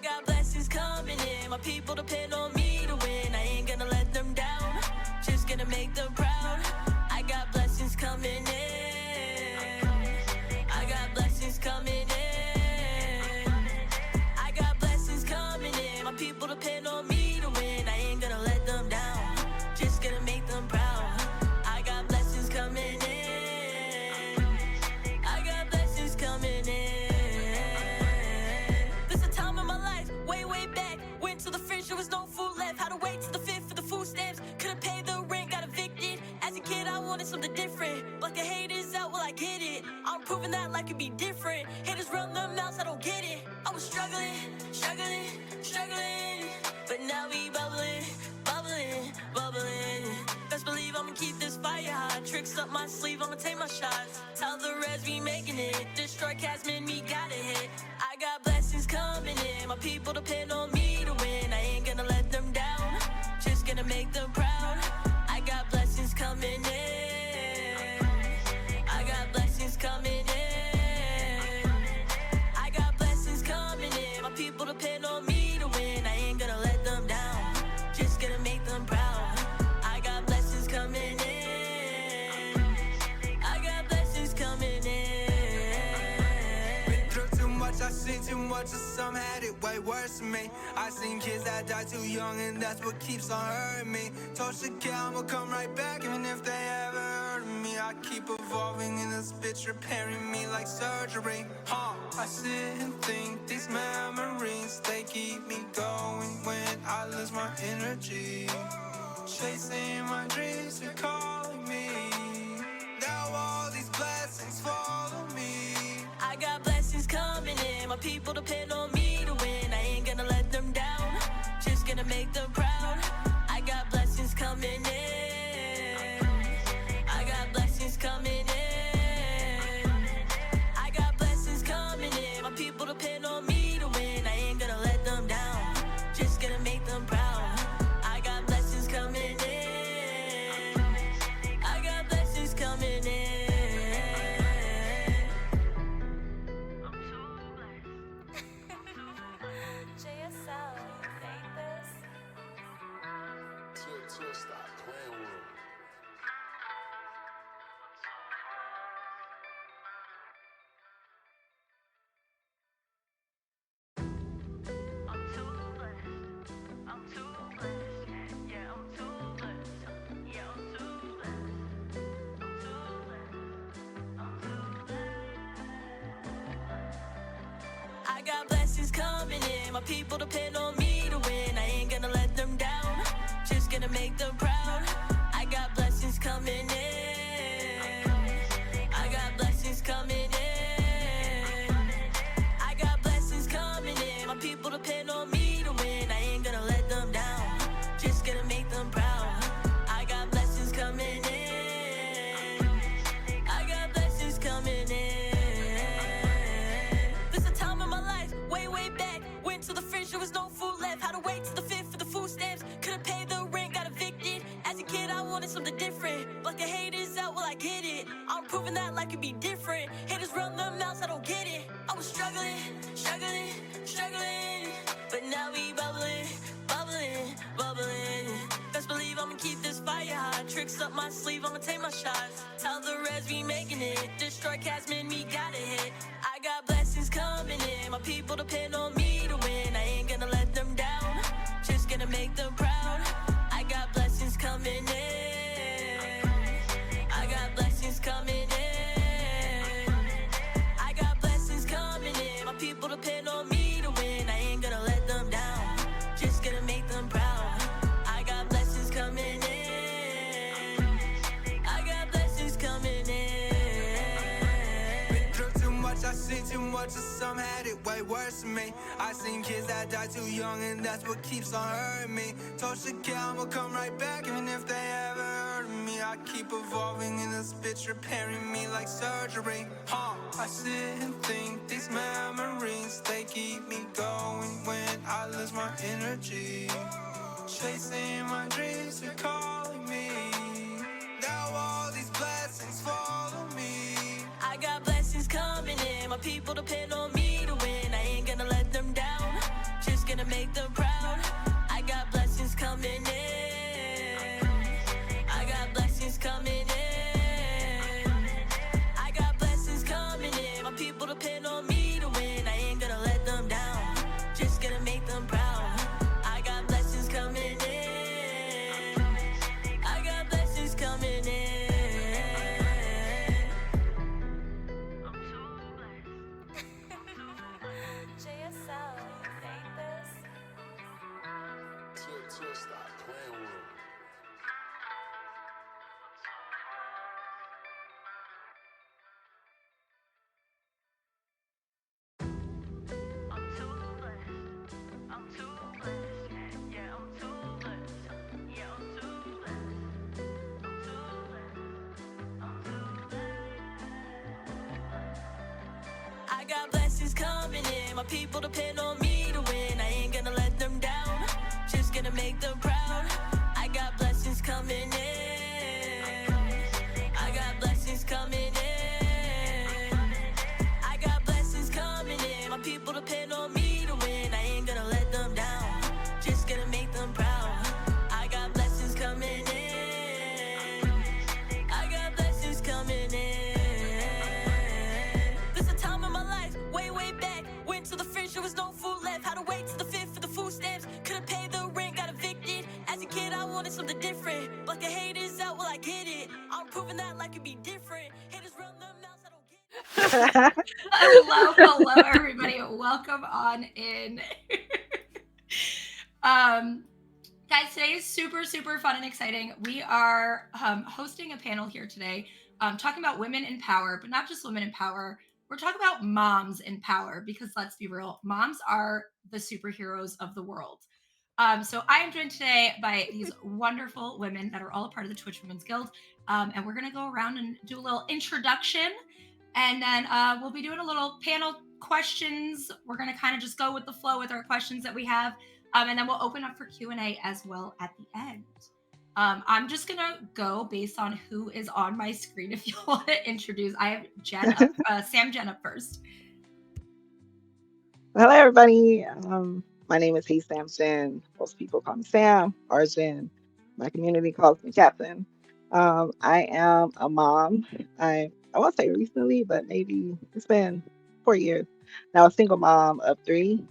got blessings coming in. My people depend on me to win. I ain't gonna let them down. Just gonna make them proud. I got blessings coming in. I got blessings coming in. I got blessings coming in. My people depend on me to win. I ain't gonna let them down. Just gonna make them proud. I got blessings coming in. I got blessings coming in. There's a time in my life, way back. Went to the fridge, there was no food left. Had to wait till the fifth for the food stamps. Couldn't pay the rent, got evicted. As a kid, I wanted something different. Block the haters out, well I get it. I'm proving that life could be different. Haters run their mouths, I don't get it. I was struggling. But now we bubbling. Best believe I'ma keep this fire hot. Tricks up my sleeve, I'ma take my shots. Tell the rest we making it. Destroy cats, man, we gotta hit. I got blessings coming in. My people depend on me to win. I ain't gonna let them down. Just gonna make them proud. I got blessings coming in. I got blessings coming in. I got blessings coming in. My people depend on me to win. I ain't gonna let them down. Just gonna make them proud. I got blessings coming in. I got blessings coming in. Been through too much, I seen too much, and some had it way worse than me. I seen kids that die too young, and that's what keeps on hurting me. Told Shakir I'ma come right back, even if they ever heard of me. I keep evolving in this bitch, repairing me like surgery. I sit and think these memories, they keep me going when I lose my energy. Chasing my dreams, you're calling me. Now all these blessings follow me. I got blessings coming in. My people depend on me to win. I ain't gonna let them down. Just gonna make them proud. I got blessings coming in. I got blessings coming in. I got blessings coming in. My people depend on me to win. I ain't gonna let them down. Just gonna make them proud. I got blessings coming in. I got blessings coming in. JSL, ain't this? Stop playing with me. I got blessings coming in. My people depend on me to win. I ain't gonna let them down. Just gonna make them proud. I got blessings coming in. I got blessings coming in. I got blessings coming in. My people depend on me to win. I ain't gonna let them down. Just gonna make them proud. I got blessings coming in. I got blessings coming in. There's a time in my life, way back. Went to the fridge, there was no food left. Had to wait till the fifth for the food stamps. Couldn't pay the rent, got evicted. As a kid, I wanted something different. Block the haters out, well I get it. I'm proving that life could be different. Haters run their mouths, I don't get it. I was struggling. But now we bubbling. Best believe I'ma keep this fire hot. Tricks up my sleeve, I'ma take my shots. Tell the rest we making it. Destroy cats, man, we gotta hit. I got blessings coming in. My people depend on me to win. I ain't gonna let them down. Just gonna make them proud. I got blessings coming in. I got blessings coming in. I got blessings coming in. My people depend on me to win. I ain't gonna let them down. Just gonna make them proud. I got blessings coming in. I got blessings coming in. Been through too much, I seen too much, and some had it way worse than me. I seen kids that die too young, and that's what keeps on hurting me. Told Shakir I'ma come right back, even if they ever heard of me. I keep evolving in this bitch, repairing me like surgery. I sit and think these memories, they keep me going when I lose my energy. Chasing my dreams, you're calling me. Now all these blessings follow me. I got blessings coming in. My people depend on me to win. I ain't gonna let them down. Just got blessings coming in. My people depend on me to win. I ain't gonna let them down. Just gonna make them proud. I got blessings coming in. I got blessings coming in. I got blessings coming in. My people depend on me to win. I ain't gonna let them down. Just gonna make them proud. I got blessings coming in. I got blessings coming in. This a time in my life, way back. Went to the fridge, there was no food left. Had to wait to the fifth for the food stamps. Couldn't pay the rent, got evicted. As a kid, I wanted something different. But the haters out, well, I get it. I'm proving that life can be different. Haters run their mouths, I don't get it. Hello, everybody. Welcome on in. Guys, today is super fun and exciting. We are hosting a panel here today, talking about women in power, but not just women in power. We're talking about moms in power, because let's be real, moms are the superheroes of the world. So I am joined today by these wonderful women that are all a part of the Twitch Women's Guild, and we're gonna go around and do a little introduction. And then we'll be doing a little panel questions. We're going to kind of just go with the flow with our questions that we have. And then we'll open up for Q&A as well at the end. I'm just going to go based on who is on my screen. If you want to introduce, I have Jen up, Jen up first. Hello, everybody. My name is Hey Samson. Most people call me Sam or Jen. My community calls me Captain. I am a mom. I won't say recently, but maybe it's been 4 years. Now a single mom of three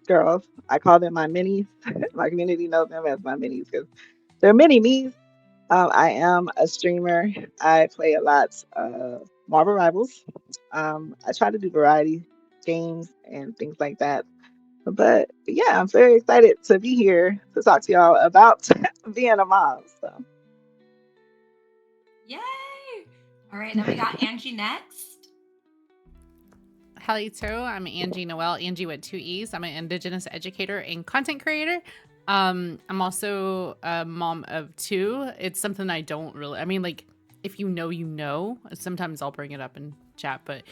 girls. I call them my minis. My community knows them as my minis because they're mini me's. I am a streamer. I play a lot of Marvel Rivals. I try to do variety games and things like that. But yeah, I'm very excited to be here to talk to y'all about being a mom. So. Yay! All right, then we got Angie next. Halito, I'm Angie Noel, Angie with 2 E's. I'm an Indigenous educator and content creator. I'm also a mom of 2. It's something I don't really, like, if you know, you know. Sometimes I'll bring it up in chat, but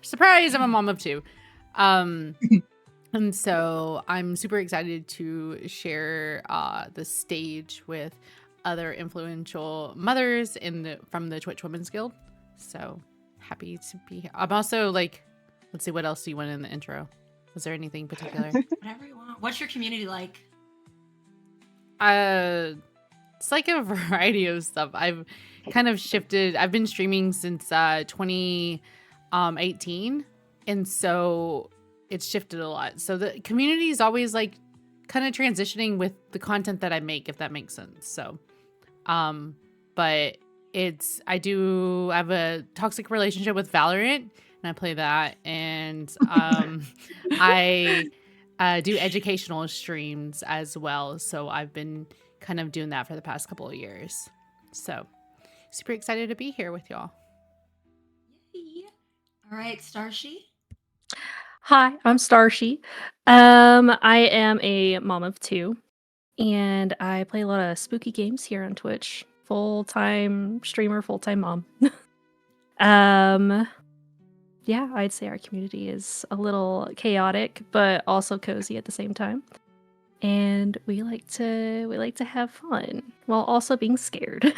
surprise, I'm a mom of 2. And so I'm super excited to share the stage with other influential mothers from the Twitch Women's Guild. So happy to be here. I'm also like, let's see, what else do you want in the intro? Was there anything particular? Whatever you want. What's your community like? It's like a variety of stuff. I've kind of shifted. I've been streaming since 2018, and so it's shifted a lot. So the community is always like kind of transitioning with the content that I make, if that makes sense. So, but I have a toxic relationship with Valorant, and I play that, and I do educational streams as well. So I've been kind of doing that for the past couple of years. So super excited to be here with y'all. Yay. All right, Starshi. Hi, I'm Starshi. I am a mom of 2, and I play a lot of spooky games here on Twitch. Full-time streamer, full-time mom. Yeah, I'd say our community is a little chaotic, but also cozy at the same time. And we like to have fun while also being scared.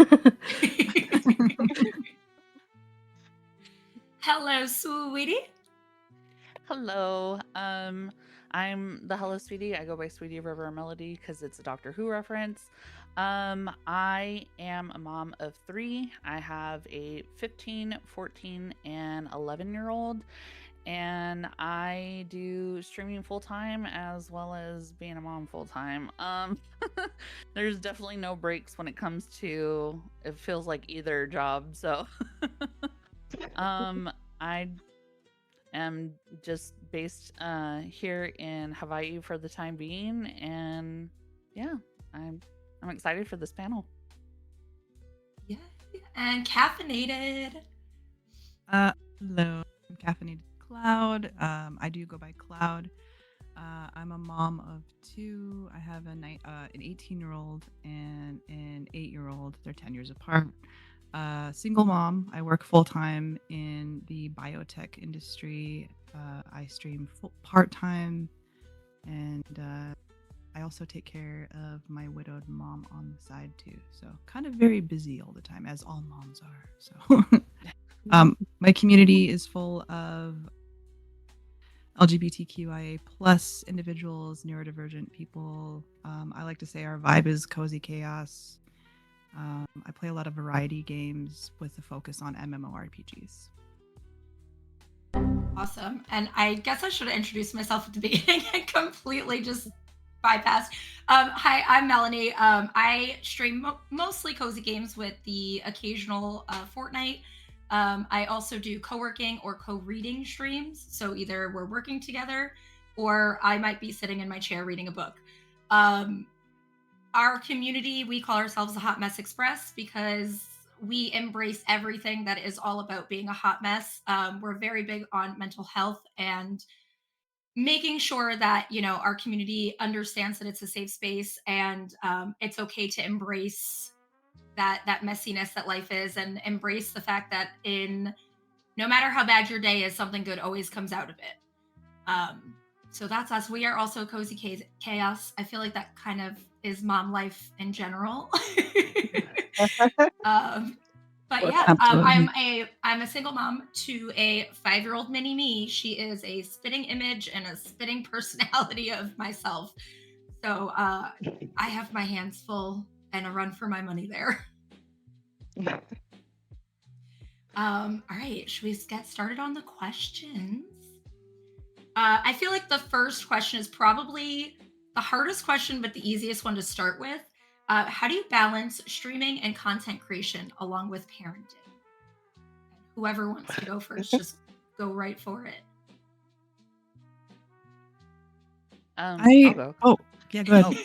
Hello, sweetie. Hello. I'm the Hello Sweetie. I go by Sweetie River Melody because it's a Doctor Who reference. I am a mom of 3. I have a 15, 14, and 11-year-old, and I do streaming full-time as well as being a mom full-time. There's definitely no breaks when it comes to, it feels like either job, so I am just based here in Hawaii for the time being, and yeah, I'm excited for this panel. Yeah, and caffeinated. Hello, I'm Caffeinated Cloud. I do go by Cloud. I'm a mom of 2. I have an 18-year-old and an 8-year-old. They're 10 years apart. Single mom. I work full time in the biotech industry. I stream part time, and I also take care of my widowed mom on the side too. So kind of very busy all the time, as all moms are. So my community is full of LGBTQIA plus individuals, neurodivergent people. I like to say our vibe is cozy chaos. I play a lot of variety games with a focus on MMORPGs. Awesome. And I guess I should have introduced myself at the beginning and completely just bypassed. Hi, I'm Melanie. I stream mostly cozy games with the occasional Fortnite. I also do co-working or co-reading streams. So either we're working together or I might be sitting in my chair reading a book. Our community, we call ourselves the Hot Mess Express because we embrace everything that is all about being a hot mess. We're very big on mental health and making sure that our community understands that it's a safe space and it's okay to embrace that messiness that life is, and embrace the fact that in no matter how bad your day is, something good always comes out of it. So that's us. We are also cozy chaos. I feel like that kind of is mom life in general. But yeah, Absolutely. I'm a single mom to a 5-year-old mini me. She is a spitting image and a spitting personality of myself. So I have my hands full and a run for my money there. All right, should we get started on the questions? I feel like the first question is probably the hardest question, but the easiest one to start with. How do you balance streaming and content creation along with parenting? Whoever wants to go first, just go right for it. I'll I go. oh yeah, go ahead.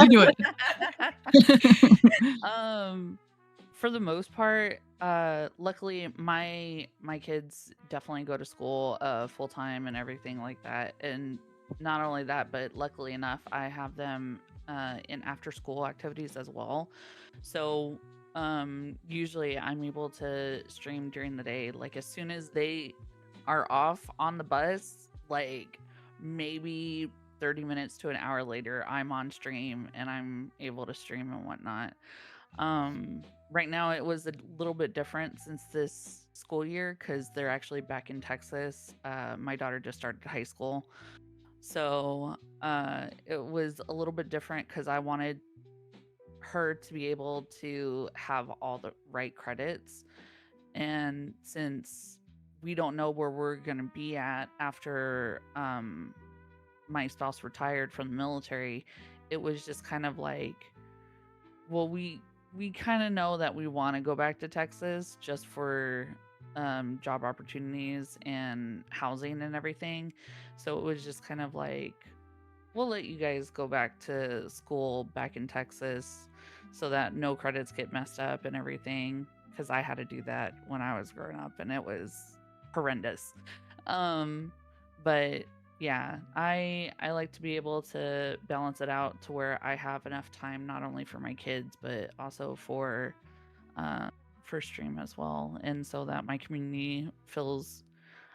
You do it. For the most part, luckily my kids definitely go to school full time and everything like that. And not only that, but luckily enough, I have them in after school activities as well. So usually I'm able to stream during the day. Like as soon as they are off on the bus, like maybe 30 minutes to an hour later, I'm on stream and I'm able to stream and whatnot. Right now it was a little bit different since this school year because they're actually back in Texas. My daughter just started high school. So it was a little bit different because I wanted her to be able to have all the right credits. And since we don't know where we're going to be at after my spouse retired from the military, it was just kind of like, well, we kind of know that we want to go back to Texas just for job opportunities and housing and everything. So it was just kind of like, we'll let you guys go back to school back in Texas so that no credits get messed up and everything. Because I had to do that when I was growing up and it was horrendous. But yeah, I like to be able to balance it out to where I have enough time not only for my kids but also uh, for stream as well, and so that my community feels.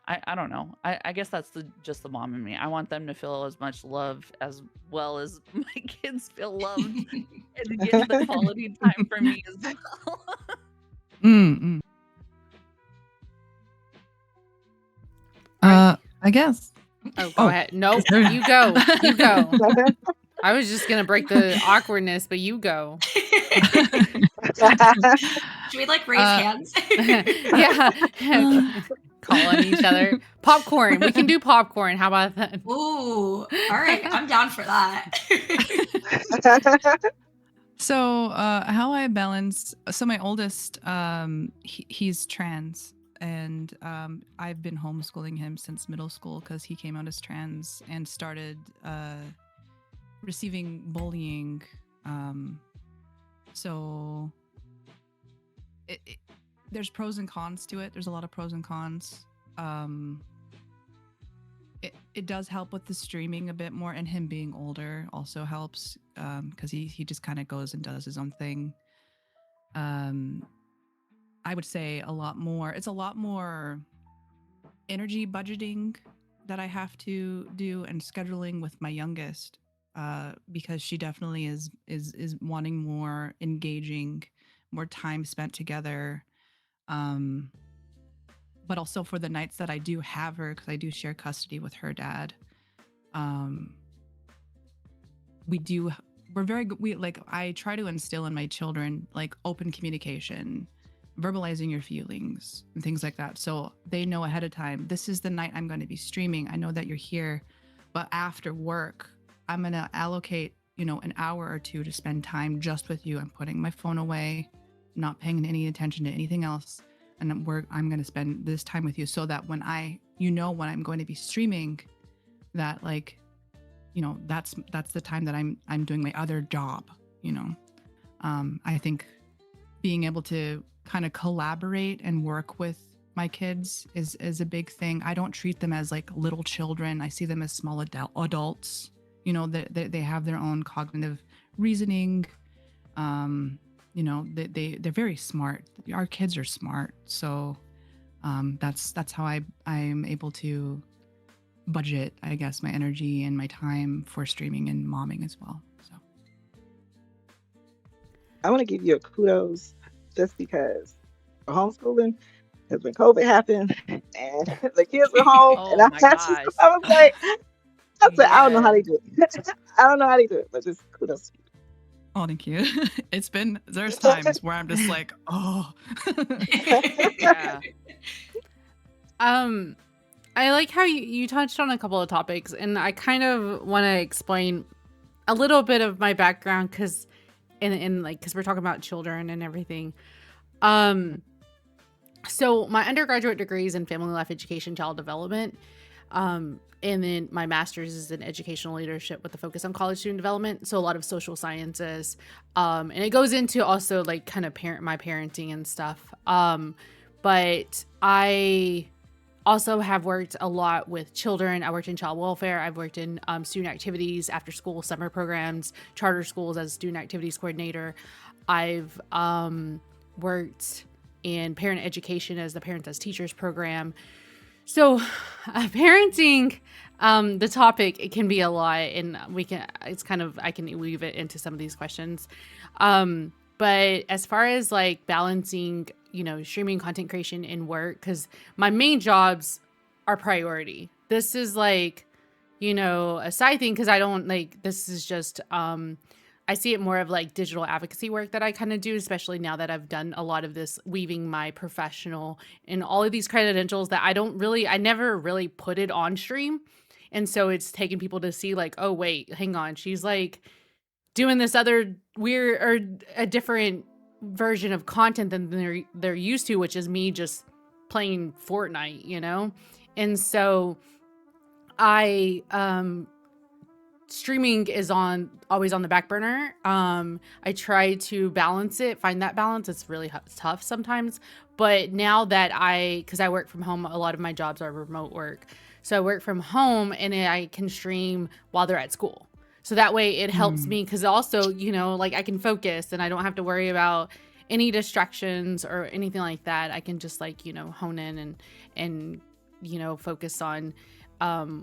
I don't know. I guess that's just the mom in me. I want them to feel as much love as well as my kids feel loved and get the quality time from me as well. Mm-mm. I guess. Oh, go ahead. Nope, you go. You go. I was just gonna break the awkwardness, but you go. Should we like raise hands? Yeah. Call on each other. Popcorn. We can do popcorn. How about that? Ooh, all right. I'm down for that. So how I balance, so my oldest, he's trans, and I've been homeschooling him since middle school because he came out as trans and started receiving bullying. So there's pros and cons to it. There's a lot of pros and cons. It does help with the streaming a bit more, and him being older also helps because he just kind of goes and does his own thing. I would say a lot more. It's a lot more energy budgeting that I have to do and scheduling with my youngest, because she definitely is wanting more engaging, more time spent together. Um, but also for the nights that I do have her, because I do share custody with her dad. Um, we do we're very good. We like I try to instill in my children like open communication, verbalizing your feelings and things like that, so they know ahead of time, this is the night I'm going to be streaming. I know that you're here, but after work I'm going to allocate an hour or two to spend time just with you. I'm putting my phone away, not paying any attention to anything else, and I'm going to spend this time with you, so that when when I'm going to be streaming, that like that's the time that I'm doing my other job. I think being able to kind of collaborate and work with my kids is a big thing. I don't treat them as like little children. I see them as small adults. They have their own cognitive reasoning. They're very smart. Our kids are smart, so that's how I'm able to budget, I guess, my energy and my time for streaming and momming as well. So I want to give you a kudos just because for homeschooling, because when COVID happened and the kids were home and Oh I my had to, gosh. I was like, I said, I don't know how they Yes. do it. I don't know how they do it, but just kudos to oh, thank you. There's times where I'm just like, oh. Yeah. I like how you touched on a couple of topics, and I kind of want to explain a little bit of my background because we're talking about children and everything. So my undergraduate degree is in family life education, child development. And then my master's is in educational leadership with a focus on college student development. So a lot of social sciences. And it goes into also like kind of my parenting and stuff. But I also have worked a lot with children. I worked in child welfare. I've worked in student activities, after school summer programs, charter schools as student activities coordinator. I've worked in parent education as the Parents as Teachers program. So parenting, the topic, it can be a lot, and I can weave it into some of these questions. But as far as like balancing, streaming, content creation, and work, because my main jobs are priority. This is like, a side thing, because I don't like, this is just, I see it more of like digital advocacy work that I kind of do, especially now that I've done a lot of this, weaving my professional and all of these credentials that I never really put it on stream. And so it's taken people to see like, oh, wait, hang on. She's like doing this other weird or a different version of content than they're used to, which is me just playing Fortnite, And so I, streaming is always on the back burner. I try to balance it, find that balance. It's really tough sometimes. But now that because I work from home, a lot of my jobs are remote work. So I work from home and I can stream while they're at school. So that way it helps me, because also, like I can focus and I don't have to worry about any distractions or anything like that. I can just like, hone in and focus on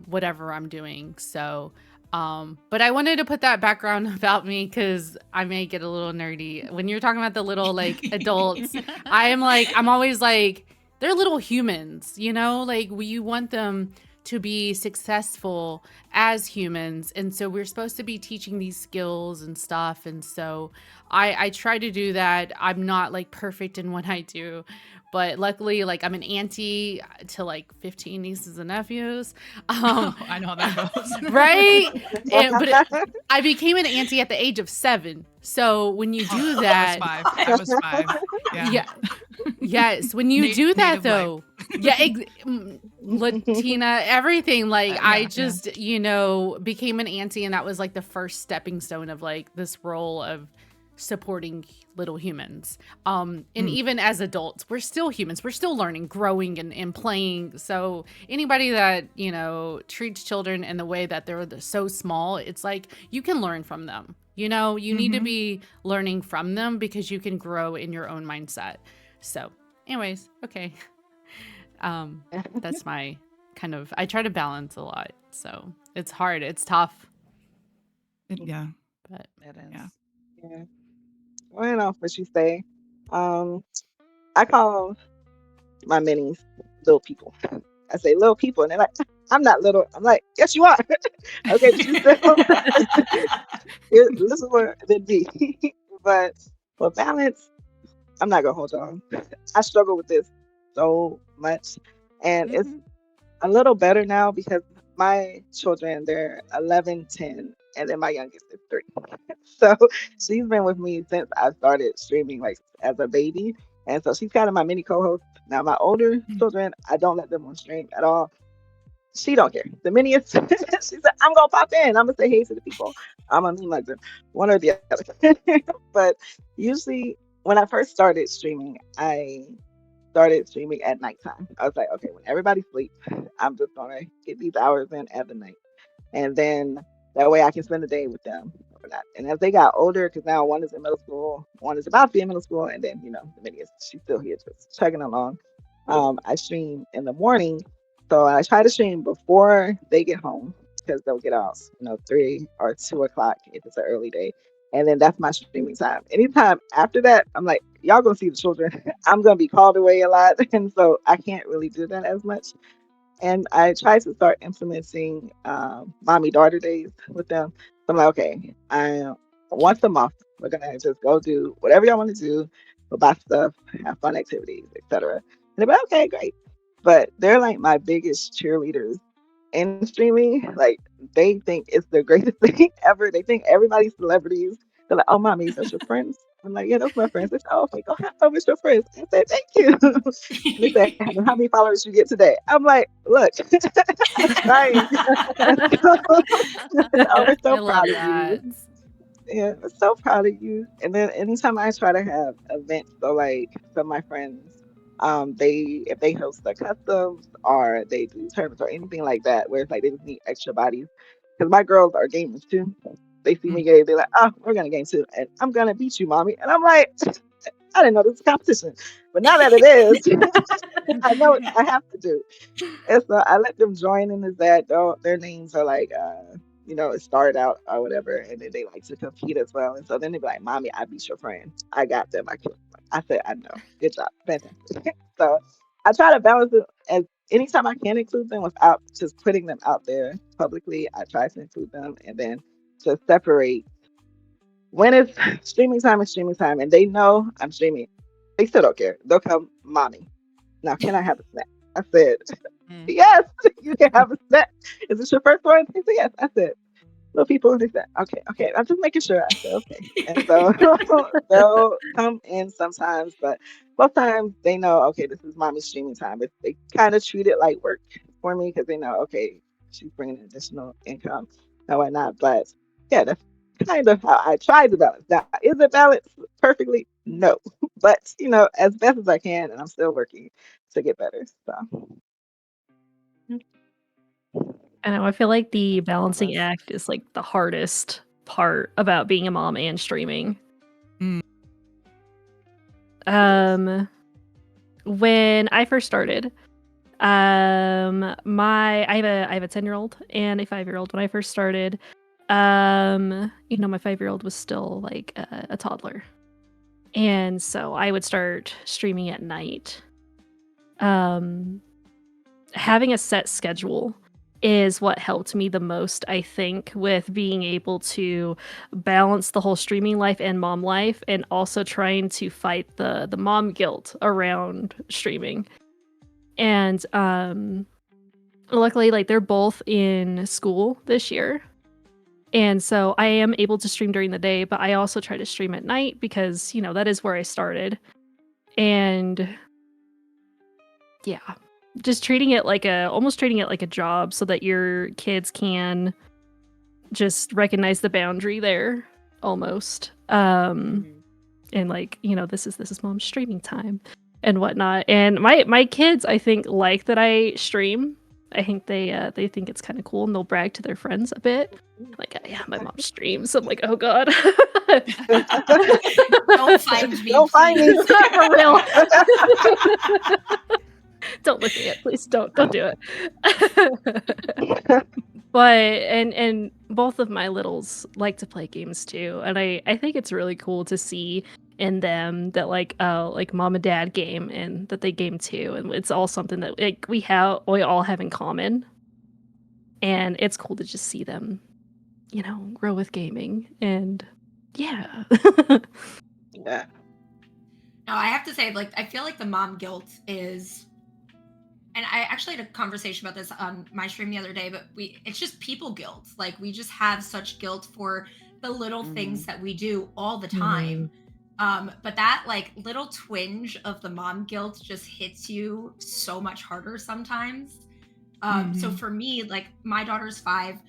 whatever I'm doing. So but I wanted to put that background about me because I may get a little nerdy. When you're talking about the little like adults, I'm always like, they're little humans, like we want them to be successful as humans. And so we're supposed to be teaching these skills and stuff. And so I try to do that. I'm not like perfect in what I do, but luckily, like I'm an auntie to like 15 nieces and nephews. I know how that goes. Right? you. I became an auntie at the age of 7. So when you do that, I was 5. Yeah. Yes, when you do that native though, Latina, everything, like I just, became an auntie, and that was like the first stepping stone of like this role of supporting little humans. And even as adults, we're still humans. We're still learning, growing, and playing. So anybody that, treats children in the way that they're so small, it's like you can learn from them. You need to be learning from them because you can grow in your own mindset. So Anyways, okay. That's my kind of. I try to balance a lot, so it's hard. It's tough, Yeah. but It is. Yeah. Yeah. Well, you know what you say. Um, I call my minis little people. I say little people, and they're like, I'm not little. I'm like, yes, you are. Okay, but you still, this is where it be. But for balance, I'm not gonna hold y'all. I struggle with this so much, and it's Mm-hmm. a little better now because my children, they're 11, 10, and then my youngest is 3. So she's been with me since I started streaming, like as a baby. And so she's kind of my mini co-host. Now my older children, I don't let them on stream at all. She don't care. The miniest, she said, I'm gonna pop in. I'm gonna say hey to the people. I'm gonna mean like them, one or the other. But usually when I first started streaming, I started streaming at nighttime. I was like, okay, when everybody sleeps, I'm just gonna get these hours in at the night, and then that way I can spend the day with them overnight. And as they got older, because now one is in middle school, one is about to be in middle school, and then the mini is she's still here just chugging along. I stream in the morning, so I try to stream before they get home because they'll get out, 3 or 2 o'clock if it's an early day. And then that's my streaming time. Anytime after that, I'm like, y'all gonna see the children. I'm gonna be called away a lot, and so I can't really do that as much. And I tried to start implementing mommy daughter days with them. So I'm like, okay, once a month we're gonna just go do whatever y'all want to do, go buy stuff, have fun activities, etc. And they're like, okay, great. But they're like my biggest cheerleaders in streaming. Like they think it's the greatest thing ever. They think everybody's celebrities. They're like, oh, mommy, those your friends? I'm like, yeah, those my friends. They say, oh, okay, go have fun with your friends. I said, thank you. And they say, how many followers you get today? I'm like, look, I'm trying. And so, oh, we're I so love proud of that. you. Yeah, I'm so proud of you. And then anytime I try to have events, so like some of my friends, they if they host the customs or they do tournaments or anything like that, where it's like they just need extra bodies. Because my girls are gamers too. They see me game, they're like, oh, we're gonna game too, and I'm gonna beat you, mommy. And I'm like, I didn't know this was a competition, but now that it is, I know I have to do. And so I let them join in as that. Though their names are like, it started out or whatever, and then they like to compete as well. And so then they be like, "Mommy, I beat your friend. I got them. I killed them." I said, "I know. Good job. Fantastic." So I try to balance it as anytime I can include them without just putting them out there publicly. I try to include them, and then just separate when it's streaming time, and they know I'm streaming. They still don't care. They'll come, "Mommy, now can I have a snack?" I said, Mm. yes, you can have a snack. Is this your first one? He said, yes. I said, little people, they said, okay, okay. I'm just making sure. I said, okay. And so they'll come in sometimes, but most times they know, okay, this is mommy's streaming time. If they kind of treat it like work for me because they know, okay, she's bringing additional income and whatnot. But yeah, that's kind of how I try to balance. Now, is it balanced perfectly? No. But, as best as I can, and I'm still working to get better. So. I know. I feel like the All of balancing us. act is like the hardest part about being a mom and streaming. When I first started, I have a 10-year-old and a 5-year-old. When I first started, my 5-year-old was still like a toddler, and so I would start streaming at night. Having a set schedule is what helped me the most, I think, with being able to balance the whole streaming life and mom life, and also trying to fight the mom guilt around streaming. And luckily, like, they're both in school this year, and so I am able to stream during the day, but I also try to stream at night because that is where I started. And yeah, just almost treating it like a job so that your kids can just recognize the boundary there almost. And like, this is mom's streaming time and whatnot. And my kids, I think, like that I stream. I think they think it's kind of cool, and they'll brag to their friends a bit. Like, yeah, my mom streams. I'm like, oh god. Don't find me, Don't find me. please. For real. Don't look at it, please. Don't do it. But and both of my littles like to play games too, and I think it's really cool to see in them that like mom and dad game and that they game too, and it's all something that like we all have in common, and it's cool to just see them, grow with gaming, and yeah. Yeah. No, I have to say, like, I feel like the mom guilt is, and I actually had a conversation about this on my stream the other day, but it's just people guilt. Like, we just have such guilt for the little things that we do all the time. But that like little twinge of the mom guilt just hits you so much harder sometimes. So for me, like my daughter's 5,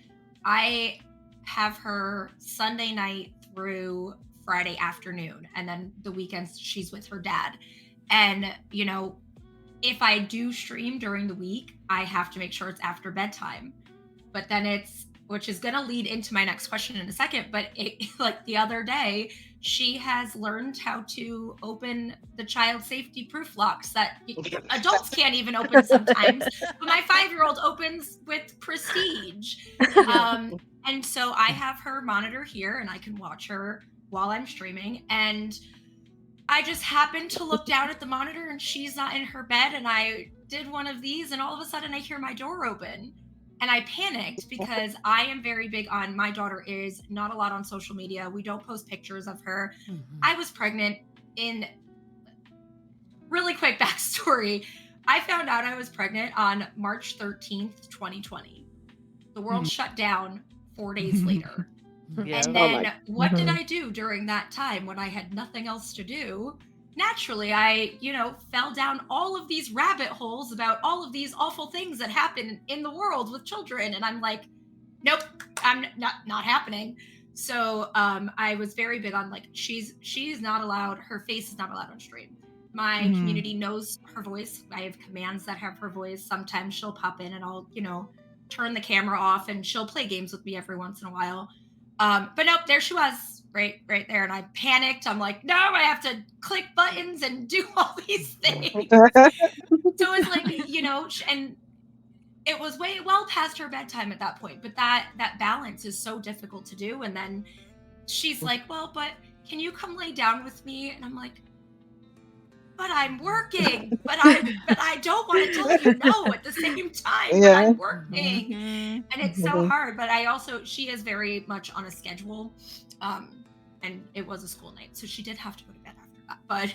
I have her Sunday night through Friday afternoon, and then the weekends she's with her dad. And if I do stream during the week, I have to make sure it's after bedtime. But then which is going to lead into my next question in a second, but like the other day, she has learned how to open the child safety proof locks that adults can't even open sometimes. But my 5-year-old opens with prestige. And so I have her monitor here and I can watch her while I'm streaming. And I just happened to look down at the monitor and she's not in her bed. And I did one of these and all of a sudden I hear my door open. And I panicked because I am very big on, my daughter is not a lot on social media. We don't post pictures of her. I was pregnant in, really quick backstory. I found out I was pregnant on March 13th, 2020. The world shut down 4 days later. And then what did I do during that time when I had nothing else to do? Naturally, I, fell down all of these rabbit holes about all of these awful things that happen in the world with children. And I'm like, nope, I'm not happening. So I was very big on like, she's not allowed, her face is not allowed on stream. My community knows her voice. I have commands that have her voice. Sometimes she'll pop in and I'll, turn the camera off and she'll play games with me every once in a while. But nope, there she was, right there. And I panicked. I'm like, no, I have to click buttons and do all these things. So it's like, and it was well past her bedtime at that point. But that balance is so difficult to do. And then she's like, well, but can you come lay down with me? And I'm like, but I'm working, but I don't want to tell you no at the same time. But I'm working. And it's so hard. But she is very much on a schedule. And it was a school night. So she did have to go to bed after that. But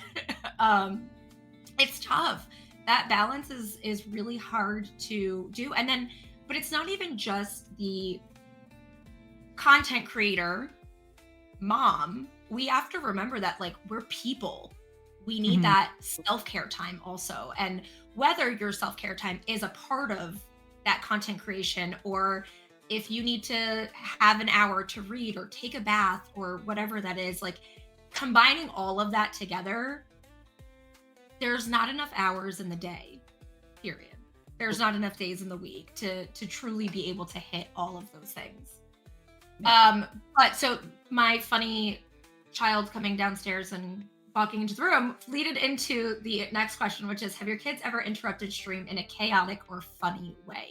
it's tough. That balance is really hard to do. And then, but it's not even just the content creator, mom. We have to remember that like we're people. We need that self-care time also. And whether your self-care time is a part of that content creation, or if you need to have an hour to read or take a bath or whatever that is, like combining all of that together, there's not enough hours in the day, period. There's not enough days in the week to truly be able to hit all of those things. But so my funny child coming downstairs and walking into the room leaded into the next question, which is, have your kids ever interrupted stream in a chaotic or funny way?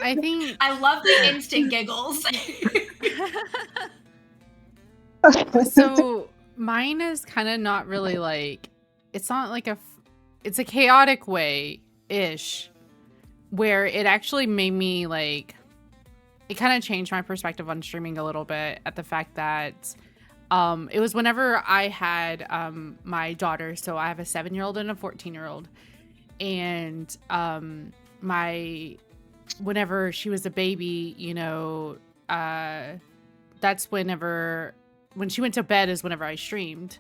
I think I love the instant giggles. so. Mine is kind of not really like, it's not like it's a chaotic way ish, where it actually made me like, it kind of changed my perspective on streaming a little bit at the fact that it was whenever I had my daughter. So I have a 7-year-old and a 14-year-old. And whenever she was a baby, that's when she went to bed is whenever I streamed.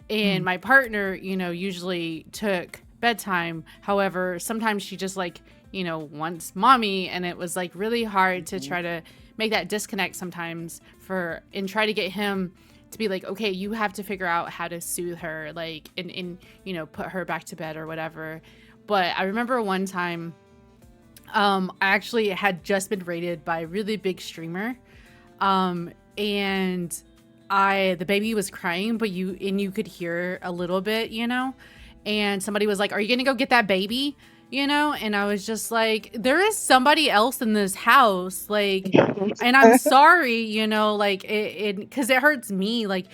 And my partner, usually took bedtime. However, sometimes she just like, wants mommy, and it was like really hard to try to make that disconnect sometimes and try to get him to be like, okay, you have to figure out how to soothe her, like, and you know, put her back to bed or whatever. But I remember one time, I actually had just been rated by a really big streamer, and the baby was crying, but you could hear a little bit, you know, and somebody was like, "Are you gonna go get that baby?" You know, and I was just like, there is somebody else in this house, like, and I'm sorry, you know, like it because it hurts me, like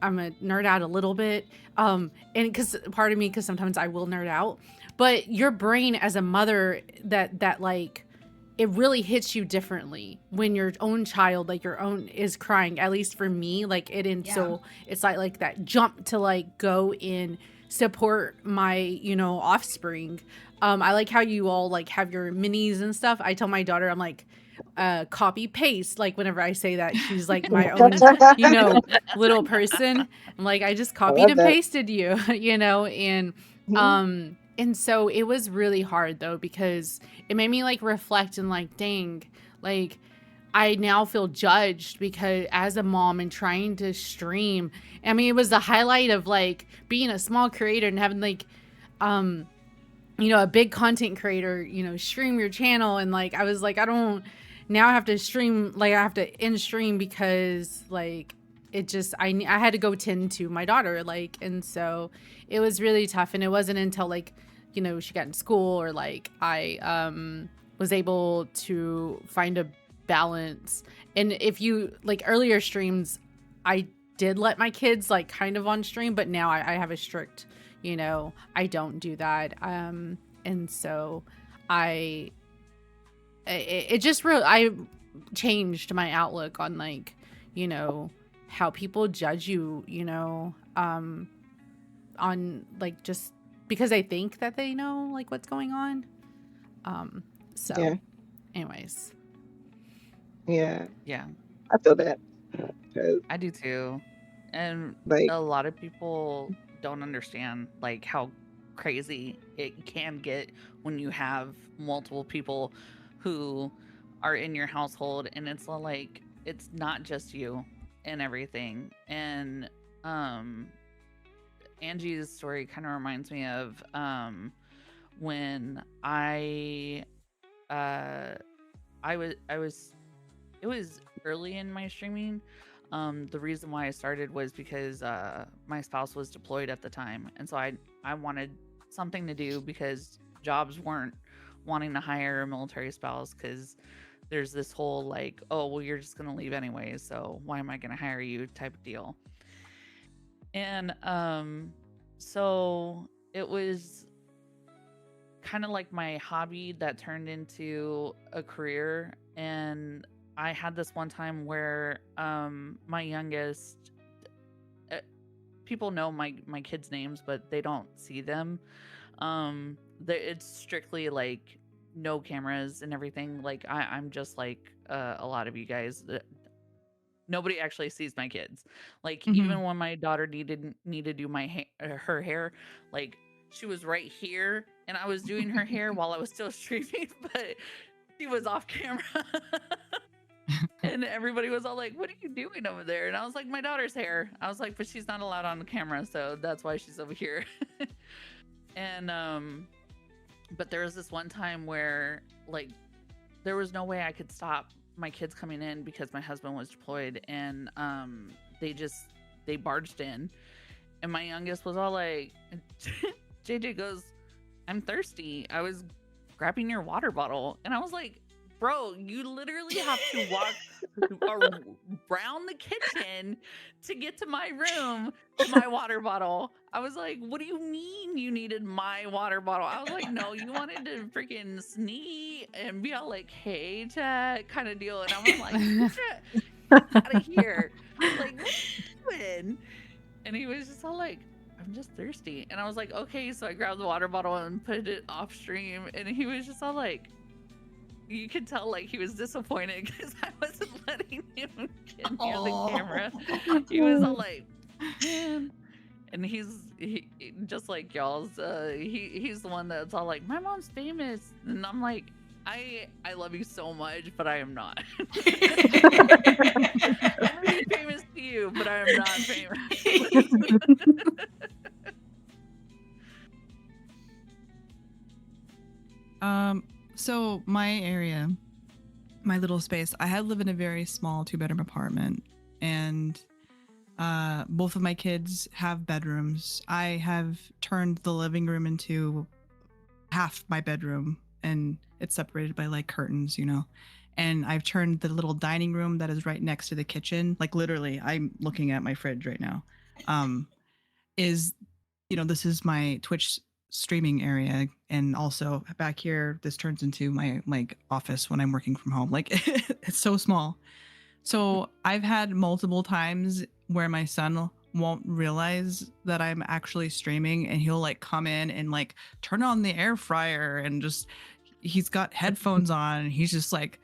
I'm a nerd out a little bit, and because part of me, because sometimes I will nerd out, but your brain as a mother, that like it really hits you differently when your own child, like your own, is crying. At least for me, like it didn't. Yeah. So it's like that jump to like go in support my, you know, offspring. I like how you all like have your minis and stuff. I tell my daughter, I'm like, copy paste. Like whenever I say that, she's like my own, you know, little person. I'm like, I just I copied love and that. pasted you, you know, and so it was really hard though, because it made me like reflect and like, dang, like I now feel judged because as a mom and trying to stream, I mean, it was the highlight of like being a small creator and having like, you know, a big content creator, you know, stream your channel. And like, I was like, I don't, now I have to stream, like I have to end stream because like, it just, I had to go tend to my daughter. Like, and so it was really tough. And it wasn't until like, you know, she got in school or like I, was able to find a balance. And if you like earlier streams, I did let my kids like kind of on stream, but now I have a strict, you know, I don't do that. And so it just really, I changed my outlook on like, you know, how people judge you, you know, on like just because they think that they know like what's going on. So Yeah, anyways. yeah, Yeah, I feel that. 'Cause, I do too. And like, a lot of people don't understand like how crazy it can get when you have multiple people who are in your household, and it's like it's not just you and everything. And um Angie's story kind of reminds me of when uh I was it was early in my streaming. The reason why I started was because my spouse was deployed at the time, and so I wanted something to do because jobs weren't wanting to hire a military spouse because there's this whole like, oh well, you're just gonna leave anyways, so why am I gonna hire you type of deal. And so it was kind of like my hobby that turned into a career. And I had this one time where my youngest, uh, people know my kids' names, but they don't see them. It's strictly like no cameras and everything. Like I'm just like a lot of you guys. Nobody actually sees my kids. Like Mhm. even when my daughter needed me to do her hair, like she was right here and I was doing her hair while I was still streaming, but she was off camera. And everybody was all like, "What are you doing over there?" And I was like, "My daughter's hair." I was like, "But she's not allowed on the camera, so that's why she's over here." And but there was this one time where like there was no way I could stop my kids coming in because my husband was deployed, and they barged in, and my youngest was all like, JJ goes, "I'm thirsty. I was grabbing your water bottle." And I was like, "Bro, you literally have to walk around the kitchen to get to my room to my water bottle." I was like, "What do you mean you needed my water bottle?" I was like, "No, you wanted to freaking sneak and be all like, hey, chat kind of deal." And I was like, "Get out of here. Like, what are you doing?" And he was just all like, "I'm just thirsty." And I was like, "Okay." So I grabbed the water bottle and put it off stream. And he was just all like, you could tell like he was disappointed because I wasn't letting him get near the camera. He was all like, "Man." And he just like y'all's he's the one that's all like, "My mom's famous." And I'm like, I love you so much, but I am not. I may be famous to you, but I am not famous. So my area, my little space, I had live in a very small 2-bedroom apartment, and both of my kids have bedrooms. I have turned the living room into half my bedroom, and it's separated by like curtains, and I've turned the little dining room that is right next to the kitchen, like literally I'm looking at my fridge right now, is this is my Twitch streaming area, and also back here this turns into my like office when I'm working from home. Like it's so small. So I've had multiple times where my son won't realize that I'm actually streaming, and he'll like come in and like turn on the air fryer, and just he's got headphones on, and he's just like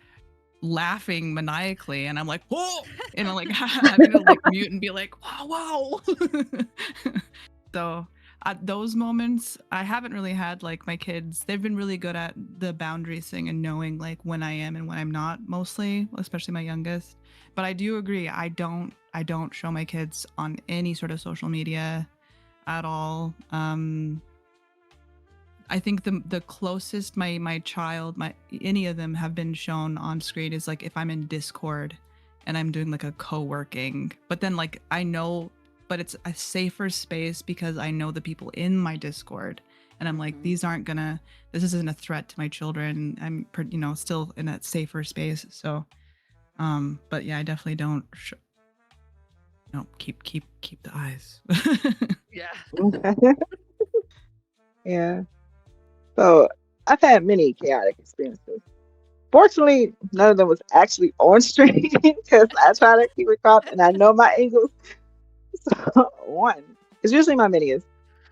laughing maniacally, and I'm like, whoa, and I'm like having to like mute and be like, wow. So at those moments, I haven't really had like my kids. They've been really good at the boundaries thing and knowing like when I am and when I'm not, mostly, especially my youngest. But I do agree, I don't show my kids on any sort of social media at all. I think the closest my child, any of them have been shown on screen is like if I'm in Discord and I'm doing like a co-working. But then like I know, but it's a safer space because I know the people in my Discord, and I'm like, this isn't a threat to my children. I'm still in a safer space. So but yeah, I definitely don't keep the eyes. Yeah. Yeah. So I've had many chaotic experiences. Fortunately, none of them was actually on stream because I try to keep it cropped and I know my angles. So one, because usually my mini is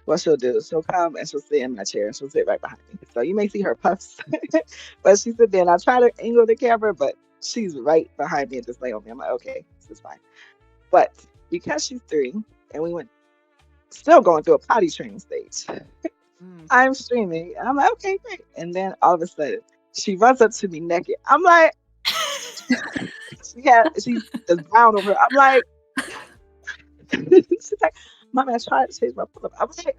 what she'll do. She'll come and she'll sit in my chair and she'll sit right behind me. So you may see her puffs, but she sit there and I try to angle the camera, but she's right behind me and just lay on me. I'm like, okay, this is fine. But because she's 3 and we went still going through a potty training stage, I'm streaming and I'm like, okay, great. And then all of a sudden she runs up to me naked. I'm like, she's just brown over. I'm like, she's like, Mommy, I tried to change my pull up. I'm like,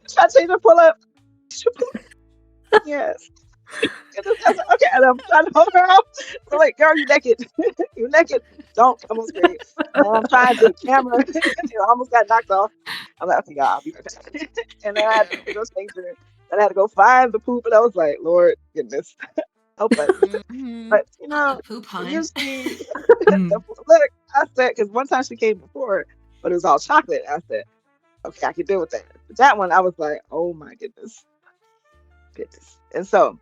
try to change my pull up. Yes. And I was like, okay, and I'm trying to hold her out. I'm like, girl, you naked. You naked. Don't come on screen. And I'm trying to camera. I almost got knocked off. I'm like, okay, y'all, I'll be right back. And then I had to go change it. Then I had to go find the poop, and I was like, Lord goodness, help us. But Poop hunt. usually, look, I said, because one time she came before, but it was all chocolate. I said, okay, I can deal with that. But that one, I was like, oh my goodness. And so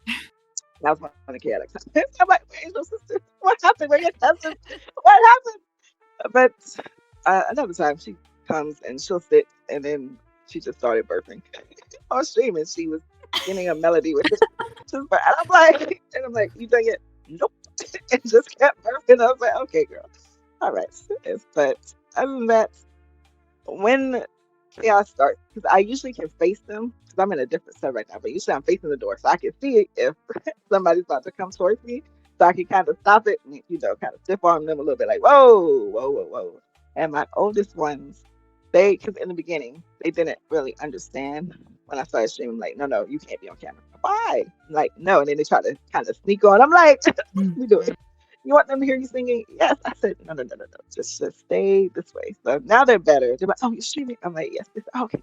that was one of the chaotic times. I'm like, where's your sister? What happened? Where your cousin? What happened? But another time she comes and she'll sit and then she just started burping on stream and she was getting a melody with it. And I'm like, you done it? Nope. And just kept burping. I was like, okay, girl. All right. But other than that, when chaos starts, because I usually can face them because I'm in a different set right now, but usually I'm facing the door so I can see if somebody's about to come towards me, so I can kind of stop it and kind of stiff arm them a little bit, like whoa. And my oldest ones, because in the beginning they didn't really understand when I started streaming, like, no, you can't be on camera. Why? I'm like, no, and then they try to kind of sneak on. I'm like, we do it. You want them to hear you singing? Yes. I said, no. Just stay this way. So now they're better. They're like, oh, you're streaming? I'm like, yes. Okay.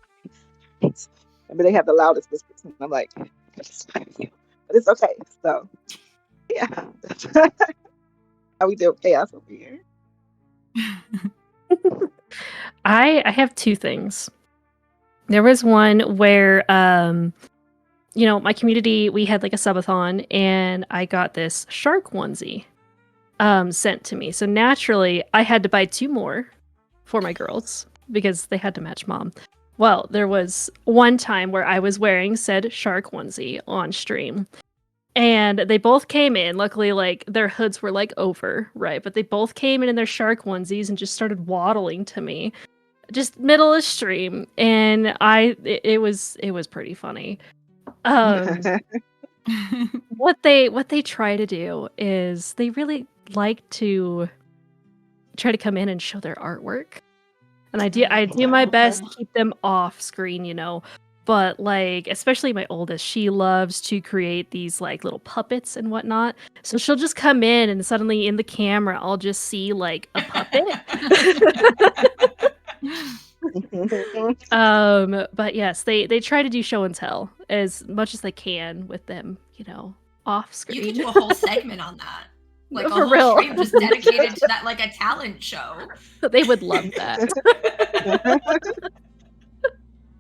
Thanks. But they have the loudest whispers. And I'm like, but it's okay. So, yeah. That's how we deal with chaos over here. I have 2 things. There was one where my community, we had like a subathon, and I got this shark onesie sent to me. So naturally, I had to buy 2 more for my girls because they had to match mom. Well, there was one time where I was wearing said shark onesie on stream, and they both came in. Luckily, like, their hoods were like over, right? But they both came in their shark onesies and just started waddling to me, just middle of stream, and it was pretty funny. What they try to do is they really like to try to come in and show their artwork. And I do my best to keep them off screen, but like especially my oldest, she loves to create these like little puppets and whatnot. So she'll just come in and suddenly in the camera I'll just see like a puppet. But yes, they try to do show and tell as much as they can with them, off You could screen. do a whole segment on that. Like a For whole real. stream just dedicated to that, like a talent show. They would love that.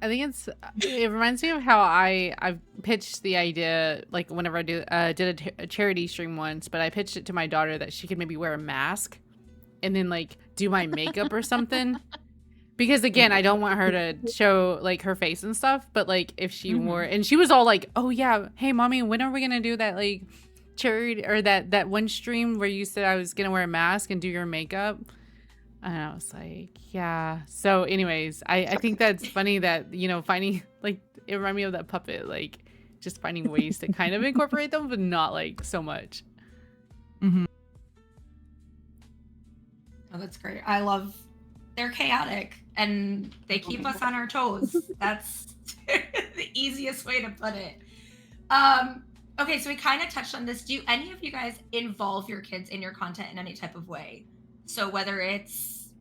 I think it reminds me of how I've pitched the idea, like whenever I did a charity stream once, but I pitched it to my daughter that she could maybe wear a mask and then like do my makeup or something. Because again, I don't want her to show like her face and stuff, but like if she wore, and she was all like, "Oh yeah, hey mommy, when are we gonna do that like charity or that one stream where you said I was gonna wear a mask and do your makeup?" And I was like, "Yeah." So, anyways, I think that's funny that finding like it reminded me of that puppet, like just finding ways to kind of incorporate them, but not like so much. Mm-hmm. Oh, that's great. They're chaotic and they keep us on our toes. That's the easiest way to put it. Okay, so we kind of touched on this. Do any of you guys involve your kids in your content in any type of way? So whether it's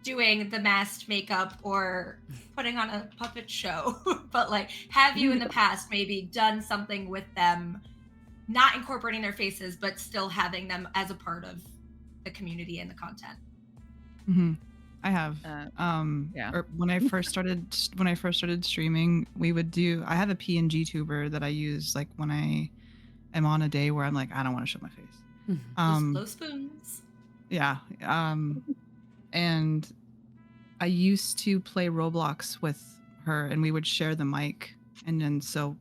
doing the masked makeup or putting on a puppet show, but like, have you in the past maybe done something with them, not incorporating their faces, but still having them as a part of the community and the content? Mm-hmm. I have. Yeah. Or when I first started streaming, I have a PNG tuber that I use like when I am on a day where I'm like, I don't want to show my face. Those slow spoons. Yeah. And I used to play Roblox with her and we would share the mic. And then so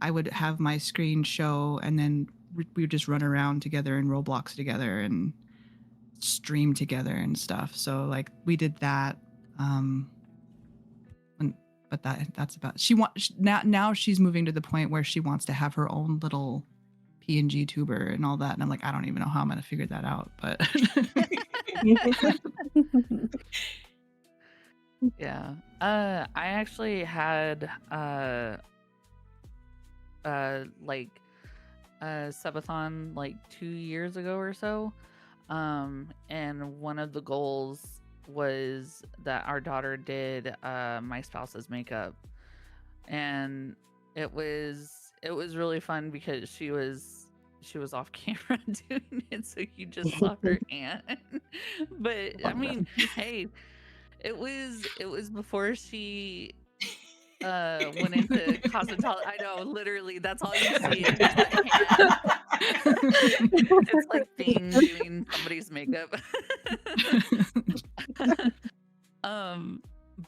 I would have my screen show and then we would just run around together in Roblox together and stream together and stuff. So like we did that. But that's about now she's moving to the point where she wants to have her own little PNG tuber and all that. And I'm like, I don't even know how I'm gonna figure that out. But yeah. I actually had like a subathon like 2 years ago or so. And one of the goals was that our daughter did my spouse's makeup. And it was really fun because she was off camera doing it, so you just saw her aunt. But I mean, hey, it was before she went into cosmetology. I know, literally, that's all you see. Is just the hand. It's like Thing doing somebody's makeup.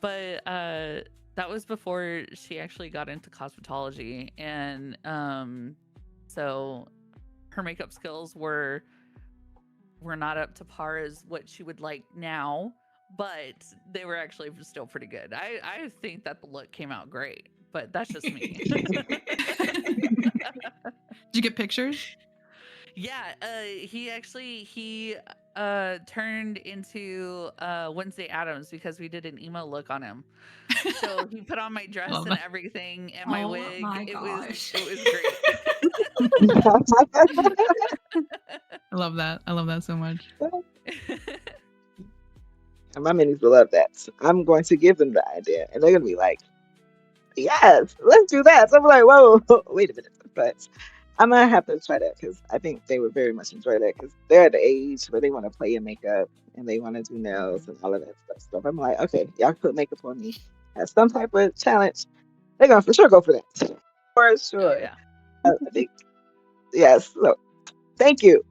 But that was before she actually got into cosmetology, and so her makeup skills were not up to par as what she would like now, but they were actually still pretty good. I think that the look came out great, but that's just me. did you get pictures? Yeah, he turned into Wednesday Addams because we did an emo look on him. So he put on my dress Love and that. everything and my wig. My It gosh. was great. I love that. I love that so much. And my minis will love that. So I'm going to give them the idea, and they're gonna be like, "Yes, let's do that." So I'm like, "Whoa, wait a minute!" But I'm gonna have to try that because I think they would very much enjoy that because they're at the age where they want to play in makeup and they want to do nails and all of that stuff. So if I'm like, "Okay, y'all can put makeup on me," as some type of challenge, they're gonna for sure go for that. For Oh sure. yeah. I think yes. So thank you.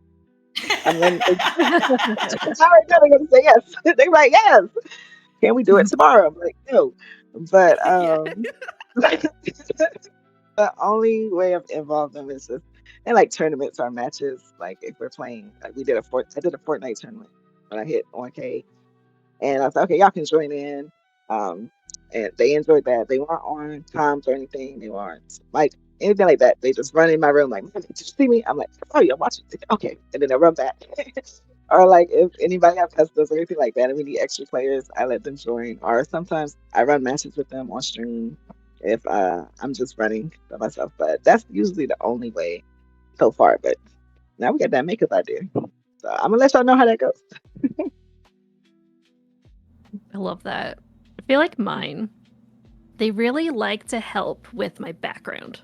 I'm letting. How are they gonna say yes? They're like, "Yes." Can we do it tomorrow? I'm like, no. But Yeah. the only way I've involved them is just in like tournaments or matches. Like if we're playing, like I did a Fortnite tournament when I hit 1K, and I thought, okay, y'all can join in. And they enjoyed that. They weren't on comms or anything. They weren't like anything like that. They just run in my room like, "Mom, did you see me?" I'm like, "Oh, you're watching it. Okay," and then they run back. Or like if anybody have customs or anything like that, and we need extra players, I let them join. Or sometimes I run matches with them on stream if I'm just running by myself. But that's usually the only way so far. But now we got that makeup idea, so I'm gonna let y'all know how that goes. I love that. I feel like mine, they really like to help with my background.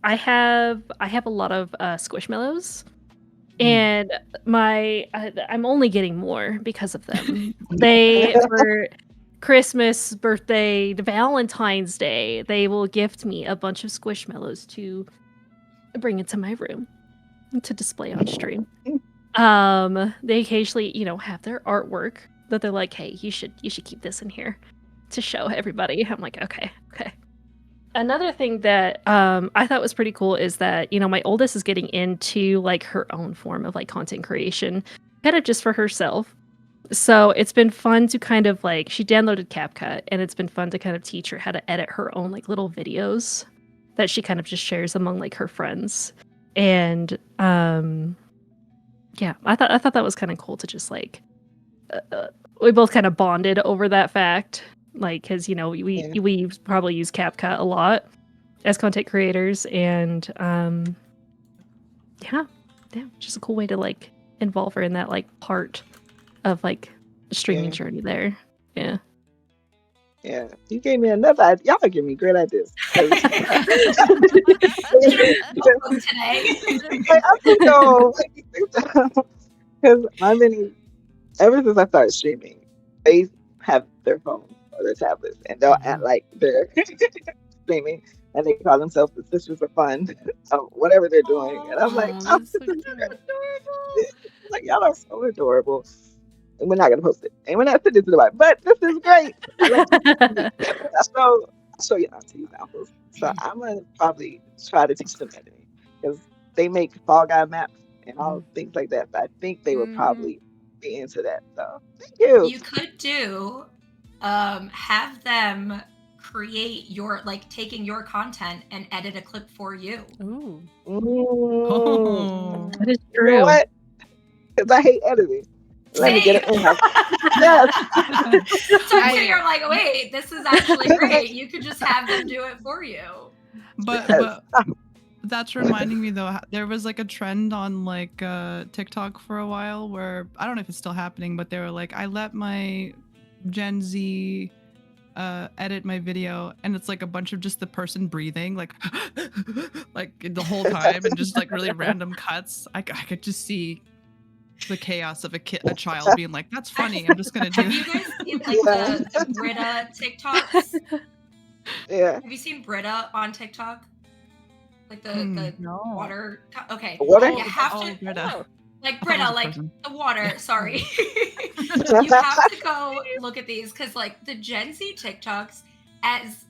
I have a lot of squishmallows, and I'm only getting more because of them. They for Christmas, birthday, Valentine's Day, they will gift me a bunch of squishmallows to bring into my room to display on stream. They occasionally, have their artwork that they're like, "Hey, you should keep this in here to show everybody." I'm like, "Okay, okay." Another thing that I thought was pretty cool is that, my oldest is getting into like her own form of like content creation, kind of just for herself. So it's been fun to kind of like, she downloaded CapCut, and it's been fun to kind of teach her how to edit her own like little videos that she kind of just shares among like her friends. And yeah, I thought that was kind of cool to just like we both kind of bonded over that fact, like because Yeah. we probably use CapCut a lot as content creators, and yeah, just a cool way to like involve her in that like part of like the streaming Yeah. journey there. Yeah. Yeah, you gave me another idea. Y'all give me great ideas. 'Cause Today. like, I don't know. Because my mini, ever since I started streaming, they have their phones or their tablets, and they'll act like they're streaming, and they call themselves the Sisters of Fun, or whatever they're doing. And I'm like, Oh, oh, that's so cute. like y'all are so adorable. And we're not gonna post it, and we're not sending it to the right. But this is great. Like, so I'll show you auntie examples. So I'm gonna probably try to teach them editing because they make Fall Guy maps and all things like that. But I think they would probably be into that. So thank you. You could do have them create taking your content and edit a clip for you. Ooh. Oh. That is You know true. what? Because I hate editing. Let me get it in house. Yes. So you're like, wait, this is actually great. You could just have them do it for you. But that's reminding me though, there was like a trend on like TikTok for a while where I don't know if it's still happening, but they were like, I let my Gen Z edit my video, and it's like a bunch of just the person breathing like like the whole time, and just like really random cuts. I could just see the chaos of a child being like, "That's funny. I'm just gonna do." Have you guys seen like the Brita TikToks? Yeah. Have you seen Brita on TikTok? Like the No. water. Okay. Water? You have to Brita. like I thought it Brita, was a like person. the water. Sorry. You have to go look at these because like the Gen Z TikToks, as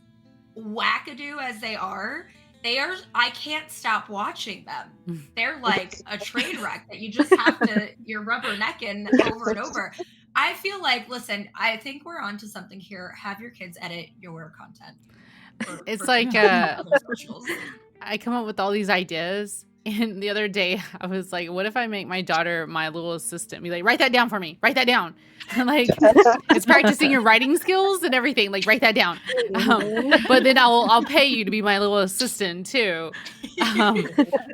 wackadoo as they are, I can't stop watching them. They're like a train wreck that you just have to you're rubbernecking over and over. I feel like, listen, I think we're onto something here. Have your kids edit your content. It's for like TikTok and other socials. I come up with all these ideas. And the other day I was like, what if I make my daughter my little assistant? Be like, write that down for me. Write that down. Like, it's practicing your writing skills and everything. Like, write that down. But then I'll pay you to be my little assistant too.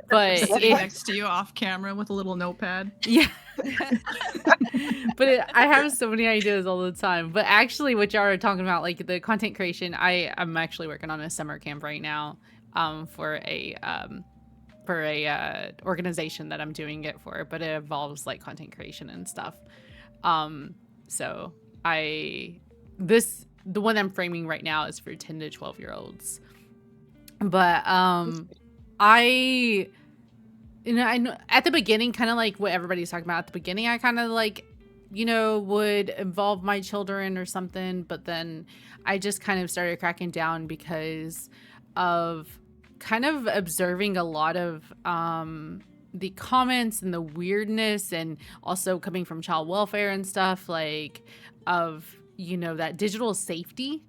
But Sitting next to you off camera with a little notepad. yeah. But I have so many ideas all the time. But actually, what y'all are talking about, like the content creation, I'm actually working on a summer camp right now for a organization that I'm doing it for, but it involves like content creation and stuff. So the one I'm framing right now is for 10 to 12 year olds. But I know at the beginning, kind of like what everybody's talking about at the beginning, I kind of like, would involve my children or something, but then I just kind of started cracking down because of kind of observing a lot of the comments and the weirdness, and also coming from child welfare and stuff, like of that digital safety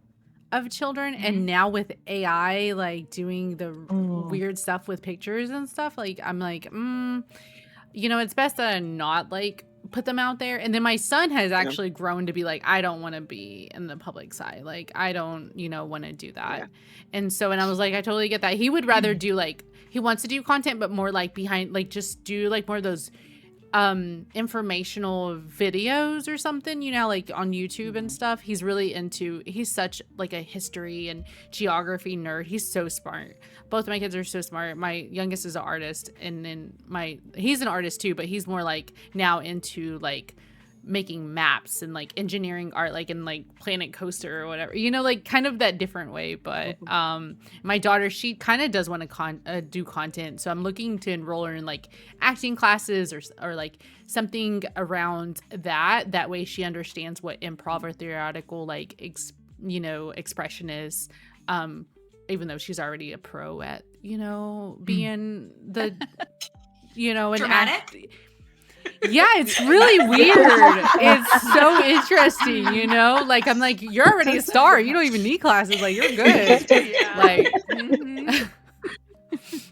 of children, Mhm. and now with AI like doing the Mm, weird stuff with pictures and stuff, like I'm like, it's best that I not like put them out there. And then my son has yeah, actually grown to be like, I don't want to be in the public side. Like I don't, want to do that. yeah. And I was like, I totally get that. He would rather do like, he wants to do content, but more like behind, like just do like more of those informational videos or something, like on YouTube and stuff. He's such like a history and geography nerd. He's so smart. Both of my kids are so smart. My youngest is an artist, and then he's an artist too, but he's more like now into like making maps and like engineering art, like in like Planet Coaster or whatever, like kind of that different way. But my daughter, she kind of does want to do content, so I'm looking to enroll her in like acting classes or like something around that way she understands what improv or theoretical like expression is, even though she's already a pro at being the an Dramatic? yeah, it's really weird. It's so interesting, Like I'm like, you're already a star. You don't even need classes. Like you're good. Yeah. Like,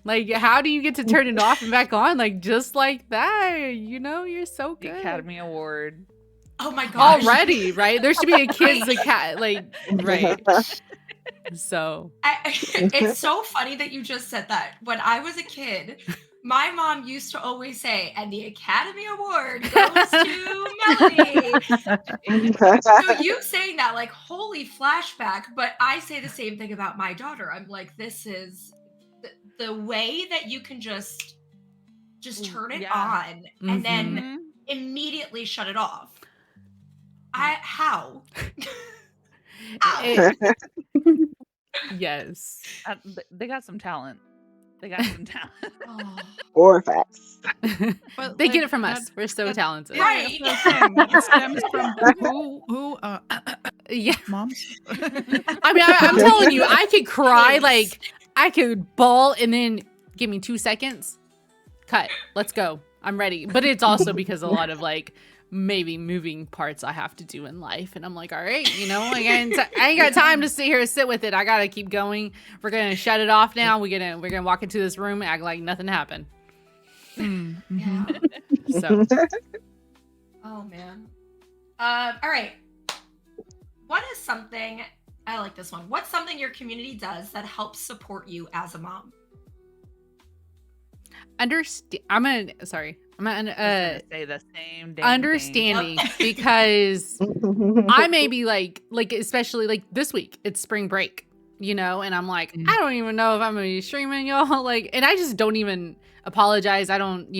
like how do you get to turn it off and back on? Like just like that, you're so The good. Academy Award. Oh my gosh. Already, right? There should be a kids like right. So It's so funny that you just said that. When I was a kid, my mom used to always say, and the Academy Award goes to Melody. So you saying that, like, holy flashback. But I say the same thing about my daughter. I'm like, this is the way that you can just turn it on and then immediately shut it off. How? How? Yes. They got some talent. They got some talent. Oh. Or facts. But, They like, get it from that- us. We're so talented. Yeah, Right. that's what I'm saying. That stems from who Yeah. moms. I mean, I'm telling you, I could cry, like I could bawl, and then give me 2 seconds. Cut. Let's go. I'm ready. But it's also because a lot of like maybe moving parts I have to do in life, and I'm like, all right, like I ain't got time to sit here and sit with it. I gotta keep going. We're gonna shut it off now. We're gonna walk into this room and act like nothing happened. Yeah. So Oh man. All right. What is something, I like this one. What's something your community does that helps support you as a mom? I was gonna say the same damn understanding because I may be like especially like this week it's spring break, and I'm like, I don't even know if I'm gonna be streaming, y'all. Like, and I just don't even apologize. I don't,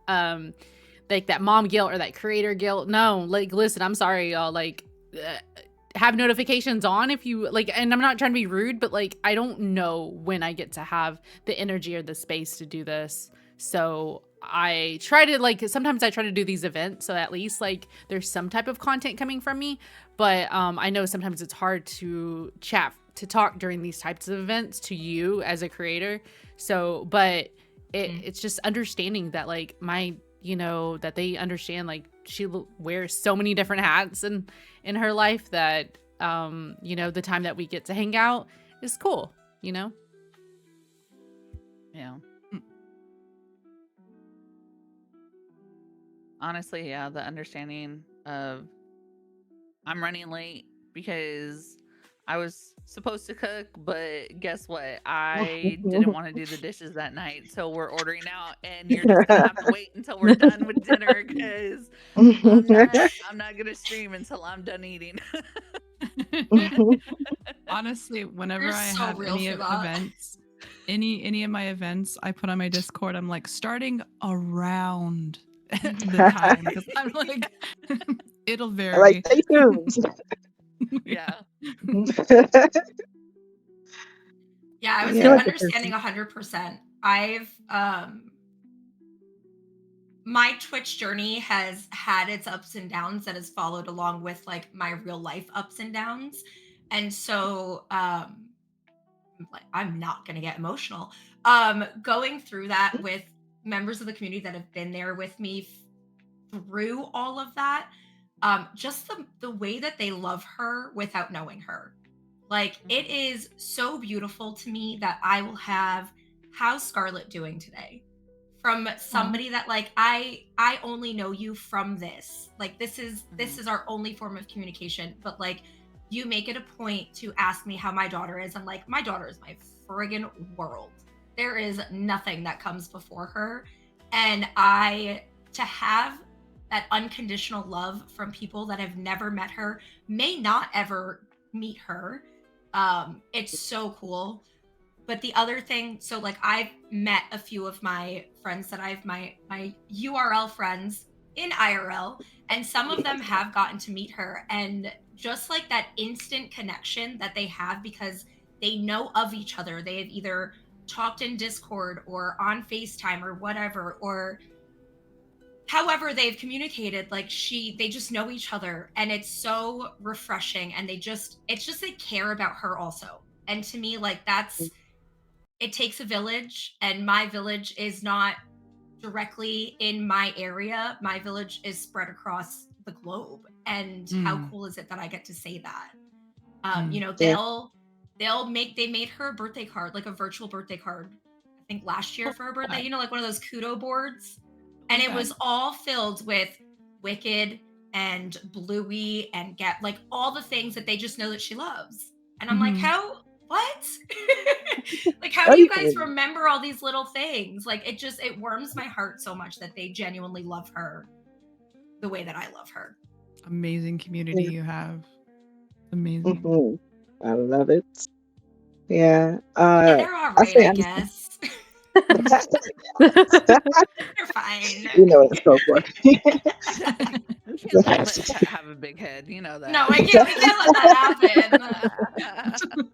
like that mom guilt or that creator guilt. No, like, listen, I'm sorry, y'all. Like, have notifications on if you like, and I'm not trying to be rude, but like, I don't know when I get to have the energy or the space to do this. So I try to like, sometimes I try to do these events so at least like there's some type of content coming from me. But I know sometimes it's hard to talk during these types of events to you as a creator. So, but it's just understanding that like that they understand like she wears so many different hats in her life that the time that we get to hang out is cool. Yeah. Honestly, yeah, the understanding of I'm running late because I was supposed to cook, but guess what? I didn't want to do the dishes that night, so we're ordering out, and you're just gonna have to wait until we're done with dinner because I'm not gonna stream until I'm done eating. Honestly, whenever You're I so have real any for that. events, any of my events, I put on my Discord. I'm like starting around the time because I'm like, it'll I vary. like, stay tuned. Yeah. Yeah, I was Yeah. understanding 100%. I've my Twitch journey has had its ups and downs that has followed along with like my real life ups and downs. And so like, I'm not going to get emotional. Going through that with members of the community that have been there with me through all of that, just the way that they love her without knowing her. Like, it is so beautiful to me that I will have how's Scarlett doing today from somebody that like I only know you from this. Like this is our only form of communication, but like you make it a point to ask me how my daughter is. I'm like, my daughter is my friggin' world. There is nothing that comes before her. And to have that unconditional love from people that have never met her, may not ever meet her. It's so cool. But the other thing, so like I've met a few of my friends that I've my URL friends in IRL, and some of them have gotten to meet her, and just like that instant connection that they have because they know of each other. They have either talked in Discord or on FaceTime or whatever, or however they've communicated, like they just know each other, and it's so refreshing, and it's just they care about her also. And to me, like it takes a village, and my village is not directly in my area. My village is spread across the globe. And how cool is it that I get to say that? You know, Yeah. they made her a birthday card, like a virtual birthday card, I think last year for her birthday, Fun. you know, like one of those kudo boards. And it Okay. was all filled with Wicked and Bluey and Get, like all the things that they just know that she loves. And I'm like, Mhm. what? Like, how do What do you you guys think? remember all these little things? Like, it warms my heart so much that they genuinely love her the way that I love her. Amazing community Yeah. you have. Amazing. I love it. Yeah. Yeah, they're all I right, say I understand. guess. You They're fine. know it's so funny. We can't let Kat have a big head. You know No, that. we can't let that happen.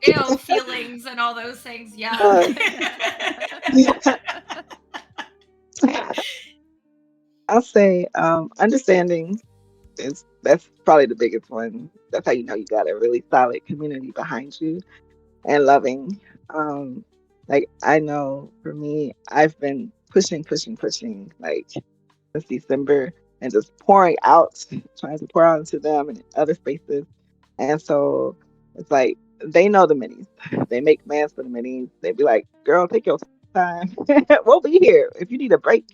Ew, feelings and all those things. Uh, Yuck. I'll say understanding that's probably the biggest one. That's how you know you got a really solid community behind you and loving. Um, like I know for me, I've been pushing, like since December and just pouring out, trying to pour out into them and other spaces. And so it's like they know the minis. They make plans for the minis. They be like, girl, take your time. We'll be here. If you need a break,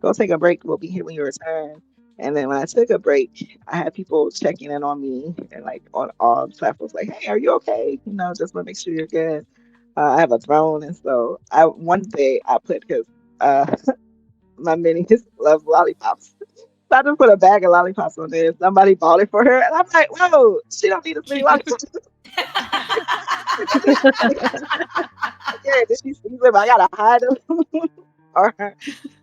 go take a break. We'll be here when you return. And then when I took a break, I had people checking in on me and like on all platforms, like, "Hey, are you okay? You know, just want to make sure you're good." I have a throne, and so I one day I put because uh, my minis love lollipops. So I just put a bag of lollipops on there. Somebody bought it for her, and I'm like, "Whoa, she don't need as many lollipops." Okay, did she see them? I gotta hide them, or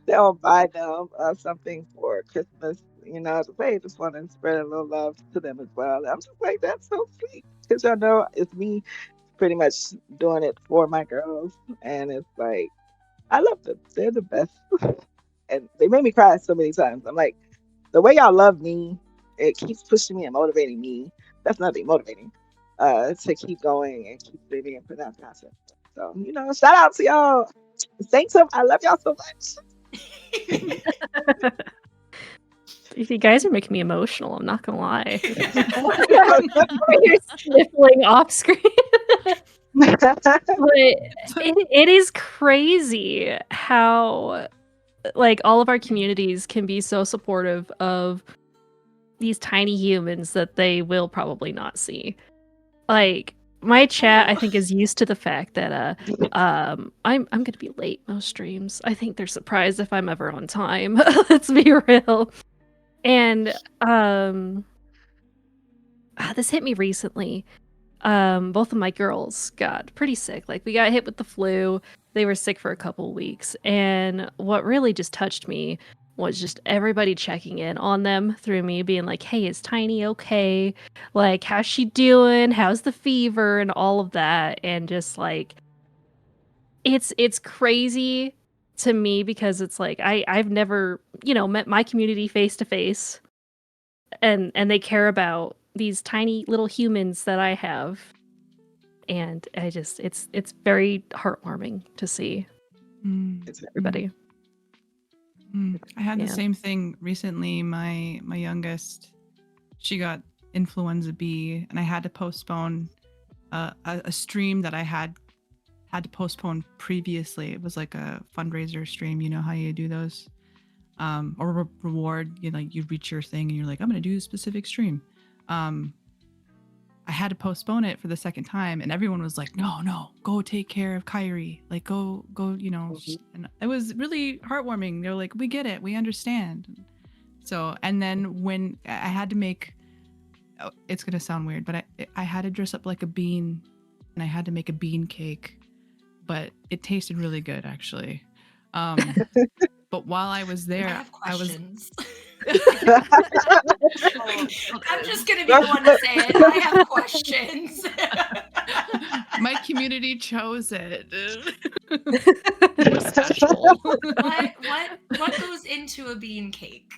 they'll buy them something for Christmas. You know, to say just want to spread a little love to them as well. And I'm just like, that's so sweet because y'all know it's me pretty much doing it for my girls, and it's like I love them. They're the best, and they made me cry so many times. I'm like, the way y'all love me, it keeps pushing me and motivating me. That's nothing motivating. To keep going and keep living and putting out content. So, you know, shout out to y'all. Thanks, I love y'all so much. You guys are making me emotional. I'm not gonna lie. Over here sniffling off screen. But it is crazy how like all of our communities can be so supportive of these tiny humans that they will probably not see. Like my chat, I think, is used to the fact that I'm gonna be late most streams. I think they're surprised if I'm ever on time. Let's be real. And this hit me recently. Both of my girls got pretty sick. Like we got hit with the flu. They were sick for a couple weeks. And what really just touched me was just everybody checking in on them through me, being like, "Hey, is Tiny okay? Like, how's she doing? How's the fever?" and all of that. And just like it's crazy to me because it's like I've never, met my community face to face, and they care about these tiny little humans that I have, and I just it's very heartwarming to see It's everybody. I had the Yeah. same thing recently. My youngest, she got influenza B, and I had to postpone a stream that I had to postpone previously. It was like a fundraiser stream. You know how you do those, or reward. You know, like you reach your thing and you're like, I'm going to do a specific stream. I had to postpone it for the second time, and everyone was like, no, go take care of Kyrie. Like, go, you know. And it was really heartwarming. They're like, we get it, we understand. So, and then when I had to make, it's gonna sound weird, but I had to dress up like a bean, and I had to make a bean cake, but it tasted really good actually. But while I was there, I have questions. Oh, I'm just gonna be the one to say it. I have questions. my community chose it. It was special. What goes into a bean cake?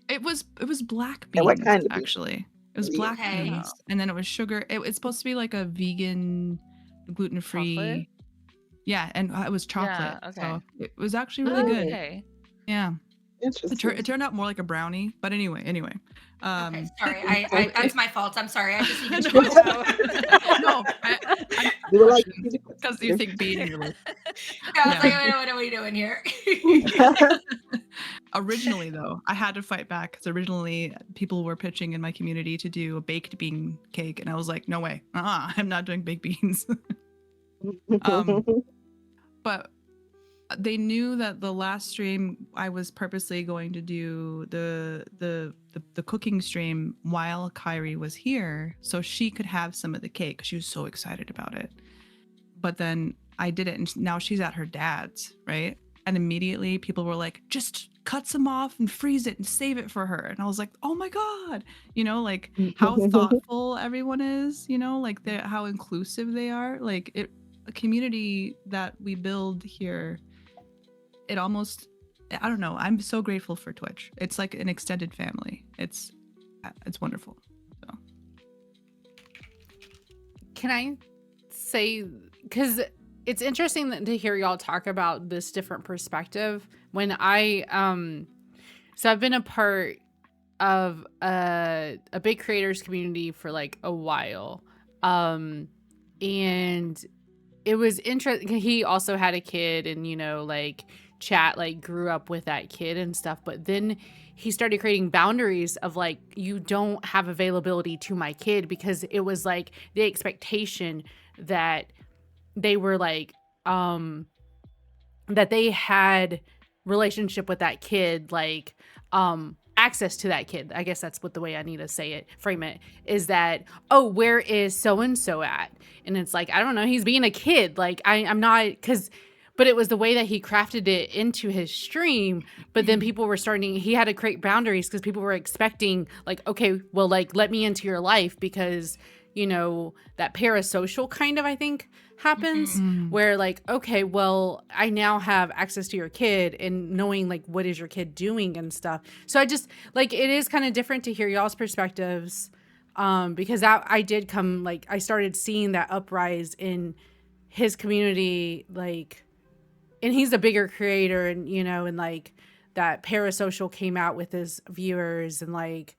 It was black And what beans kind of beans? actually. It was Yeah. black Okay. beans, and then it was sugar. It's supposed to be like a vegan, gluten-free. Chocolate? Yeah, and it was chocolate. Yeah, okay. So it was actually really good. Okay. Yeah. Interesting. It turned out more like a brownie, but anyway. Okay, sorry. I that's my fault. I'm sorry. I just need to No, point out. no, You were like, because you think bean, you're like, I was Yeah. like, what are we doing here? originally though, I had to fight back because originally people were pitching in my community to do a baked bean cake, and I was like, no way, I'm not doing baked beans. But they knew that the last stream I was purposely going to do the cooking stream while Kyrie was here, so she could have some of the cake. She was so excited about it. But then I did it, and now she's at her dad's, right? And immediately people were like, just cut some off and freeze it and save it for her. And I was like, oh my God, you know, like how thoughtful everyone is, you know, like how inclusive they are. Like a community that we build here, it almost, I don't know, I'm so grateful for Twitch. It's like an extended family. It's wonderful. So Can I say, because it's interesting to hear y'all talk about this different perspective. When so I've been a part of a big creators community for like a while, and it was interesting. He also had a kid, and you know, like chat like grew up with that kid and stuff, but then he started creating boundaries of like, you don't have availability to my kid, because it was like the expectation that they were like that they had relationship with that kid, like access to that kid. I guess that's what the way I need to say it, frame it, is that, oh, where is so and so at? And it's like, I don't know, he's being a kid, like I'm not, but it was the way that he crafted it into his stream. But then people were he had to create boundaries because people were expecting like, okay, well, like let me into your life, because you know, that parasocial kind of, I think, happens where like, okay, well, I now have access to your kid and knowing like what is your kid doing and stuff. So I just like, it is kind of different to hear y'all's perspectives, because I did come, like I started seeing that uprise in his community, like, and he's a bigger creator, and you know, and like that parasocial came out with his viewers, and like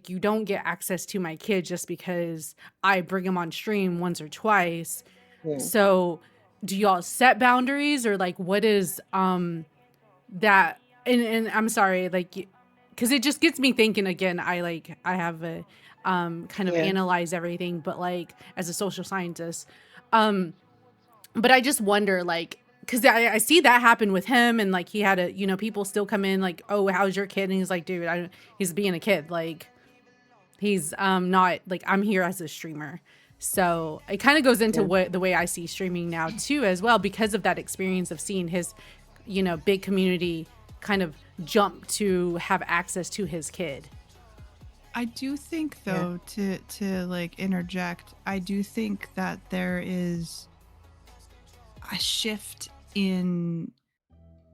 you don't get access to my kid just because I bring him on stream once or twice. Yeah. So do y'all set boundaries, or like what is that, and I'm sorry, like, because it just gets me thinking again. I have a kind of Yeah. analyze everything, but like as a social scientist, but I just wonder, like, because I see that happen with him, and like he had a, you know, people still come in like, oh, how's your kid? And he's like, dude, he's being a kid, like he's not, like, I'm here as a streamer. So it kind of goes into what the way I see streaming now too, as well, because of that experience of seeing his, you know, big community kind of jump to have access to his kid. I do think though, to like interject, I do think that there is a shift in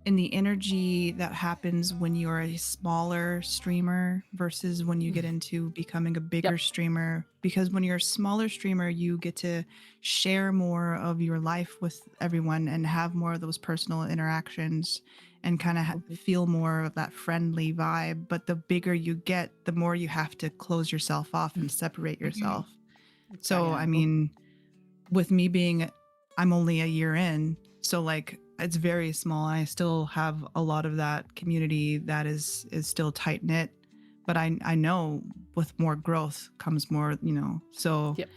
the energy that happens when you're a smaller streamer versus when you get into becoming a bigger streamer. Because when you're a smaller streamer, you get to share more of your life with everyone and have more of those personal interactions and kind of feel more of that friendly vibe. But the bigger you get, the more you have to close yourself off and separate yourself. So, I mean, with me being, I'm only a year in, so like it's very small. I still have a lot of that community that is still tight knit, but I know with more growth comes more, so. Yep.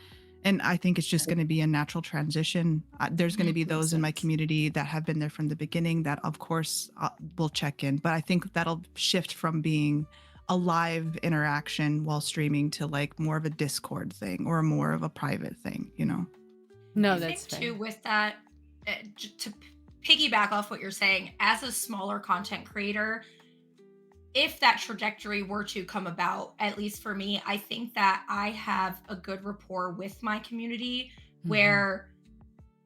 And I think it's just going to be a natural transition. There's going to be Makes those in my sense. community that have been there from the beginning that, of course, will check in. But I think that'll shift from being a live interaction while streaming to like more of a Discord thing or more of a private thing, No, I that's think fair. too with that, to piggyback off what you're saying, as a smaller content creator, if that trajectory were to come about, at least for me, I think that I have a good rapport with my community where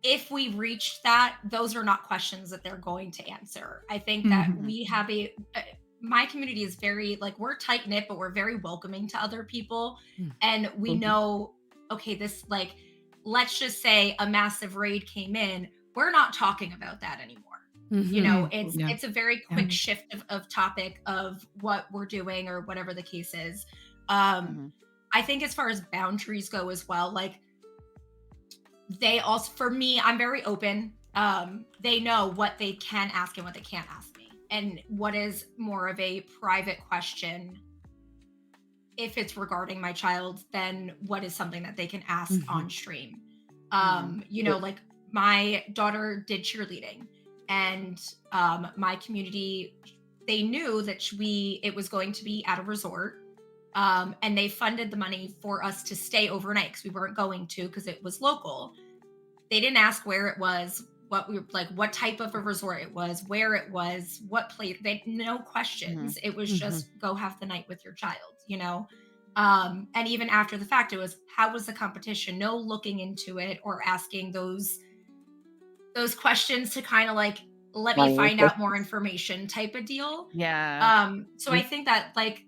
if we reached that, those are not questions that they're going to answer. I think that Mhm. we have my community is very, like, we're tight knit, but we're very welcoming to other people. Mm. And we Mhm. know, okay, this, like, let's just say a massive raid came in. We're not talking about that anymore. Mm, It's yeah. it's a very Yeah. quick shift of topic of what we're doing or whatever the case is. Um, Mhm. I think as far as boundaries go as well, like, they also, for me, I'm very open. They know what they can ask and what they can't ask me, and what is more of a private question. If it's regarding my child, then what is something that they can ask on stream? Mhm. Yeah. Like, my daughter did cheerleading, and my community, they knew that it was going to be at a resort, and they funded the money for us to stay overnight because we weren't going to because it was local. They didn't ask where it was, what type of a resort it was, where it was, what place. They no Mhm. questions. It was Mhm. just go have the night with your child. And even after the fact, it was how was the competition? No looking into it or asking those questions to kind of like let me Minor find out more questions. information type of deal. Yeah. So I think that, like,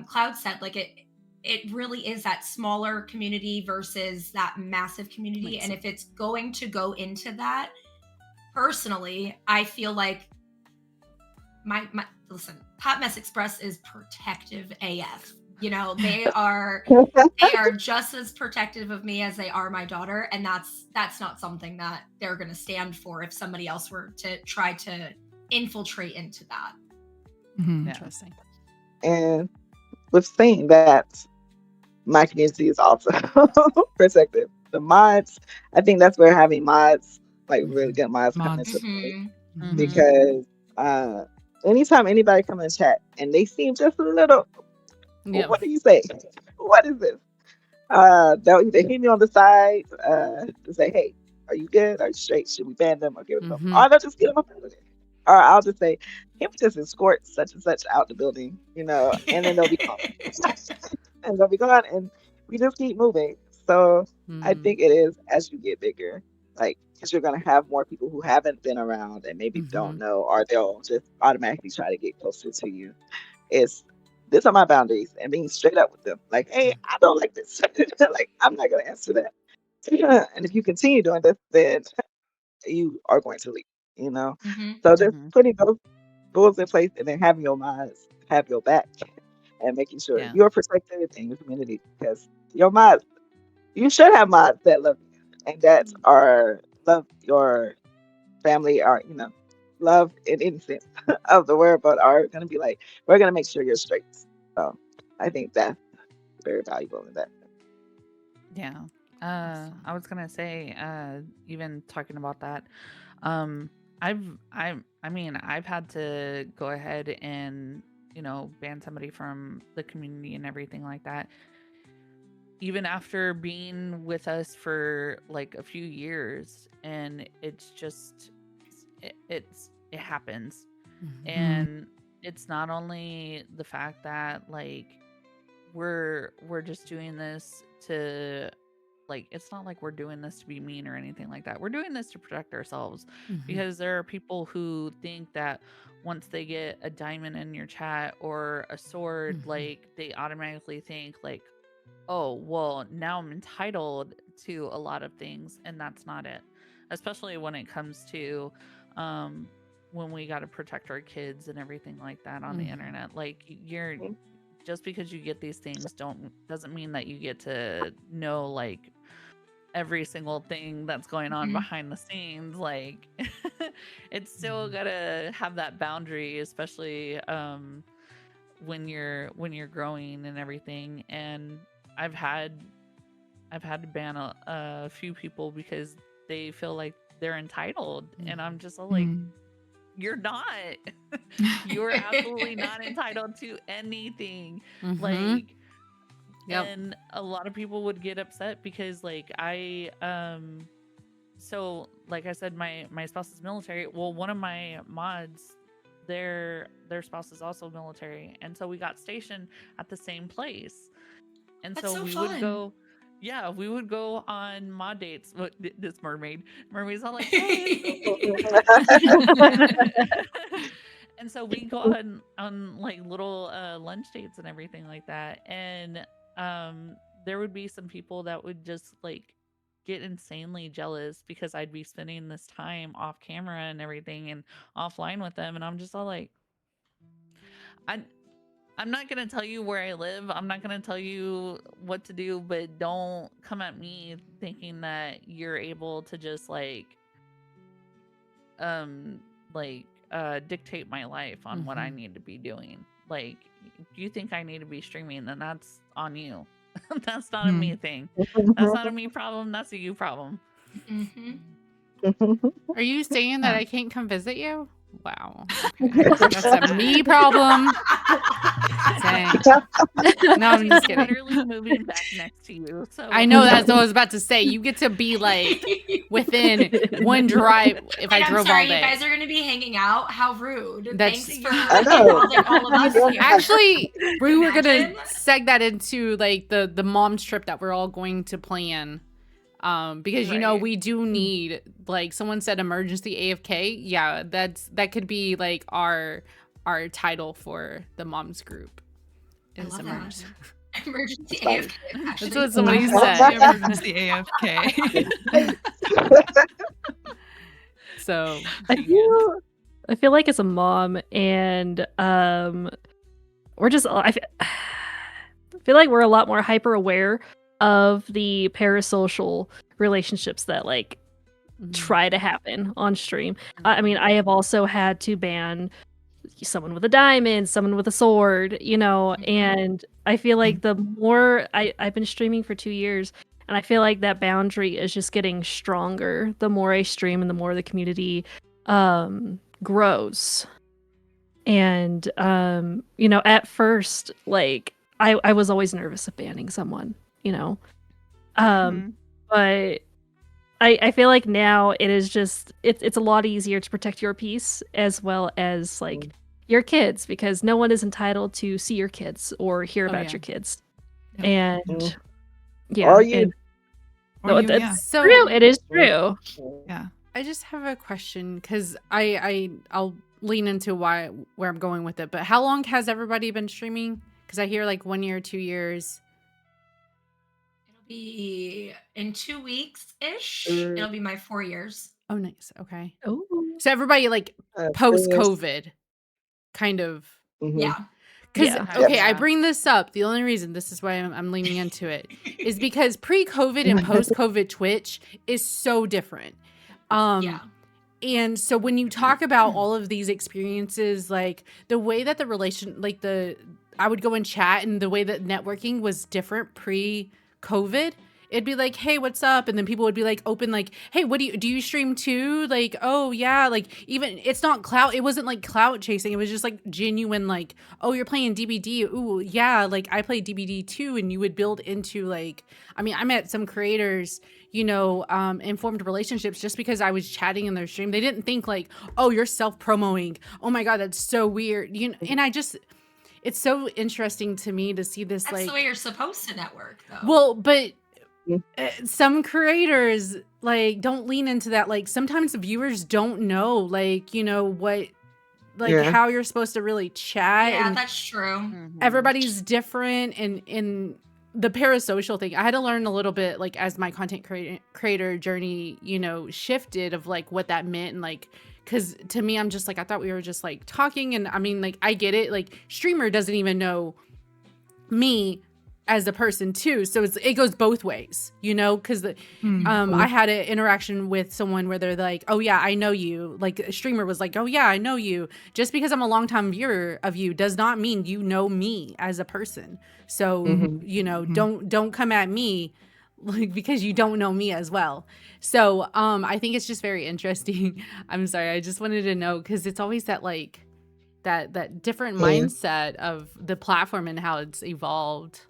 Cloud said, like, it really is that smaller community versus that massive community. Makes And sense. if it's going to go into that, personally, I feel like my listen, Hot Mess Express is protective AF. They are just as protective of me as they are my daughter, and that's not something that they're going to stand for if somebody else were to try to infiltrate into that. Mhm. Yeah. Interesting. And with saying that, my community is also protective. The mods, I think that's where having mods, like really good mods, come into Mods. play Hmm. Mhm. Mhm. because uh, anytime anybody come in chat and they seem just a little, Yep. what do you say? What is this? They'll either hit me on the side to say, "Hey, are you good? Are you straight? Should we ban them or give them?" Or they'll just get them up out of there. Or I'll just say, "Can we just escort such and such out the building?" And then they'll be gone, and they'll be gone, and we just keep moving. So I Mm. think it is as you get bigger, like because you're gonna have more people who haven't been around and maybe don't Mhm. know, or they'll just automatically try to get closer to you. It's these are my boundaries and being straight up with them. Like, hey, I don't like this. Like, I'm not gonna answer that. And if you continue doing this, then you are going to leave. Hmm. So just Mhm. putting those rules in place and then having your minds have your back and making sure Yeah. you're protected in your community because your mods, you should have mods that love you and that are love your family or love in any sense of the word, but are gonna be like, we're gonna make sure you're straight. So I think that's very valuable in that. Yeah. Awesome. I was gonna say, even talking about that, um, I mean, I've had to go ahead and ban somebody from the community and everything like that, even after being with us for like a few years, and it's just, it happens, Mhm. and it's not only the fact that like we're just doing this to, like, it's not like we're doing this to be mean or anything like that. We're doing this to protect ourselves, Mhm. because there are people who think that once they get a diamond in your chat or a sword, Mhm. like they automatically think like, oh, well, now I'm entitled to a lot of things, and that's not it. Especially when it comes to um when we got to protect our kids and everything like that on the Mhm. internet. Like, you're Mhm. just because you get these things doesn't mean that you get to know like every single thing that's going on behind the scenes. Like, it's still gotta have that boundary, especially when you're growing and everything. And I've had to ban a few people because they feel like they're entitled, and I'm just all like, you're not. You're absolutely not entitled to anything. Like, and a lot of people would get upset because, like, so like I said, my spouse is military. Well, one of my mods, their spouse is also military, and so we got stationed at the same place. And That's so so we fun. would go, yeah, we would go on mod dates. What this mermaid's all like, hey. And so we go on like little lunch dates and everything like that. And there would be some people that would just like get insanely jealous because I'd be spending this time off camera and everything and offline with them, and I'm just all like, I'm not going to tell you where I live. I'm not going to tell you what to do, but don't come at me thinking that you're able to just dictate my life on what I need to be doing. Like, if you think I need to be streaming, then that's on you. That's not a me thing. That's not a me problem. That's a you problem. Are you saying that I can't come visit you? Wow. Okay. That's a me problem. Dang. No, I'm just kidding. Literally moving back next to you. So I know, that's what I was about to say. You get to be like within one drive if I drove I'm sorry, all day. you guys are going to be hanging out. How rude. That's- Thanks for I know. involving all of us here. Actually, we were gonna Imagine. seg that into like the mom's trip that we're all going to plan. Because you know Right. we do need, like someone said, emergency AFK. Yeah, that could be like our title for the moms group. I Is love emergency. that. Emergency That's AFK. That's what somebody said. Emergency AFK. So I feel like as a mom, and we're just I feel like we're a lot more hyper aware of the parasocial relationships that like try to happen on stream. I mean, I have also had to ban someone with a diamond, someone with a sword, you know, and I feel like the more I've been streaming for 2 years, and I feel like that boundary is just getting stronger the more I stream and the more the community grows. And you know, at first, like I was always nervous of banning someone, you know. But I feel like now it is just it's a lot easier to protect your peace as well as like your kids, because no one is entitled to see your kids or hear about your kids. And yeah, Or you. no, you, that's yeah. So true. It is true. Yeah. I just have a question because I'll lean into where I'm going with it. But how long has everybody been streaming? Because I hear like 1 year, 2 years. It'll be in 2 weeks ish. It'll be my 4 years. Oh, nice. Okay. Oh, So everybody like post COVID, kind of. Yeah. Because Yeah. okay, Yeah. I bring this up. The only reason this is why I'm leaning into it is because pre-COVID and post-COVID Twitch is so different. Yeah. And so when you talk about all of these experiences, like the way that the relation, like I would go in chat and the way that networking was different pre-COVID. It'd be like, hey, what's up? And then people would be like open, like, hey, what do you stream too? Like, oh yeah, like even it's not clout. It wasn't like clout chasing. It was just like genuine, like, oh, you're playing DBD. Ooh, yeah, like I play DBD too. And you would build into like, I mean, I met some creators, you know, informed relationships just because I was chatting in their stream. They didn't think like, oh, you're self-promoing. Oh my God, that's so weird. You know, and it's so interesting to me to see this. That's like the way you're supposed to network, though. well, but some creators like don't lean into that. Like sometimes the viewers don't know, like, you know, what, like how you're supposed to really chat. Yeah, and that's true. everybody's different. And in the parasocial thing, I had to learn a little bit, like as my content creator journey, you know, shifted of like what that meant. And like, because to me, I'm just like, I thought we were just like talking. And I mean, like, I get it. Like streamer doesn't even know me as a person too. So it goes both ways, because I had an interaction with someone where they're like, oh yeah, I know you. Like a streamer was like, oh yeah, I know you. Just because I'm a longtime viewer of you does not mean you know me as a person. So, don't come at me like because you don't know me as well. So, I think it's just very interesting. I'm sorry. I just wanted to know, because it's always that like that different mindset of the platform and how it's evolved.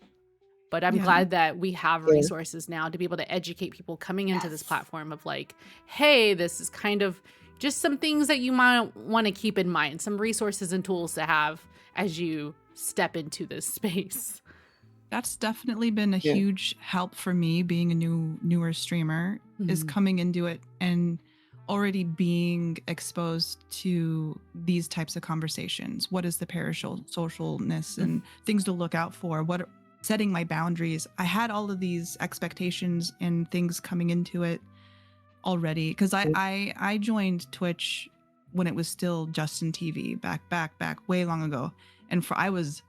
But I'm glad that we have resources now to be able to educate people coming into this platform of like, hey, this is kind of just some things that you might want to keep in mind, some resources and tools to have as you step into this space. That's definitely been a huge help for me being a newer streamer, is coming into it and already being exposed to these types of conversations. What is the parasocialness and things to look out for? Setting my boundaries. I had all of these expectations and things coming into it already, because I joined Twitch when it was still Justin TV back way long ago, and I was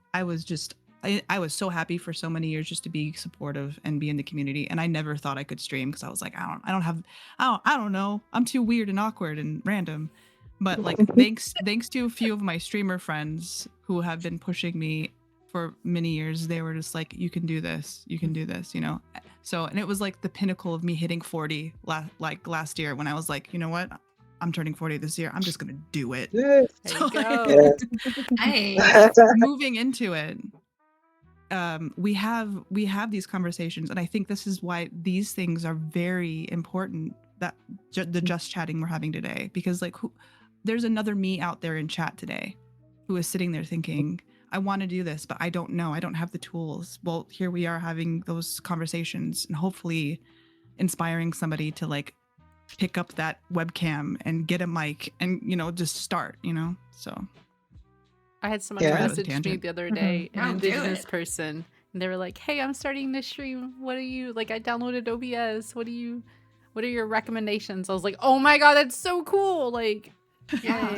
so happy for so many years just to be supportive and be in the community, and I never thought I could stream because I was like, I don't know, I'm too weird and awkward and random. But like thanks to a few of my streamer friends who have been pushing me for many years, they were just like, you can do this, so, and it was like the pinnacle of me hitting 40 last year, when I was like, you know what, I'm turning 40 this year, I'm just gonna do it. There you go. Hey. Moving into it, we have these conversations, and I think this is why these things are very important, that the just chatting we're having today, because like there's another me out there in chat today who is sitting there thinking, I want to do this, but I don't know. I don't have the tools. Well, here we are having those conversations and hopefully inspiring somebody to like pick up that webcam and get a mic and, just start, So I had someone message me the other day, an indigenous person, and they were like, hey, I'm starting this stream. What are you, like, I downloaded OBS. What are your recommendations? I was like, oh my God, that's so cool. Like, yay.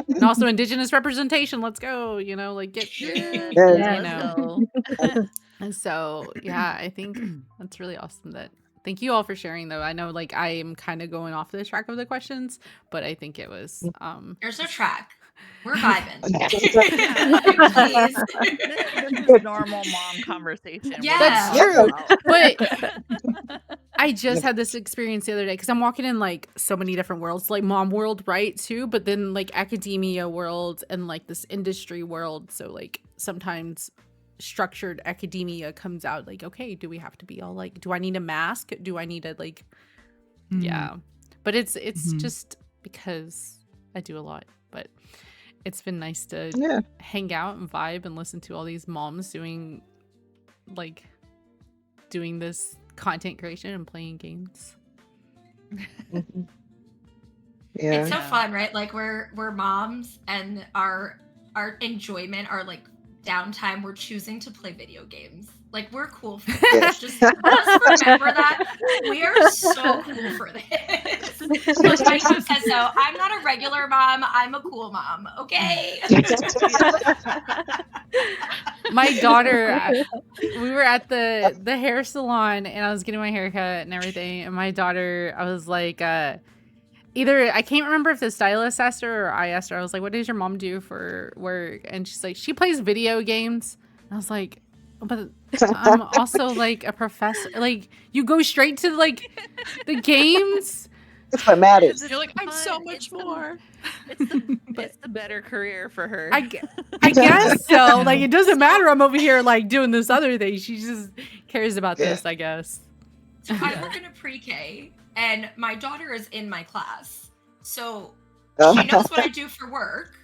And also indigenous representation. Let's go, like get, And so, yeah, I think that's really awesome. Thank you all for sharing, though. I know, like, I am kind of going off the track of the questions, but I think it was, there's no track. We're vibing. This is normal mom conversation. Yeah. That's true. But I just had this experience the other day, because I'm walking in like so many different worlds, like mom world, right, too, but then like academia world and like this industry world. So like sometimes structured academia comes out like, okay, do we have to be all like, do I need a mask? Do I need to like, yeah. But it's just because I do a lot. But it's been nice to hang out and vibe and listen to all these moms doing this content creation and playing games. It's so fun, right? Like we're moms, and our enjoyment, our like downtime, we're choosing to play video games. Like we're cool for this. Just remember that we are so cool for this. Like my mom says so. I'm not a regular mom. I'm a cool mom. Okay. My daughter, we were at the hair salon, and I was getting my hair cut and everything. And my daughter, I was like, either I can't remember if the stylist asked her or I asked her. I was like, "What does your mom do for work?" And she's like, "She plays video games." And I was like, "But I'm also like a professor. Like, you go straight to like the games." That's what matters. You're like, I'm so much more. It's the better career for her. I guess so. Like, it doesn't matter. I'm over here like doing this other thing. She just cares about this, I guess. So I work in a pre-K, and my daughter is in my class, so she knows what I do for work.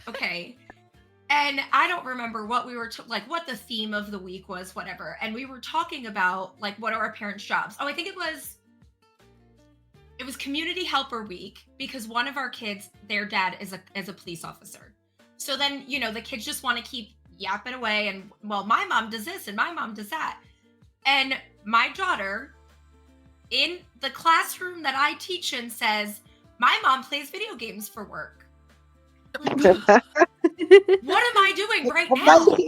Okay. And I don't remember what we were what the theme of the week was, whatever. And we were talking about like, what are our parents' jobs? Oh, I think it was community helper week, because one of our kids, their dad is a police officer. So then, the kids just want to keep yapping away, and well, my mom does this and my mom does that. And my daughter in the classroom that I teach in says, my mom plays video games for work. What am I doing right I'm now? like,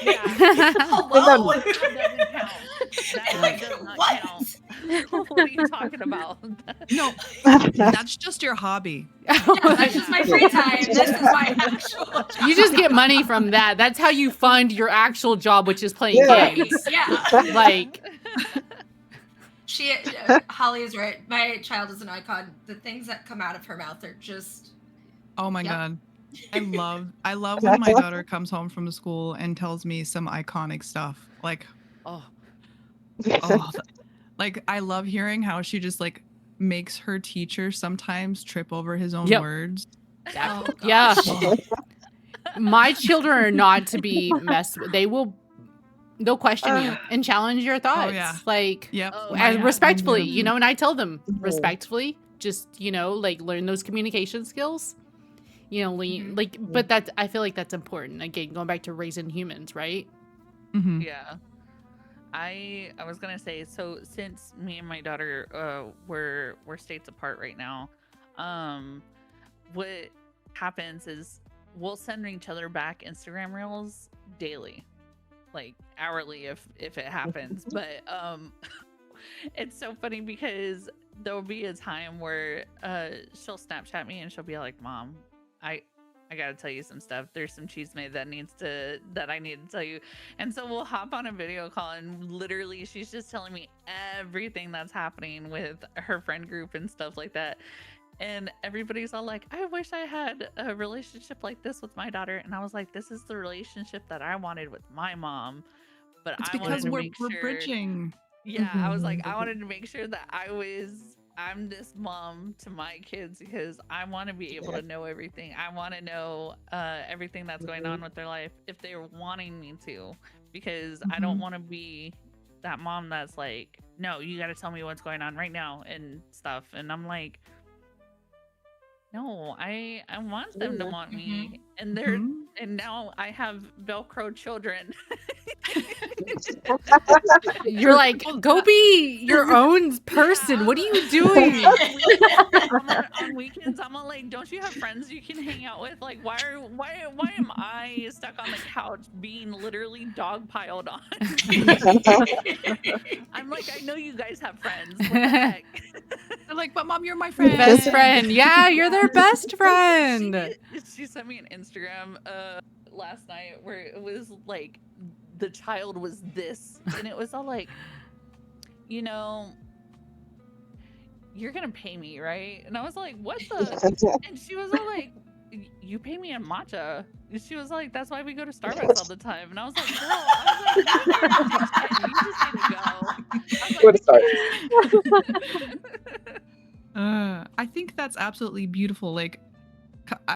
Yeah. Hello? That doesn't count. That Like, does not what? count. What are you talking about? No, that's just your hobby. That's just my free time. This is my actual job. You just get money from that. That's how you fund your actual job, which is playing Yeah. games. Yeah. Like, Holly is right. My child is an icon. The things that come out of her mouth are just. Oh my Yep. god. I love when my daughter comes home from school and tells me some iconic stuff. Like, Oh, like I love hearing how she just like makes her teacher sometimes trip over his own Yep. words. Oh, yeah. gosh. My children are not to be messed with. They'll question you and challenge your thoughts. yeah. Like, Yep. Oh, my- and respectfully, Mhm. you know, and I tell them Mhm. respectfully, just, you know, like learn those communication skills. You know, Mhm. like, but that's, I feel like that's important. Again, going back to raising humans, right? Mhm. yeah. I was gonna say, so since me and my daughter we're states apart right now, what happens is we'll send each other back Instagram reels daily, like hourly if it happens. But it's so funny because there'll be a time where she'll Snapchat me and she'll be like, "Mom, I gotta tell you some stuff. There's some cheese made that I need to tell you." And so we'll hop on a video call and literally she's just telling me everything that's happening with her friend group and stuff like that. And everybody's all like, "I wish I had a relationship like this with my daughter." And I was like, this is the relationship that I wanted with my mom. But It's I wanted because to we're make sure. bridging. Yeah, I was like, I wanted to make sure that I'm this mom to my kids because I want to be able to know everything. I want to know everything that's going on with their life if they're wanting me to, because I don't want to be that mom that's like, "No, you got to tell me what's going on right now," and stuff. And I'm like, no, I want them to want me, and they're Mhm. and now I have Velcro children. You're like, go be your own person. What are you doing? On weekends, I'm all like, "Don't you have friends you can hang out with? Like, why am I stuck on the couch being literally dogpiled on?" I'm like, "I know you guys have friends. What the heck?" They're like, "But mom, you're my friend." Best friend. Yeah, you're their best friend. She sent me an Instagram last night where it was like the child was this, and it was all like, you know, "You're gonna pay me, right?" And I was like, "What the?" And she was all like, "You pay me in matcha." And she was like, "That's why we go to Starbucks all the time." And I was like, "Girl," I was like, "You just need to go." I Where to was start? like, I think that's absolutely beautiful. Like,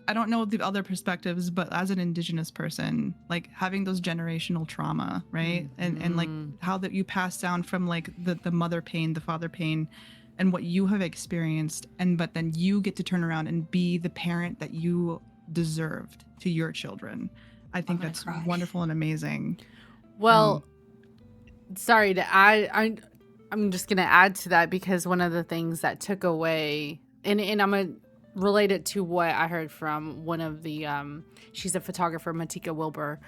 I don't know the other perspectives, but as an Indigenous person, like having those generational trauma, right? And like how that you pass down from like the mother pain, the father pain, and what you have experienced, but then you get to turn around and be the parent that you deserved to your children. I think gonna that's cry. wonderful and amazing. Well, sorry to add, I'm just gonna add to that because one of the things that took away, and I'm gonna relate it to what I heard from one of the she's a photographer, Matika Wilbur,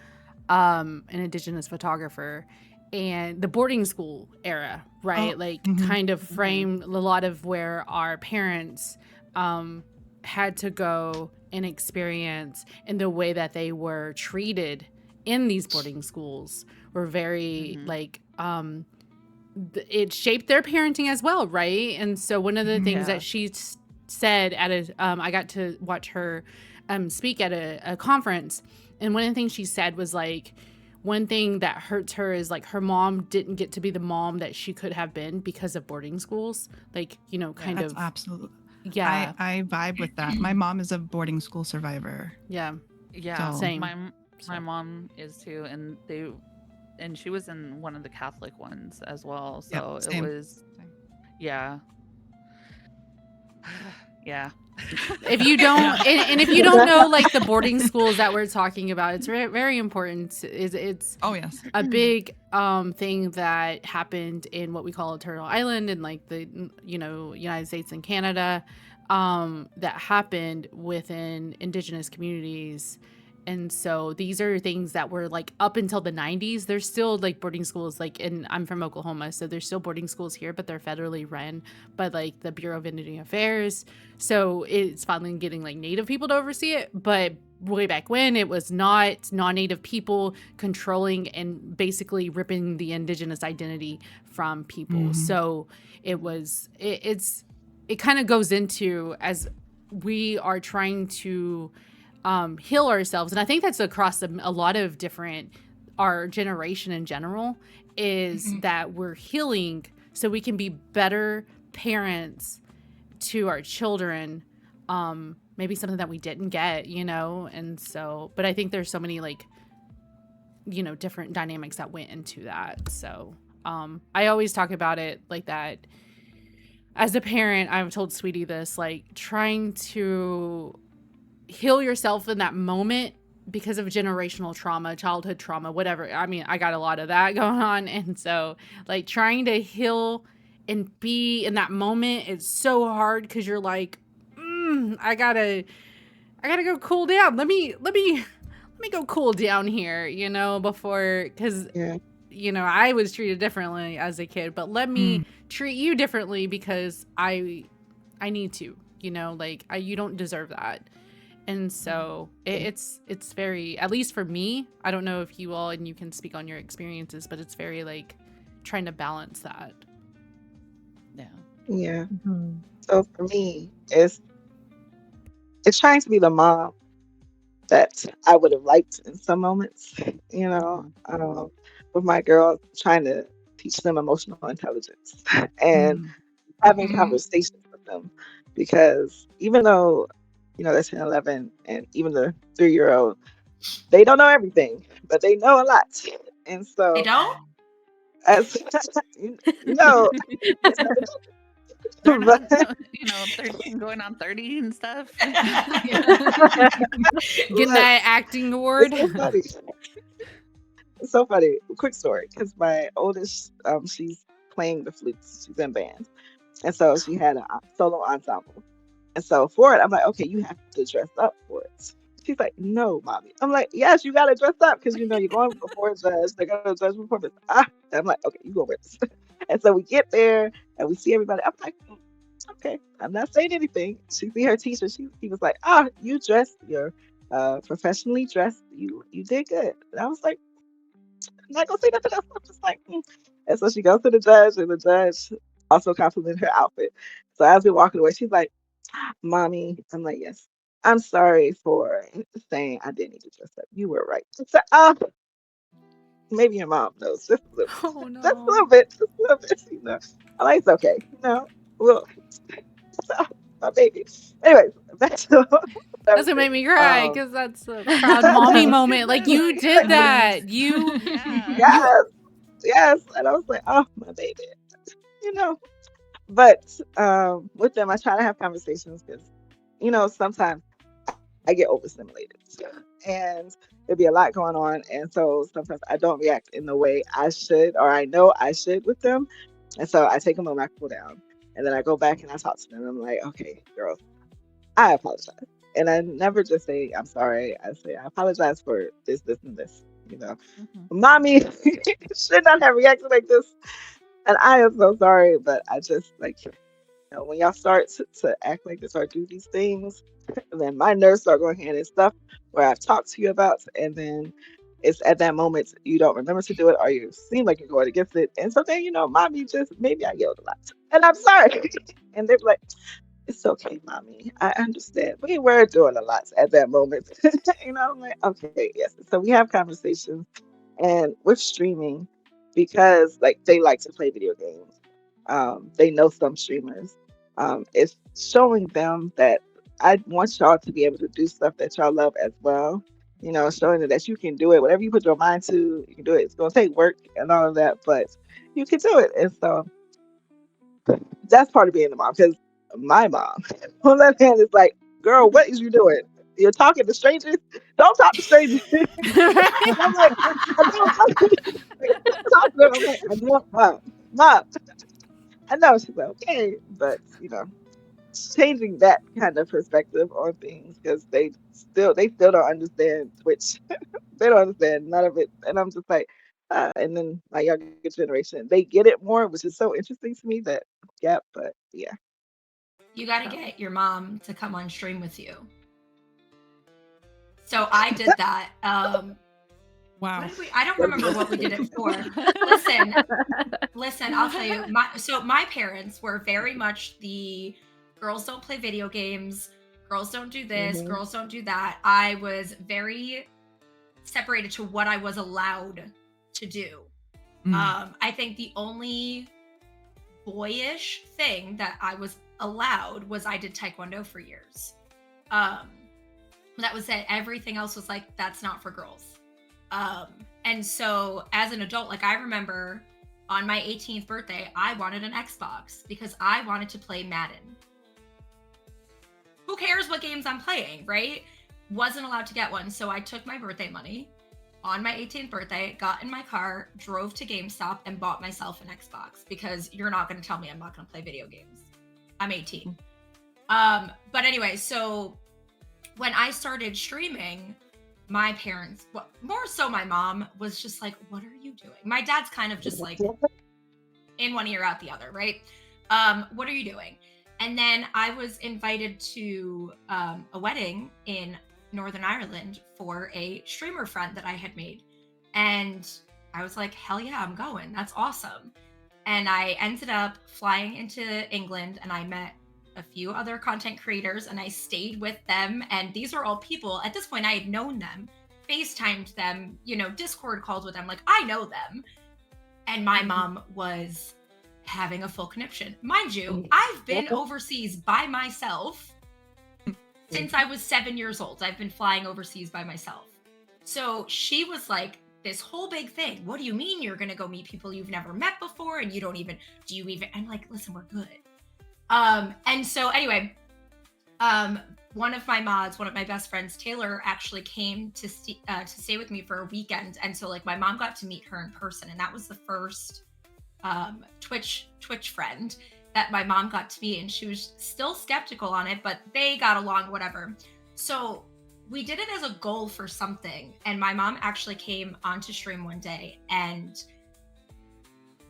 an Indigenous photographer, and the boarding school era, right? Kind of framed a lot of where our parents had to go and experience, and the way that they were treated in these boarding schools were very it shaped their parenting as well, right? And so one of the things that she said at I got to watch her speak at a conference, and one of the things she said was like, one thing that hurts her is like her mom didn't get to be the mom that she could have been because of boarding schools, like, you know, kind That's of absolutely. yeah. I vibe with that. My mom is a boarding school survivor. Yeah. yeah, Same. my mom is too, and she was in one of the Catholic ones as well. So it same. was, yeah. Yeah. If you don't and if you don't know like the boarding schools that we're talking about, it's very, very important. It's Oh yes. a big thing that happened in what we call Turtle Island and like the, you know, United States and Canada, that happened within Indigenous communities, And so these are things that were like up until the 90s. There's still like boarding schools, like, and I'm from Oklahoma, so there's still boarding schools here, but they're federally run by like the Bureau of Indian Affairs. So it's finally getting like Native people to oversee it. But way back when, it was not non-Native people controlling and basically ripping the indigenous identity from people. So it was, it kind of goes into, as we are trying to heal ourselves, and I think that's across a lot of different, our generation in general, is that we're healing so we can be better parents to our children. Maybe something that we didn't get, and so, but I think there's so many like, different dynamics that went into that. So I always talk about it like that. As a parent, I've told Sweetie this, like trying to heal yourself in that moment because of generational trauma, childhood trauma, whatever. I mean, I got a lot of that going on. And so like trying to heal and be in that moment is so hard, because you're like, I gotta go cool down. Let me go cool down here, before, because Yeah. I was treated differently as a kid, but let me treat you differently because I need to, like you don't deserve that. And so it's very, at least for me, I don't know if you all, and you can speak on your experiences, but it's very like trying to balance that. Yeah. Yeah. So for me, it's trying to be the mom that I would have liked in some moments, with my girls, trying to teach them emotional intelligence and having conversations with them, because even though, they're 10, 11, and even the 3-year-old, they don't know everything, but they know a lot. And They so, don't? as you know, it's They're not, but 13 going on 30 and stuff. Getting that acting award. it's so funny. It's so funny. Quick story, because my oldest, she's playing the flutes. She's in band, and so she had a solo ensemble. And so for it, I'm like, okay, you have to dress up for it. She's like, no, mommy. I'm like, yes, you gotta dress up, because you're going before a judge. They're gonna judge performance. I'm like, okay, you go with this. And so we get there and we see everybody. I'm like, okay, I'm not saying anything. She see her teacher. He was like, you dressed. You're professionally dressed. You did good. And I was like, I'm not gonna say nothing else. I'm just like, And so she goes to the judge, and the judge also complimented her outfit. So as we're walking away, she's like, mommy, I'm like, yes, I'm sorry for saying I didn't need to dress up. You were right. So, maybe your mom knows just a little bit. Oh no. Just a little bit. Just a little bit. I'm like, it's okay. Well, my baby. Anyways, back to That's what made me cry, because that's a proud mommy moment. Like you did that. You, yes, yes. And I was like, oh, my baby. But with them, I try to have conversations, because, sometimes I get overstimulated, and there'd be a lot going on. And so sometimes I don't react in the way I should, or I know I should with them. And so I take a moment, I cool down, and then I go back and I talk to them. I'm like, okay, girls, I apologize. And I never just say, I'm sorry. I say, I apologize for this, and this. Mommy should not have reacted like this. And I am so sorry, but I just like, when y'all start to act like this or do these things, and then my nerves start going hand in stuff where I've talked to you about, and then it's at that moment you don't remember to do it, or you seem like you're going against it. And so then, mommy, just maybe I yelled a lot. And I'm sorry. And they're like, it's okay, mommy. I understand. We were doing a lot at that moment. I'm like, okay, yes. So we have conversations, and with streaming, because like they like to play video games. They know some streamers. It's showing them that I want y'all to be able to do stuff that y'all love as well. Showing them that you can do it. Whatever you put your mind to, you can do it. It's gonna take work and all of that, but you can do it. And so that's part of being a mom, because my mom, on that hand, is like, girl, what is you doing? You're talking to strangers? Don't talk to strangers. And I'm like, I don't talk to them. I'm like, I don't, mom. I know. She's like, okay. But, changing that kind of perspective on things because they still don't understand Twitch. They don't understand none of it, and I'm just like, and then my younger generation, they get it more, which is so interesting to me. That gap, but yeah. You got to Um, get your mom to come on stream with you. So I did that. What Wow. did we? I don't remember what we did it for. Listen, I'll tell you. My parents were very much the girls don't play video games, girls don't do this, mhm. girls don't do that. I was very separated to what I was allowed to do. Mm. I think the only boyish thing that I was allowed was I did taekwondo for years. Um, that was it. Everything else was like, that's not for girls. Um, and so as an adult, like I remember on my 18th birthday, I wanted an Xbox because I wanted to play Madden. Who cares what games I'm playing, right? Wasn't allowed to get one. So I took my birthday money on my 18th birthday, got in my car, drove to GameStop, and bought myself an Xbox because you're not going to tell me I'm not going to play video games. I'm 18. But anyway, so when I started streaming, my parents, well, more so my mom, was just like, "What are you doing?" My dad's kind of just like in one ear out the other, right? What are you doing? And then I was invited to a wedding in Northern Ireland for a streamer friend that I had made. And I was like, hell yeah, I'm going. That's awesome. And I ended up flying into England and I met a few other content creators and I stayed with them. And these are all people, at this point, I had known them, FaceTimed them, Discord called with them. Like, I know them. And my mom was having a full conniption. Mind you, I've been overseas by myself since I was 7 years old. I've been flying overseas by myself. So she was like, this whole big thing. What do you mean you're going to go meet people you've never met before? And do you even, I'm like, listen, we're good. And so anyway, one of my mods, one of my best friends, Taylor, actually came to stay with me for a weekend. And so like my mom got to meet her in person. And that was the first Twitch friend that my mom got to meet, and she was still skeptical on it, but they got along, whatever. So we did it as a goal for something, and my mom actually came onto stream one day, and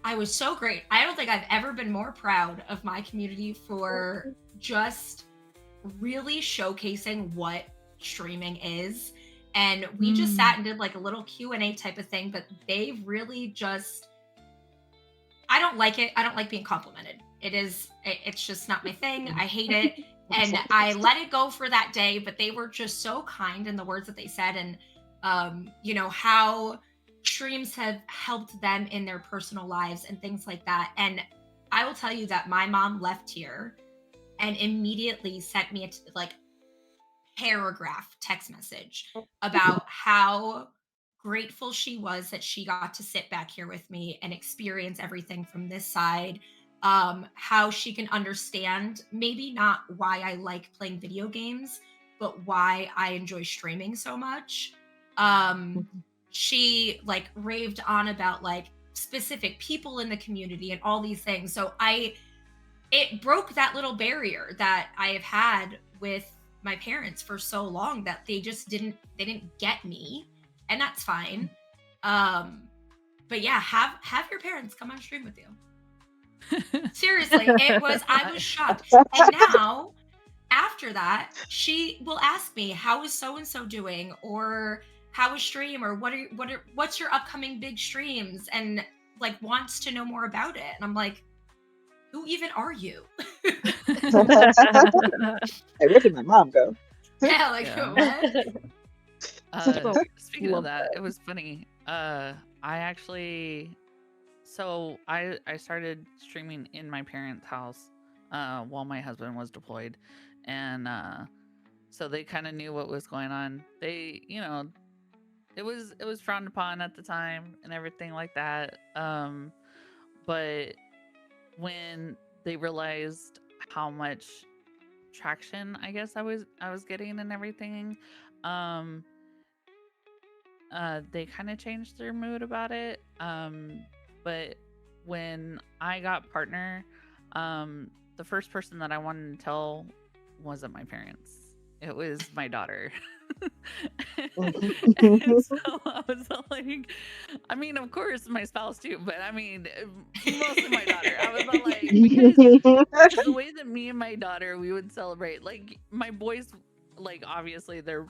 I was so great. I don't think I've ever been more proud of my community for just really showcasing what streaming is. And we just sat and did like a little Q&A type of thing, but they really just, I don't like it. I don't like being complimented. It's just not my thing. I hate it. And I let it go for that day, but they were just so kind in the words that they said. And, how streams have helped them in their personal lives and things like that. And I will tell you that my mom left here and immediately sent me a paragraph text message about how grateful she was that she got to sit back here with me and experience everything from this side. How she can understand maybe not why I like playing video games, but why I enjoy streaming so much. She like raved on about like specific people in the community and all these things. So it broke that little barrier that I have had with my parents for so long, that they just didn't get me, and that's fine. But yeah, have your parents come on stream with you. Seriously, I was shocked. And now after that, she will ask me, how is so and so doing, or how is stream, or what's your upcoming big streams, and like wants to know more about it. And I'm like, who even are you? Hey, where did my mom go? Yeah, like Yeah. what? Speaking of Love that, it was funny. I actually, so I started streaming in my parents' house while my husband was deployed, and so they kind of knew what was going on. They, it was frowned upon at the time and everything like that. But when they realized how much traction, I guess I was getting and everything, um they kind of changed their mood about it. But when I got partner, um the first person that I wanted to tell wasn't my parents. It was my daughter. And so I was like, I mean, of course, my spouse too, but I mean, mostly my daughter. I was like, because the way that me and my daughter we would celebrate, like my boys, like obviously they're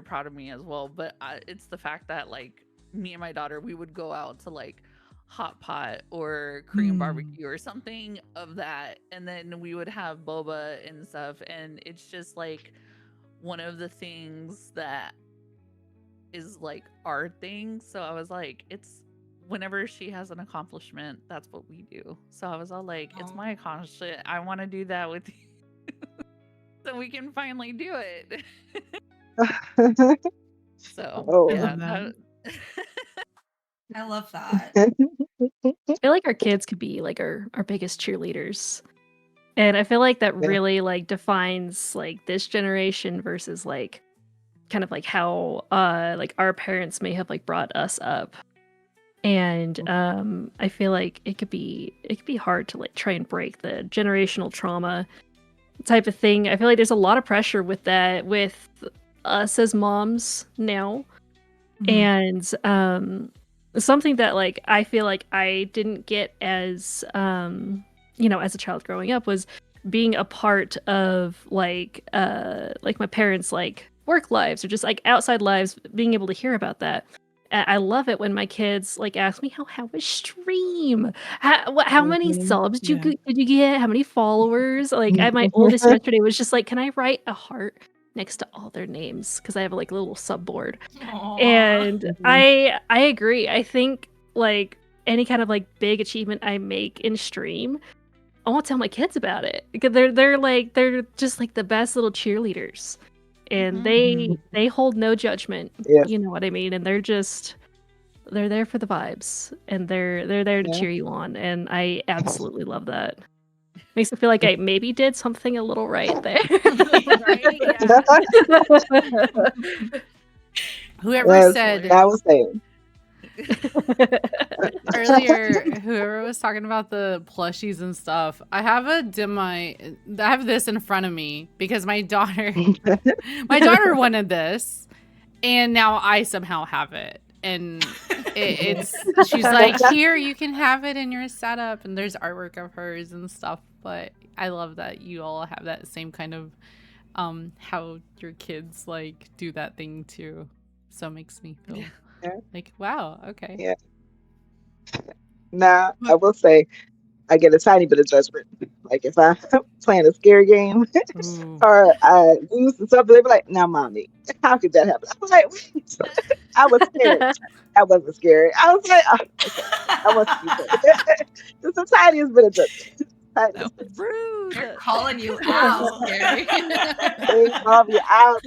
proud of me as well, but it's the fact that like me and my daughter we would go out to like hot pot or Korean barbecue or something of that, and then we would have boba and stuff, and it's just like one of the things that is like our thing. So I was like, it's whenever she has an accomplishment, that's what we do. So I was all like, it's my accomplishment. I want to do that with you. So we can finally do it. So Oh. yeah, I love that. I feel like our kids could be like our biggest cheerleaders. And I feel like that Yeah. really like defines like this generation versus like kind of like how like our parents may have like brought us up. And I feel like it could be hard to like try and break the generational trauma type of thing. I feel like there's a lot of pressure with that with us as moms now. And something that like I feel like I didn't get as you know, as a child growing up was being a part of like my parents' like work lives or just like outside lives, being able to hear about that. I love it when my kids like ask me how was stream, how many subs did you get, how many followers. Like my oldest yesterday was just like, can I write a heart next to all their names because I have like a little sub board. And I agree. I think like any kind of like big achievement I make in stream, I won't tell my kids about it because they're just like the best little cheerleaders, and they hold no judgment. Yes. You know what I mean? And they're there for the vibes, and they're there to cheer you on, and I absolutely love that. Makes me feel like I maybe did something a little right there. Whoever Yes, said I was saying. earlier, whoever was talking about the plushies and stuff, I have this in front of me because my daughter wanted this, and now I somehow have it. And she's like, here, you can have it in your setup, and there's artwork of hers and stuff. But I love that you all have that same kind of how your kids like do that thing too. So it makes me feel like, wow, okay. Yeah. Now, I will say, I get a tiny bit of judgment. Like if I'm playing a scary game or I lose to something, they be like, "Now, mommy, how could that happen?" I was like, "Wait." I was scared. I wasn't scary. I was like, oh, okay, I wasn't scared. Just the tiniest bit of judgment. That was rude. They're calling you out, Gary. They call me out.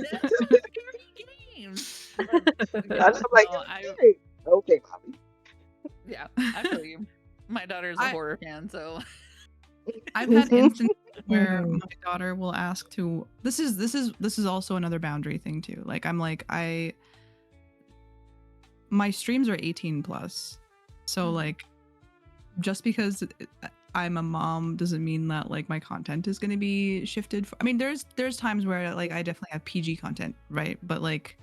I'm like, okay, mommy. Yeah, I feel you. My daughter's a horror fan, so I've had instances where my daughter will ask to. This is also another boundary thing too. Like I'm like my streams are 18 plus, so like just because I'm a mom doesn't mean that like my content is going to be shifted. I mean, there's times where like I definitely have PG content, right? But like.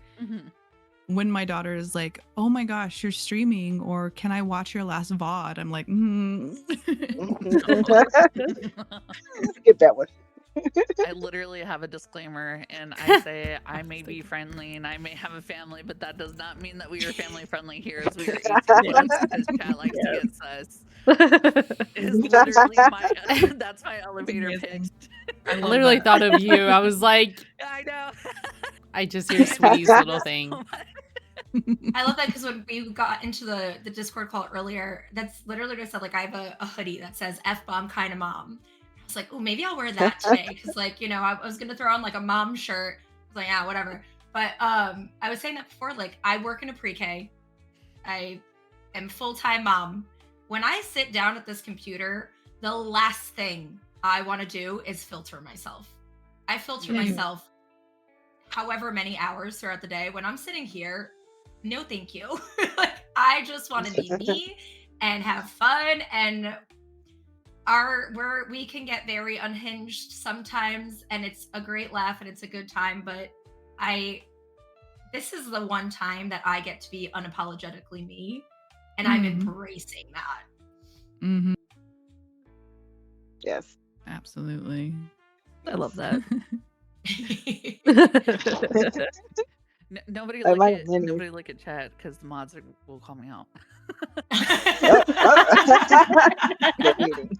When my daughter is like, "Oh my gosh, you're streaming," or "Can I watch your last VOD?" I'm like, Let's get that one. I literally have a disclaimer, and I say I may be friendly and I may have a family, but that does not mean that we are family friendly here, as we are 18 plus, because Chat likes to get sus. Is literally that's my elevator pitch. I literally thought of you. I was like, I know. I just hear Sweetie's little thing. I love that because when we got into the Discord call earlier, that's literally what I said. Like, I have a hoodie that says F-bomb kind of mom. I was like, oh, maybe I'll wear that today. Because, like, you know, I was going to throw on like a mom shirt. I was like, yeah, whatever. But I was saying that before, like, I work in a pre-K. I am full-time mom. When I sit down at this computer, the last thing I want to do is filter myself. I filter myself however many hours throughout the day. When I'm sitting here, no thank you. Like, I just want to be me and have fun. And we can get very unhinged sometimes, and it's a great laugh and it's a good time, but this is the one time that I get to be unapologetically me, and I'm embracing that. Mm-hmm. Yes. I Absolutely. love that. Nobody I look might at have many. nobody look at chat because the mods will call me out. Good reading.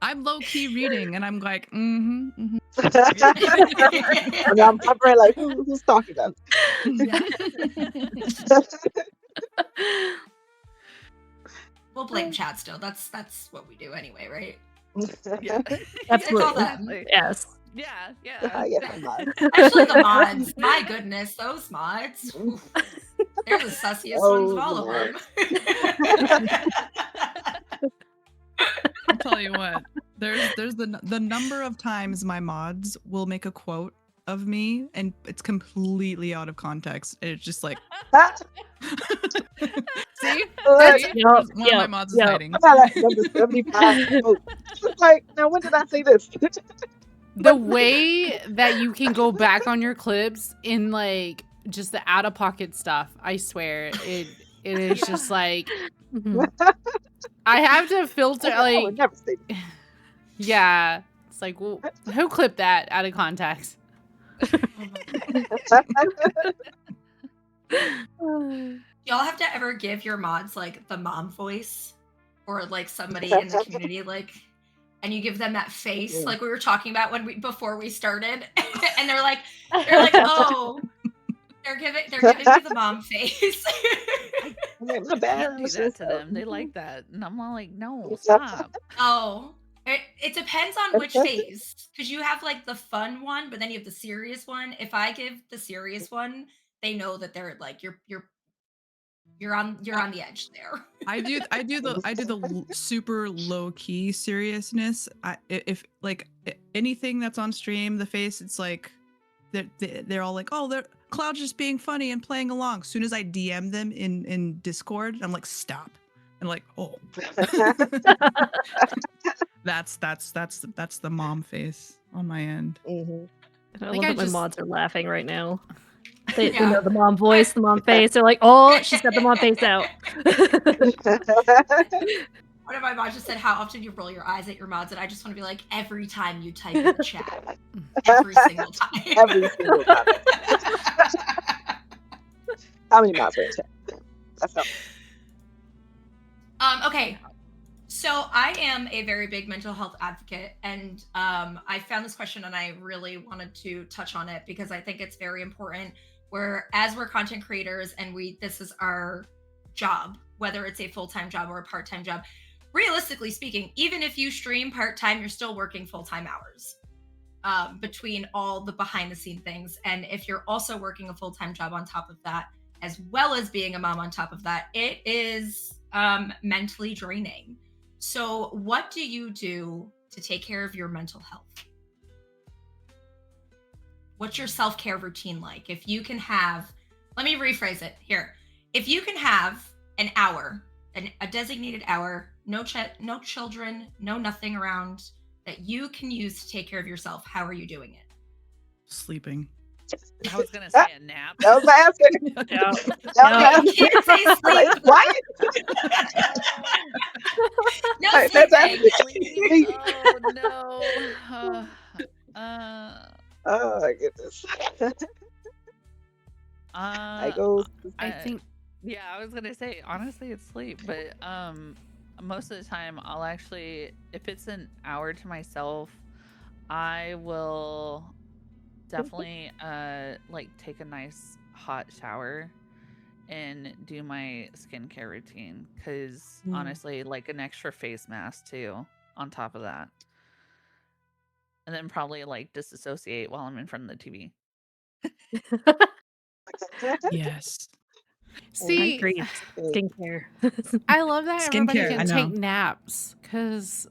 I'm low key reading, and I'm like, And I'm hovering like, who's talking about? We'll blame chat still. That's what we do anyway, right? Yeah. Absolutely. It's all them. Yes. Yeah. Yes, the mods. Especially the mods. My goodness, those mods. Oof. They're the sussiest ones of all of them. I'll tell you what. There's the number of times my mods will make a quote of me, and it's completely out of context. It's just like, see, Like, one of my mods is hiding. I got like number 75. Oh, it's like, now when did I say this? The way that you can go back on your clips in like just the out of pocket stuff, I swear it is just like I have to filter I would like never say this. yeah. It's like, well, who clipped that out of context? Y'all have to ever give your mods like the mom voice, or like somebody in the community like, and you give them that face like we were talking about before we started, and they're like, oh, they're giving me the mom face. My You bad. can't do that to them. They like that, and I'm all like, no, stop. Oh, it depends on which phase, because you have like the fun one, but then you have the serious one. If I give the serious one, they know that they're like you're on the edge there. I do the super low key seriousness. If like anything that's on stream, the face, it's like they're all like, oh, they're Cloud's just being funny and playing along. As soon as I DM them in Discord, I'm like, stop, and like, oh, that's the mom face on my end. I love that my mods are laughing right now. They know the mom voice, the mom face. They're like, oh, she's got the mom face out. One of my mods just said, how often you roll your eyes at your mods, and I just want to be like, every time you type in the chat. Every single time. Every single time. How many mods are in chat? That's not. Okay. So I am a very big mental health advocate, and I found this question and I really wanted to touch on it because I think it's very important. As we're content creators and this is our job, whether it's a full-time job or a part-time job, realistically speaking, even if you stream part-time, you're still working full-time hours between all the behind-the-scene things. And if you're also working a full-time job on top of that, as well as being a mom on top of that, it is mentally draining. So what do you do to take care of your mental health? What's your self-care routine like? If you can have, let me rephrase it here. If you can have an hour, a designated hour, no children, no nothing around, that you can use to take care of yourself, how are you doing it? Sleeping. I was gonna say a nap. That was my answer. You can't say sleep. What? No Right, sleeping. Sleep. Oh no. Oh my goodness. I go. I think. Yeah, I was gonna say honestly, it's sleep, but most of the time I'll actually, if it's an hour to myself, I will definitely like take a nice hot shower and do my skincare routine, because honestly, like an extra face mask too on top of that, and then probably like disassociate while I'm in front of the TV. Yes. See, skincare. I love that everybody Skincare, I can know. take naps because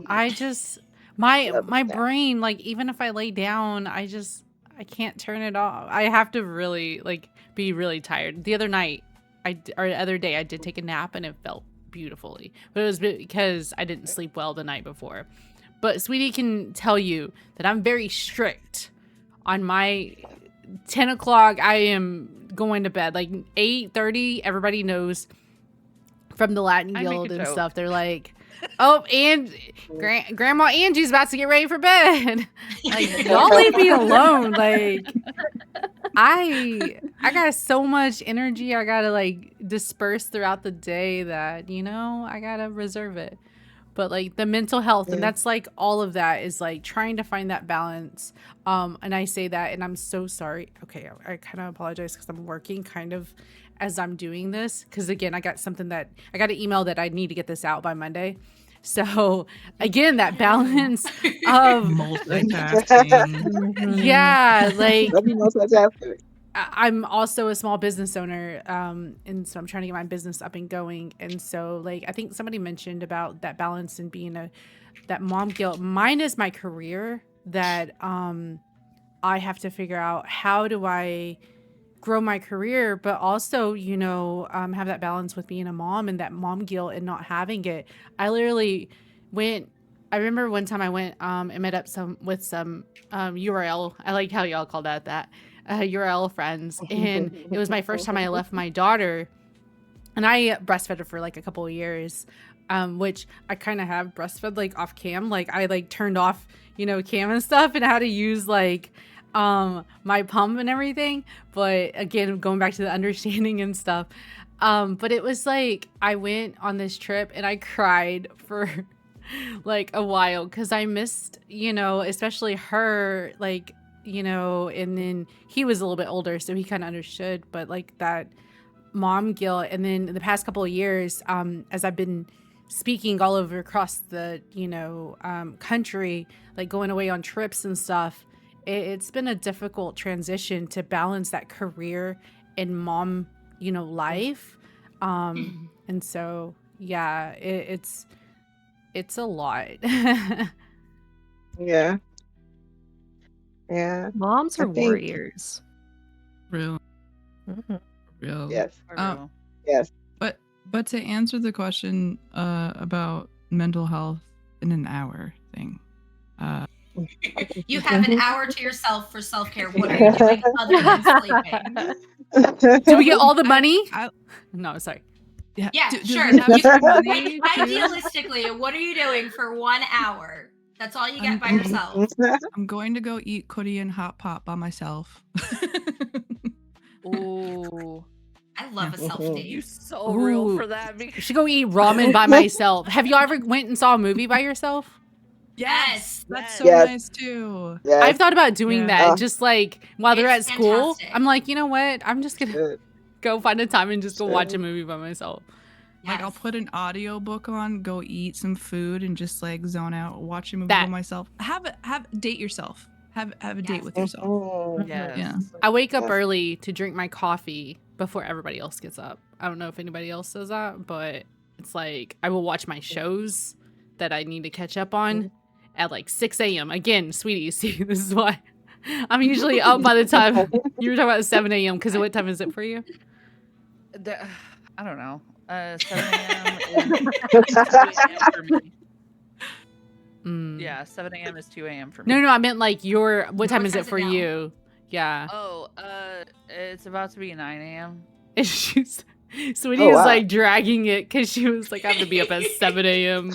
I just my brain, like, even if I lay down, I can't turn it off. I have to really like be really tired. The other day I did take a nap and it felt beautifully, but it was because I didn't sleep well the night before. But Sweetie can tell you that I'm very strict on my 10 o'clock. I am going to bed like 8:30. Everybody knows from the Latin I make Guild a and joke. stuff. They're like, oh, and Grandma Angie's about to get ready for bed. Like, y'all leave me alone. Like, I got so much energy I gotta like disperse throughout the day that, you know, I gotta reserve it. But like the mental health, and Yeah. that's like all of that is like trying to find that balance. And I say that, and I'm so sorry. Okay, I kind of apologize because I'm working kind of as I'm doing this, because again, I got an email that I need to get this out by Monday. So again, that balance of Multitasking. Mhm. yeah, like Let me multitask. I'm also a small business owner, and so I'm trying to get my business up and going. And so, like, I think somebody mentioned about that balance and being that mom guilt. Mine is my career that I have to figure out how do I grow my career, but also, you know, have that balance with being a mom and that mom guilt and not having it. I literally went. I remember one time I went and met up with some URL. I like how y'all call that. URL friends, and it was my first time I left my daughter, and I breastfed her for like a couple of years, which I kind of have breastfed like off cam, like I like turned off, you know, cam and stuff, and how to use like my pump and everything. But again, going back to the understanding and stuff, but it was like I went on this trip and I cried for like a while because I missed, you know, especially her, like, you know, and then he was a little bit older, so he kind of understood, but like that mom guilt. And then in the past couple of years, as I've been speaking all over across the, you know, country, like going away on trips and stuff, it's been a difficult transition to balance that career and mom, you know, life. And so, yeah, it's a lot. Yeah. Yeah. Moms I are think warriors. Real, Mhm. real. yes. For Um, real. Yes. but to answer the question about mental health in an hour thing, You have an hour to yourself for self-care. What are you doing other than sleeping? Do we get all the money? I No, sorry. yeah, Yeah, do sure. we have You- some money too? Idealistically, what are you doing for 1 hour? That's all you get by yourself. I'm going to go eat Korean hot pot by myself. Ooh, I love a self you date. so real Ooh. for that. I should go eat ramen by myself. Have you ever went and saw a movie by yourself? Yes. That's so Yes. nice too. Yes. I've thought about doing Yeah. that, just like while they're at It's school. fantastic. I'm like, you know what? I'm just gonna Should. go find a time and just go watch a Should. movie by myself. Like I'll Yes. put an audio book on, go eat some food, and just like zone out, watch a movie by That. myself. Date yourself. Have a date Yes. with yourself. Mhm. Yes. Yeah. I wake up Yes. early to drink my coffee before everybody else gets up. I don't know if anybody else does that, but it's like I will watch my shows that I need to catch up on at like 6 a.m. Again, sweetie, see, this is why I'm usually up by the time you were talking about 7 a.m. Because what time is it for you? I don't know. 7 a.m. is 2 a.m. for me. Mm. Yeah, 7 a.m. is 2 a.m. for me. No, I meant like what time is it time's it for now? you? Yeah. Oh, it's about to be 9 a.m. And she's Sweetie Oh, is wow. like dragging it because she was like, I have to be up at 7 a.m.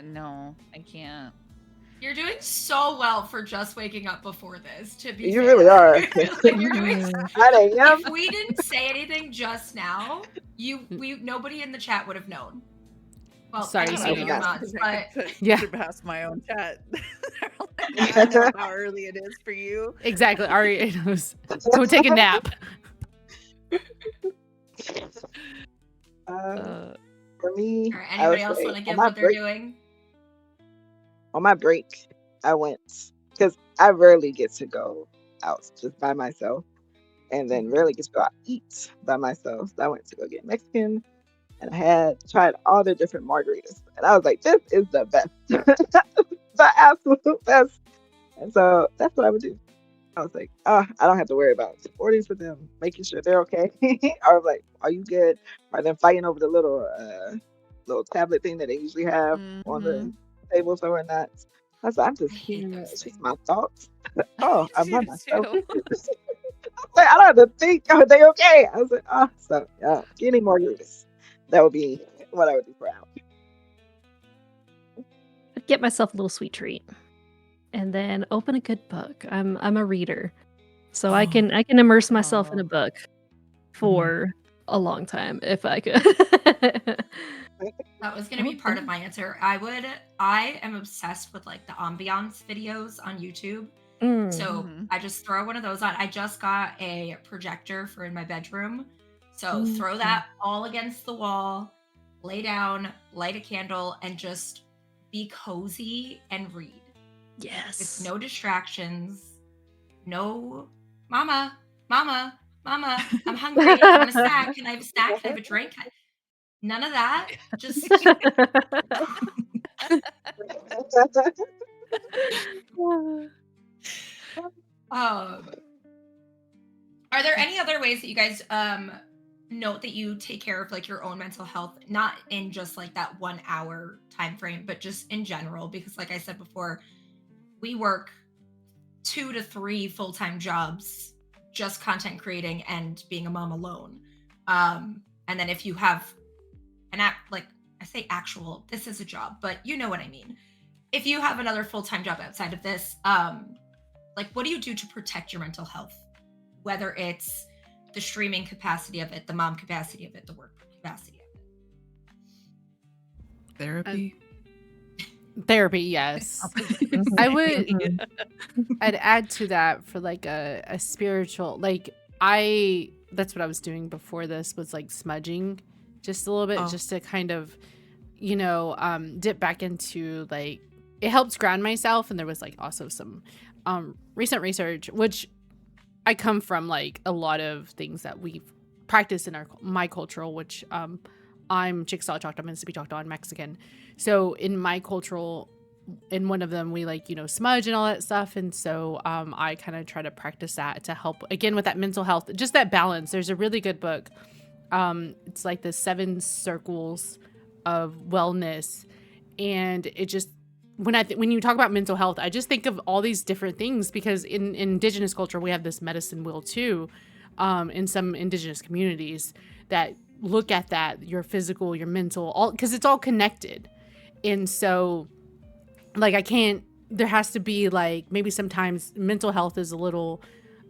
No, I can't. You're doing so well for just waking up before this, to be You fair. really are. Like, you're doing so- 9 a.m. if we didn't say anything just now, nobody in the chat would have known. Well, Sorry, I know Sweetie. your mods, but Yeah. Surpass my own chat. I know how early it is for you. Exactly. Ari knows. Go take a nap. For me, or I would anybody else say want to give on my what they're break, doing? on my break, I went because I rarely get to go out just by myself, and then rarely get to go out eat by myself. So I went to go get Mexican, and I had tried all the different margaritas, and I was like, "This is the best, the absolute best." And so that's what I would do. I was like, oh, I don't have to worry about supporting for them, making sure they're okay. I was like, are you good? Are they fighting over the little tablet thing that they usually have on Mm-hmm. the table so we're not? I said, I'm I just hate here. those It's just things. my thoughts. Oh, I'm Me by myself. too. Like, I don't have to think. Are they okay? I was like, oh, so yeah, getting more use. That would be what I would do for Al. I'd get myself a little sweet treat and then open a good book. I'm a reader. So I Oh, can immerse myself in a Oh. book mhm. for a long time if I could. That was gonna be part of Okay. my answer. I am obsessed with like the ambiance videos on YouTube. Mm. So Mm-hmm. I just throw one of those on. I just got a projector for in my bedroom. So throw Mhm. that all against the wall, lay down, light a candle, and just be cozy and read with Yes. no distractions, no mama, mama, mama, I'm hungry. I want a snack. Can I have a snack? Can I have a drink? None of that. Just um are there any other ways that you guys note that you take care of like your own mental health, not in just like that 1 hour time frame, but just in general? Because like I said before, we work 2 to 3 full-time jobs just content creating and being a mom alone. And then if you have an act like I say actual, this is a job, but you know what I mean. If you have another full-time job outside of this, like what do you do to protect your mental health? Whether it's the streaming capacity of it, the mom capacity of it, the work capacity of it. Therapy. Therapy, yes. I was gonna Mhm, I say. would mhm. I'd add to that for like a spiritual, like that's what I was doing before this, was like smudging just a little bit, Oh, just to kind of, dip back into like, it helps ground myself. And there was like also some recent research, which I come from like a lot of things that we've practiced in my cultural, which I'm Chickasaw, Choctaw, Mississippi Choctaw, and Mexican. So in my cultural, in one of them, we like, smudge and all that stuff. And so I kind of try to practice that to help again with that mental health, just that balance. There's a really good book. It's like the 7 circles of wellness. And it just, when you talk about mental health, I just think of all these different things, because in indigenous culture, we have this medicine wheel too, in some indigenous communities that look at that, your physical, your mental, all, because it's all connected. And so like I can't, there has to be like, maybe sometimes mental health is a little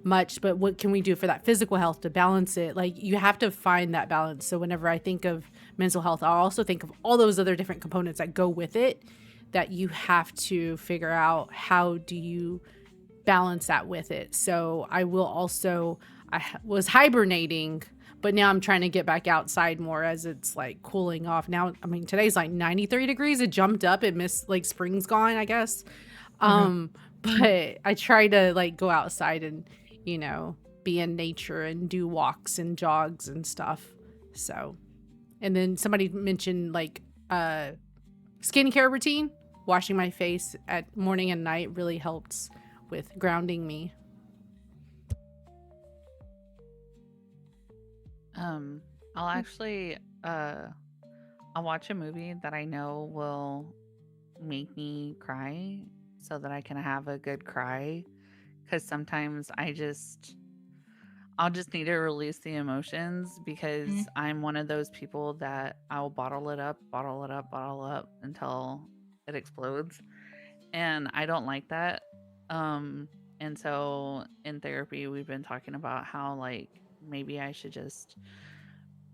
much, but what can we do for that physical health to balance it? Like you have to find that balance. So whenever I think of mental health, I'll also think of all those other different components that go with it, that you have to figure out how do you balance that with it. So I will also, was hibernating, but now I'm trying to get back outside more as it's like cooling off. Now, I mean, today's like 93 degrees. It jumped up. It missed, like, spring's gone, I guess. okay. But I try to like go outside and, be in nature and do walks and jogs and stuff. So, and then somebody mentioned like skincare routine. Washing my face at morning and night really helps with grounding me. I'll actually I'll watch a movie that I know will make me cry so that I can have a good cry, cuz sometimes I'll just need to release the emotions, because Mhm. I'm one of those people that I'll bottle it up, bottle it up, bottle up until it explodes. And I don't like that. Um and so in therapy we've been talking about how like maybe I should just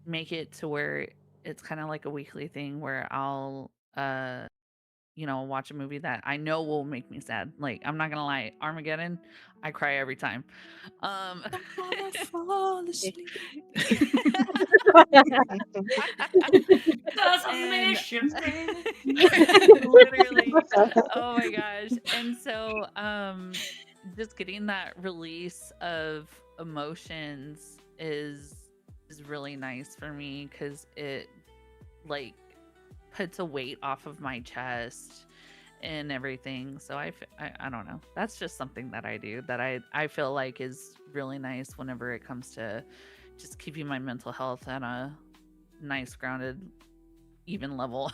make it to where it's kind of like a weekly thing where I'll watch a movie that I know will make me sad. Like, I'm not gonna lie, Armageddon, I cry every time. Um I wanna fall asleep. That's a and mission, baby. literally, oh my gosh. And so just getting that release of emotions is really nice for me, because it like puts a weight off of my chest, and everything. So I don't know. That's just something that I do that I feel like is really nice whenever it comes to just keeping my mental health at a nice, grounded, even level,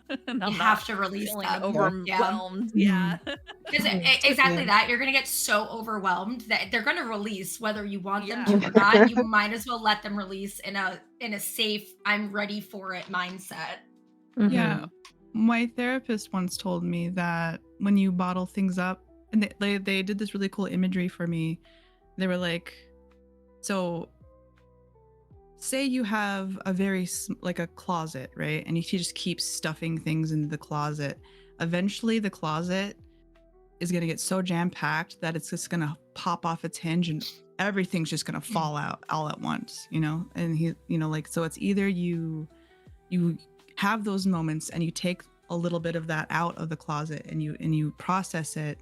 and You I'm have not to release feeling them. Yeah. overwhelmed. Yeah. Because Mhm. exactly Yeah. that, you're gonna get so overwhelmed that they're gonna release whether you want them Yeah. to or not. You might as well let them release in a safe, I'm ready for it mindset. Yeah. Mhm. My therapist once told me that when you bottle things up, and they did this really cool imagery for me. They were like, so say you have a like a closet, right? And you just keep stuffing things into the closet. Eventually, the closet is going to get so jam packed that it's just going to pop off its hinge and everything's just going to fall out all at once, you know? And like, so it's either you have those moments and you take a little bit of that out of the closet and you process it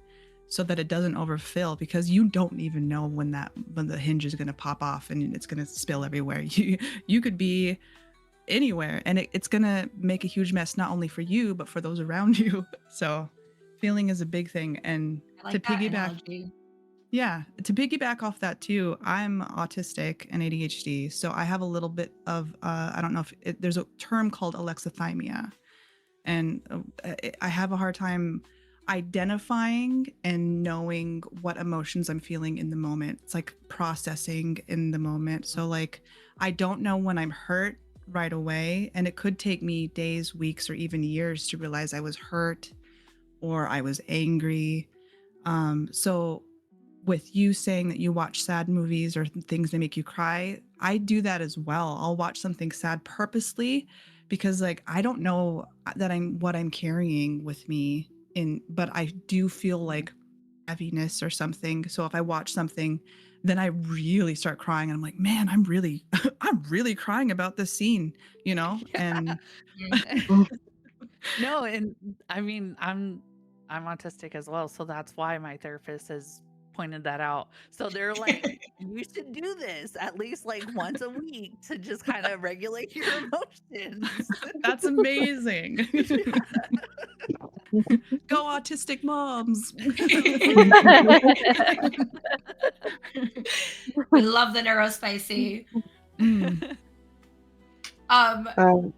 so that it doesn't overfill, because you don't even know when the hinge is going to pop off and it's going to spill everywhere. You could be anywhere and it's going to make a huge mess, not only for you but for those around you. So feeling is a big thing. And I to like that piggyback analogy. to piggyback off that too, I'm autistic and ADHD, so I have a little bit of I don't know if there's a term called alexithymia, and I have a hard time identifying and knowing what emotions I'm feeling in the moment. It's like processing in the moment. So like I don't know when I'm hurt right away, and it could take me days, weeks, or even years to realize I was hurt or I was angry. So with you saying that you watch sad movies or things that make you cry, I do that as well. I'll watch something sad purposely because like I don't know that what I'm carrying with me but I do feel like heaviness or something. So if I watch something, then I really start crying and I'm like, man, I'm really I'm really crying about this scene, you know? And No, and I mean, I'm autistic as well, so that's why my therapist has pointed that out. So they're like, you should do this at least like once a week to just kind of regulate your emotions. that's amazing. Yeah. Go autistic moms. We love the neurospicy. Mm. Um, Um,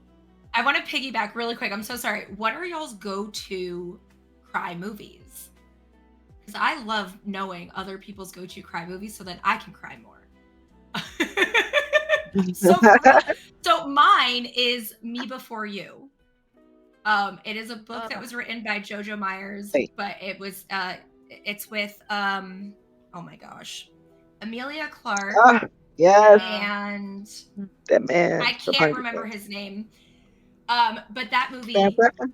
I want to piggyback really quick. I'm so sorry. What are y'all's go-to cry movies? Because I love knowing other people's go-to cry movies so that I can cry more. So for real. So mine is Me Before You. It is a book that was written by Jojo Myers, Wait. but it's with oh my gosh, Amelia Clark Yes, and that man. I from can't Hunger remember Games. his name. But that Sam movie Claflin?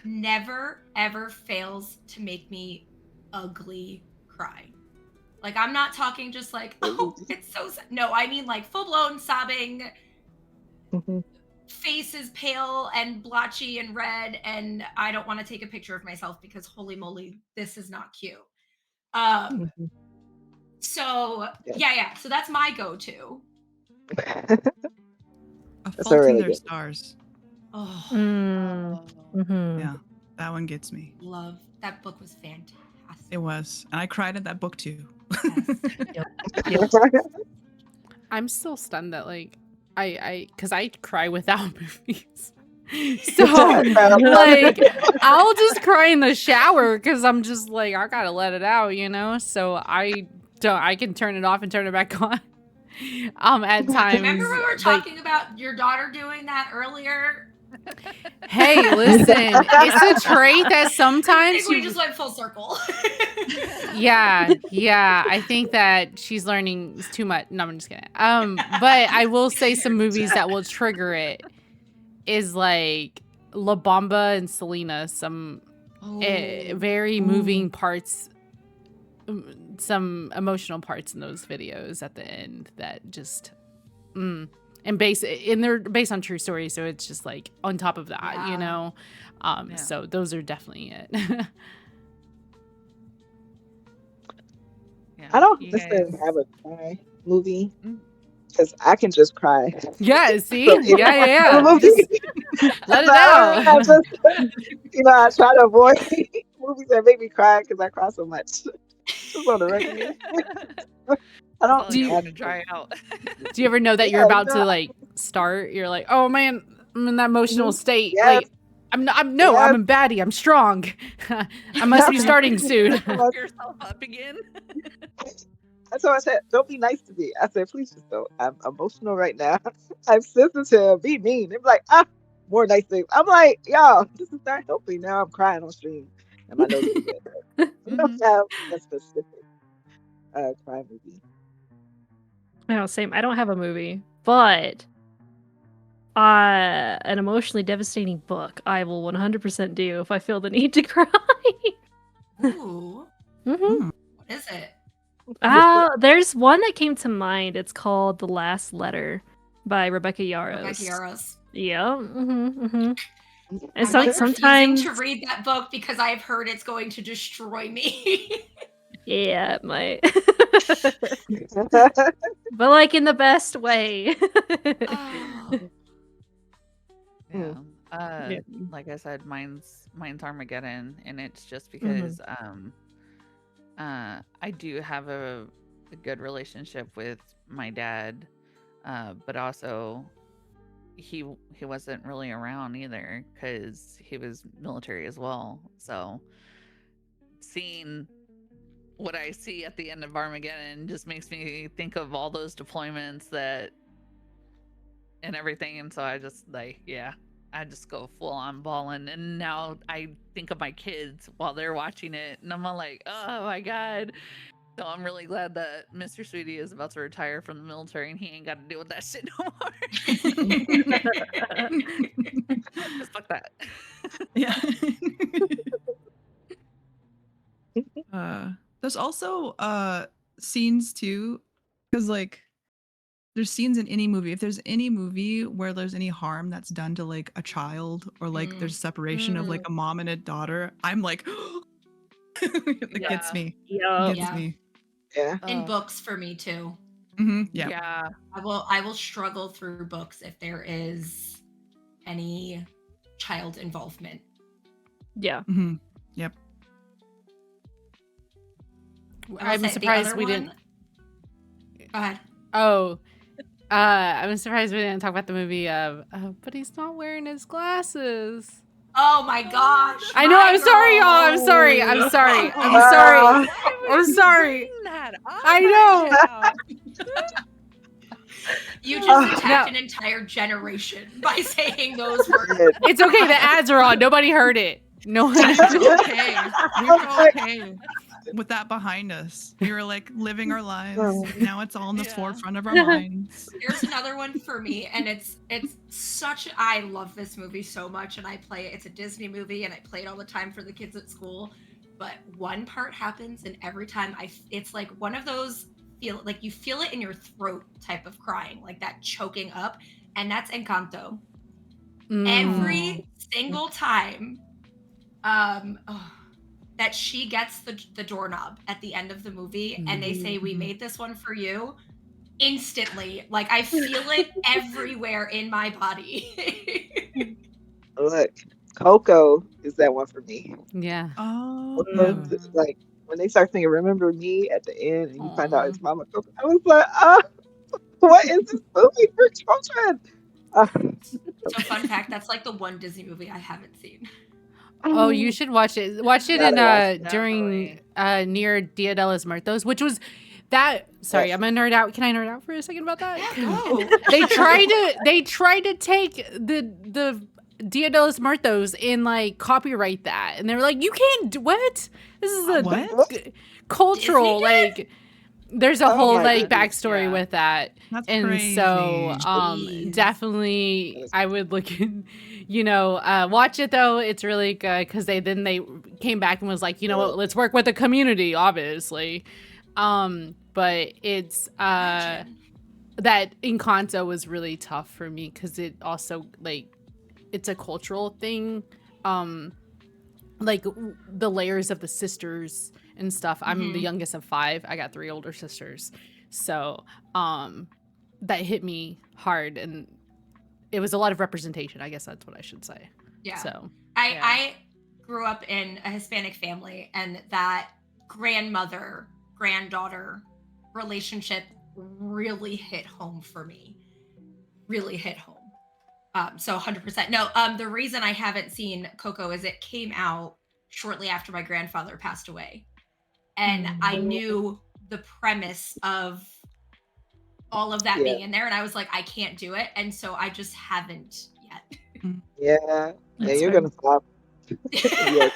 never ever fails to make me ugly cry. Like I'm not talking just like, oh, it's so sad. No, I mean like full blown sobbing, Mhm. face is pale and blotchy and red, and I don't want to take a picture of myself because holy moly, this is not cute. Mhm. So Yeah. yeah. So that's my go-to. A That's a Fault in really Their good. Stars. Oh, Mm. Oh. Mhm. Yeah, that one gets me. love that book was fantastic. It was, and I cried at that book too. Yes. Yep. I'm still stunned that like because I cry without movies. So like I'll just cry in the shower because I'm just like I gotta let it out, you know. So I can turn it off and turn it back on. At times. Remember we were like, talking about your daughter doing that earlier? hey, listen, it's a trait that I sometimes think we just went full circle. yeah, I think that she's learning too much. No, I'm just kidding. But I will say some movies that will trigger it is like La Bamba and Selena. Some very moving parts, some emotional parts in those videos at the end that just and they're based on true stories, so it's just like on top of that, you know. Yeah. So those are definitely it. Yeah, I don't you necessarily guys. have a cry movie Mm. because I can just cry. Yeah, see? from any Yeah. movie. Let it So I out. just, I try to avoid movies that make me cry because I cry so much. Just on the regular. I That's don't. all Do you you got to dry out. do you ever know that you're Yeah, about to like start? You're like, oh man, I'm in that emotional mhm. state. Yes, Like, I'm yes. a baddie. I'm strong. I must be starting soon. Pump yourself up again. That's why I said, don't be nice to me. I said, please just don't. I'm emotional right now. I'm sensitive. Be mean. They're like, more nice things. I'm like, y'all, this is not helping. Now I'm crying on stream and my nose is red. We don't Mhm. have a specific cry movie. No, same. I don't have a movie, but an emotionally devastating book I will 100% do if I feel the need to cry. Ooh, hmm Mm. what is it? There's one that came to mind. It's called The Last Letter by Rebecca Rebecca Yarros. Yarros. Yeah. And I'm so like refusing sometimes, to read that book because I've heard it's going to destroy me. yeah, it might. But like in the best way. Oh. Yeah. Yeah. Like I said, mine's Armageddon, and it's just Mhm. because I do have a good relationship with my dad, but also he wasn't really around either because he was military as well. So seeing what I see at the end of Armageddon just makes me think of all those deployments that and everything, and so I just like, yeah, I just go full on balling. And now I think of my kids while they're watching it, and I'm all like, oh my god. So I'm really glad that Mr. Sweetie is about to retire from the military and he ain't got to deal with that shit no more. Just fuck that. Yeah. There's also scenes too, because like there's scenes in any movie. If there's any movie where there's any harm that's done to like a child or like there's separation of like a mom and a daughter, I'm like, it gets me. Yup. Gets Yeah. me. Yeah. In books for me too. Yeah. Yeah. I will struggle through books if there is any child involvement. Yeah. Yep. I will I'm say the surprised other we one- didn't. Go ahead. Oh, I'm surprised we didn't talk about the movie of, but he's not wearing his glasses. Oh my gosh. I know. I'm sorry, y'all. I'm sorry. I'm sorry. I'm sorry. I'm sorry. That up I right know. now. You just attacked No. an entire generation by saying those words. It's okay. The ads are on. Nobody heard it. No one. We're okay. We were okay with that behind us. We were like living our lives. Now it's all in the forefront of our minds. Here's another one for me, and it's such. I love this movie so much, and I play it. It's a Disney movie, and I play it all the time for the kids at school. But one part happens, and every time it's like one of those feel like you feel it in your throat type of crying, like that choking up, and that's Encanto. Every single time, that she gets the doorknob at the end of the movie, and they say, "We made this one for you." Instantly, like I feel it everywhere in my body. Look, Coco is that one for me. Yeah. Oh. It's like when they start singing "Remember Me" at the end, and you find out Aw. it's Mama Coco. I was like, what is this movie for children? So fun fact, that's like the one Disney movie I haven't seen. Oh, you should watch it. Watch it Gotta in watch it. during near Dia de los Muertos, which was that. Sorry, Yes. I'm gonna nerd out. Can I nerd out for a second about that? Go. They tried to take the Dia de los Muertos and like copyright that, and they were like, you can't do what? This is a What? cultural Disney did? like. There's a Oh whole my like goodness, backstory yeah. with that. That's And crazy. so Jeez. definitely I would look in, watch it though. It's really good because they came back and was like, you know what, let's work with the community, obviously. But it's Imagine. that Encanto was really tough for me because it also like it's a cultural thing. Like the layers of the sisters and stuff. I'm the youngest of 5. I got 3 older sisters. So that hit me hard, and it was a lot of representation. I guess that's what I should say. Yeah. So I grew up in a Hispanic family, and that grandmother granddaughter relationship really hit home for me. Really hit home. So 100%. No, the reason I haven't seen Coco is it came out shortly after my grandfather passed away. And I knew the premise of all of that Yeah. being in there, and I was like, I can't do it. And so I just haven't yet. Yeah. Yeah, That's you're fair. gonna stop. Yeah.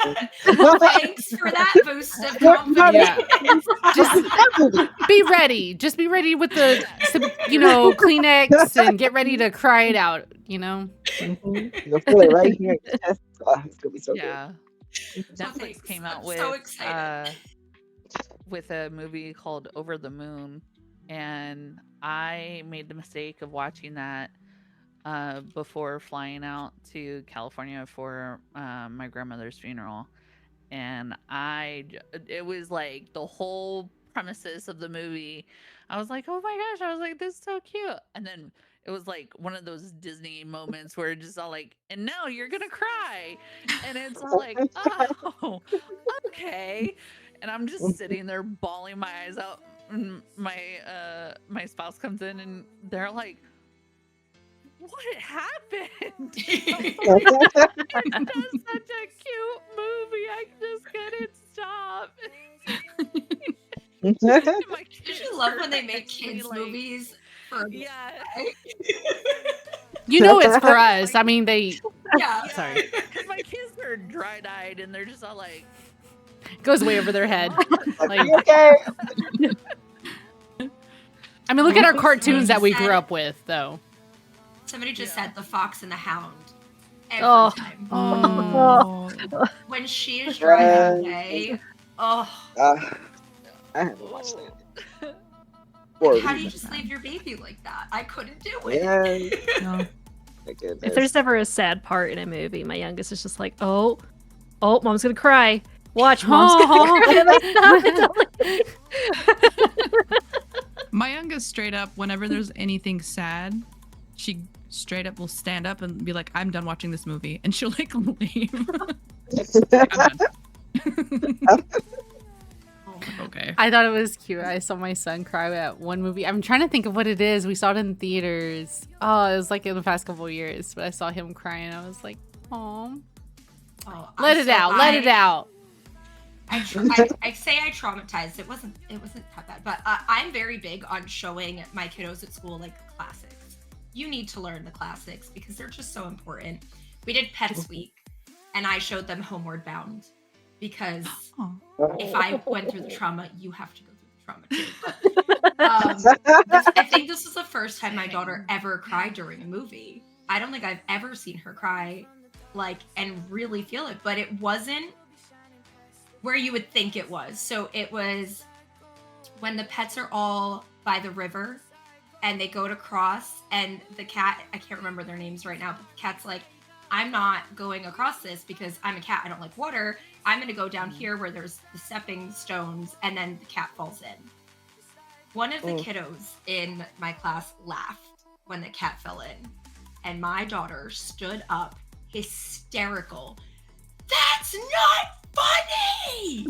Thanks for that boost of confidence. Yeah. Just be ready. Just be ready with the some, Kleenex and get ready to cry it out, You'll feel it right here in your chest. Oh, it's gonna be so good. Yeah. Netflix thanks. came out I'm with so excited. with a movie called Over the Moon, and I made the mistake of watching that before flying out to California for my grandmother's funeral. And it was like the whole premises of the movie. I was like, oh my gosh, I was like, this is so cute. And then it was like one of those Disney moments where it's just all like, and now you're gonna cry. And it's all like, oh, okay. And I'm just sitting there bawling my eyes out. And my spouse comes in and they're like, what happened? I was like, it's such a cute movie. I just couldn't stop. My Did kids you love were when they make next to me, kids like, movies for yeah. It's for us. I mean, they Yeah. Sorry. Because my kids are dry-eyed and they're just all like, goes way over their head. Like, You okay? I mean, look at our cartoons that we Said- grew up with, though. Somebody just said The Fox and the Hound. Every Oh. time. Oh. When she is driving Yes. away. Oh. I haven't watched that. For a How do you reason. just leave your baby like that? I couldn't do it. Yes. No. My If goodness. there's ever a sad part in a movie, my youngest is just like, oh, mom's gonna cry. Watch, mom's gonna cry. I'm like, stop it, don't. My youngest straight up, whenever there's anything sad, she straight up will stand up and be like, I'm done watching this movie. And she'll like leave. Like, I'm done. Okay. I thought it was cute. I saw my son cry at one movie. I'm trying to think of what it is. We saw it in theaters. Oh, it was like in the past couple of years, but I saw him crying. I was like, oh, let it out. Let it out. I say I traumatized. It wasn't that bad, but I'm very big on showing my kiddos at school like the classics. You need to learn the classics because they're just so important. We did Pets Week, and I showed them Homeward Bound because if I went through the trauma, you have to go through the trauma too. But, I think this was the first time my daughter ever cried during a movie. I don't think I've ever seen her cry and really feel it, but it wasn't where you would think it was. So it was when the pets are all by the river and they go to cross, and the cat, I can't remember their names right now, but the cat's like, I'm not going across this because I'm a cat. I don't like water. I'm going to go down here where there's the stepping stones, and then the cat falls in. One of the kiddos in my class laughed when the cat fell in, and my daughter stood up hysterical. That's not funny!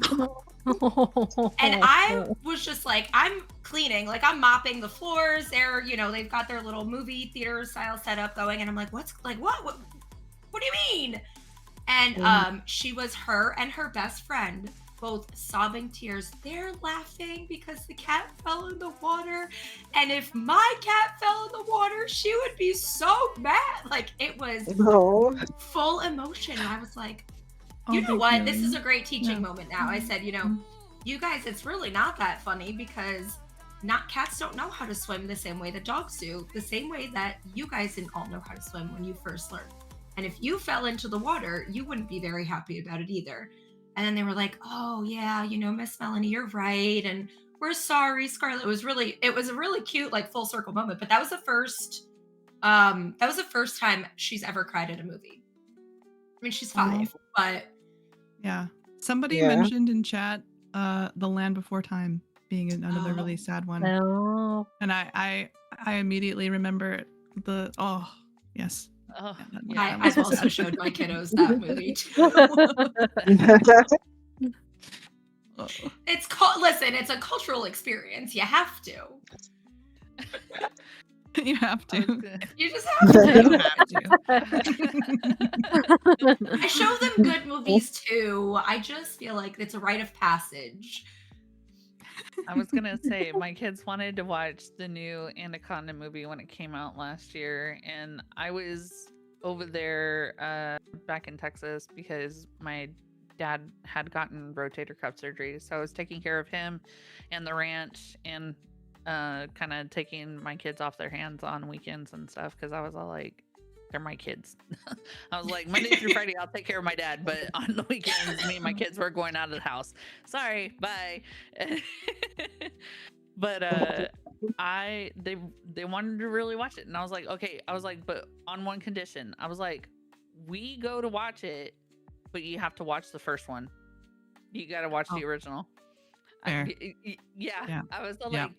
And I was just like, I'm cleaning, like I'm mopping the floors. They're, they've got their little movie theater style setup going, and I'm like, what do you mean? And her and her best friend, both sobbing tears. They're laughing because the cat fell in the water, and if my cat fell in the water, she would be so mad. Like, it was full emotion, and I was like, you know what? This is a great teaching moment now. I said, you guys, it's really not that funny because cats don't know how to swim the same way that dogs do, the same way that you guys didn't all know how to swim when you first learned. And if you fell into the water, you wouldn't be very happy about it either. And then they were like, oh yeah, Miss Melanie, you're right. And we're sorry, Scarlett. It was a really cute, like, full circle moment. But that was the first time she's ever cried at a movie. I mean, she's 5, but yeah. Somebody mentioned in chat The Land Before Time being another really sad one. No. And I immediately remember Yes. Oh, Yeah, that I've was also sad. showed my kiddos that movie too. Oh. It's called. Listen, it's a cultural experience. You have to. You have I was to. gonna- You just have to. You have to. I show them good movies too. I just feel like it's a rite of passage. I was gonna say my kids wanted to watch the new Anaconda movie when it came out last year, and I was over there back in Texas because my dad had gotten rotator cuff surgery, so I was taking care of him and the ranch and kind of taking my kids off their hands on weekends and stuff because I was all like, they're my kids. I was like, Monday through Friday, I'll take care of my dad, but on the weekends, me and my kids were going out of the house. Sorry, bye. But they wanted to really watch it, and I was like, okay. I was like, but on one condition. I was like, we go to watch it, but you have to watch the first one. You got to watch the original. Fair. Yeah. I was all Yeah. like,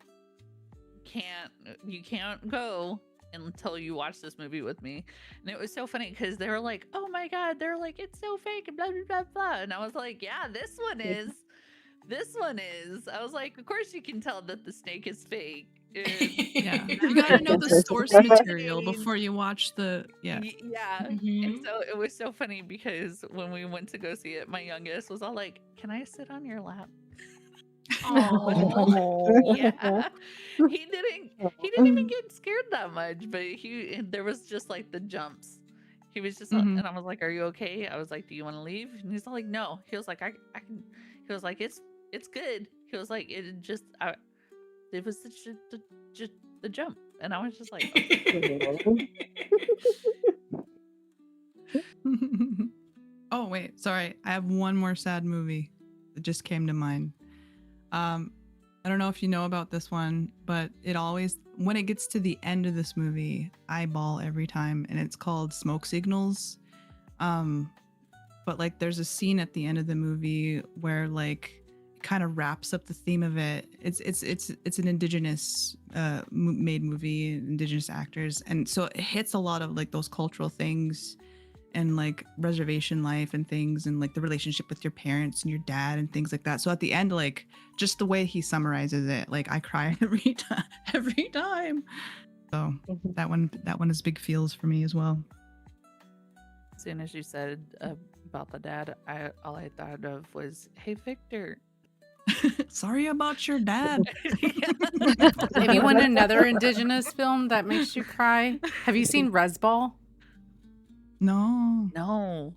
you can't go until you watch this movie with me. And it was so funny because they were like, oh my god, they're like, it's so fake and blah blah blah blah. And I was like, yeah, this one is. I was like, of course you can tell that the snake is fake. Yeah. You gotta know the source material before you watch the Yeah. Mhm. And so it was so funny because when we went to go see it, my youngest was all like, can I sit on your lap? Oh. Yeah. He didn't even get scared that much, but there was just like the jumps. He was just Mhm. and I was like, are you okay? I was like, do you want to leave? And he's all like, no. He was like, I can. He was like, it's good. He was like, it was the jump. And I was just like, okay. Oh wait, sorry. I have one more sad movie that just came to mind. I don't know if you know about this one, but it always, when it gets to the end of this movie, I bawl every time, and it's called Smoke Signals. But like there's a scene at the end of the movie where like kind of wraps up the theme of it. It's an indigenous made movie, indigenous actors, and so it hits a lot of like those cultural things and like reservation life and things, and like the relationship with your parents and your dad and things like that. So at the end, like just the way he summarizes it, like I cry every time. So that one is big feels for me as well. As soon as you said about the dad, all I thought of was, hey Victor. Sorry about your dad. If you want another indigenous film that makes you cry, have you seen Resball? No.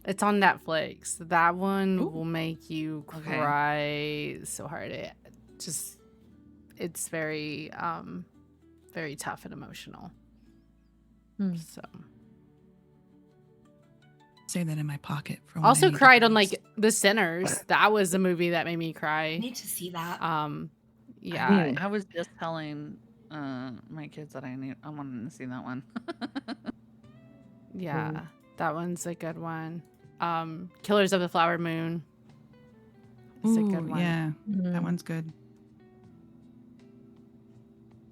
It's on Netflix. That one Ooh. will make you Okay. cry so hard. It's very very tough and emotional. So Save that in my pocket for when I also need cried to on relax. like The Sinners. That was a movie that made me I cry. need to see that. Yeah. I was just telling my kids that I wanted to see that one. Yeah. That one's a good one. Killers of the Flower Moon. It's a good Ooh, one. yeah, that one's good.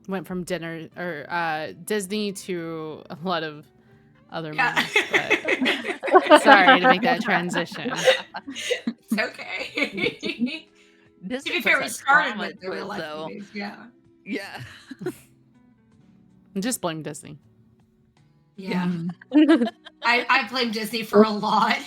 Went from Disney to a lot of other Yeah. movies, but sorry to make that transition. It's okay. This To be was fair, a we started trauma with the real twist, life though. movies. Yeah. Yeah. Just blame Disney. Yeah. Mm. I blame Disney for a lot.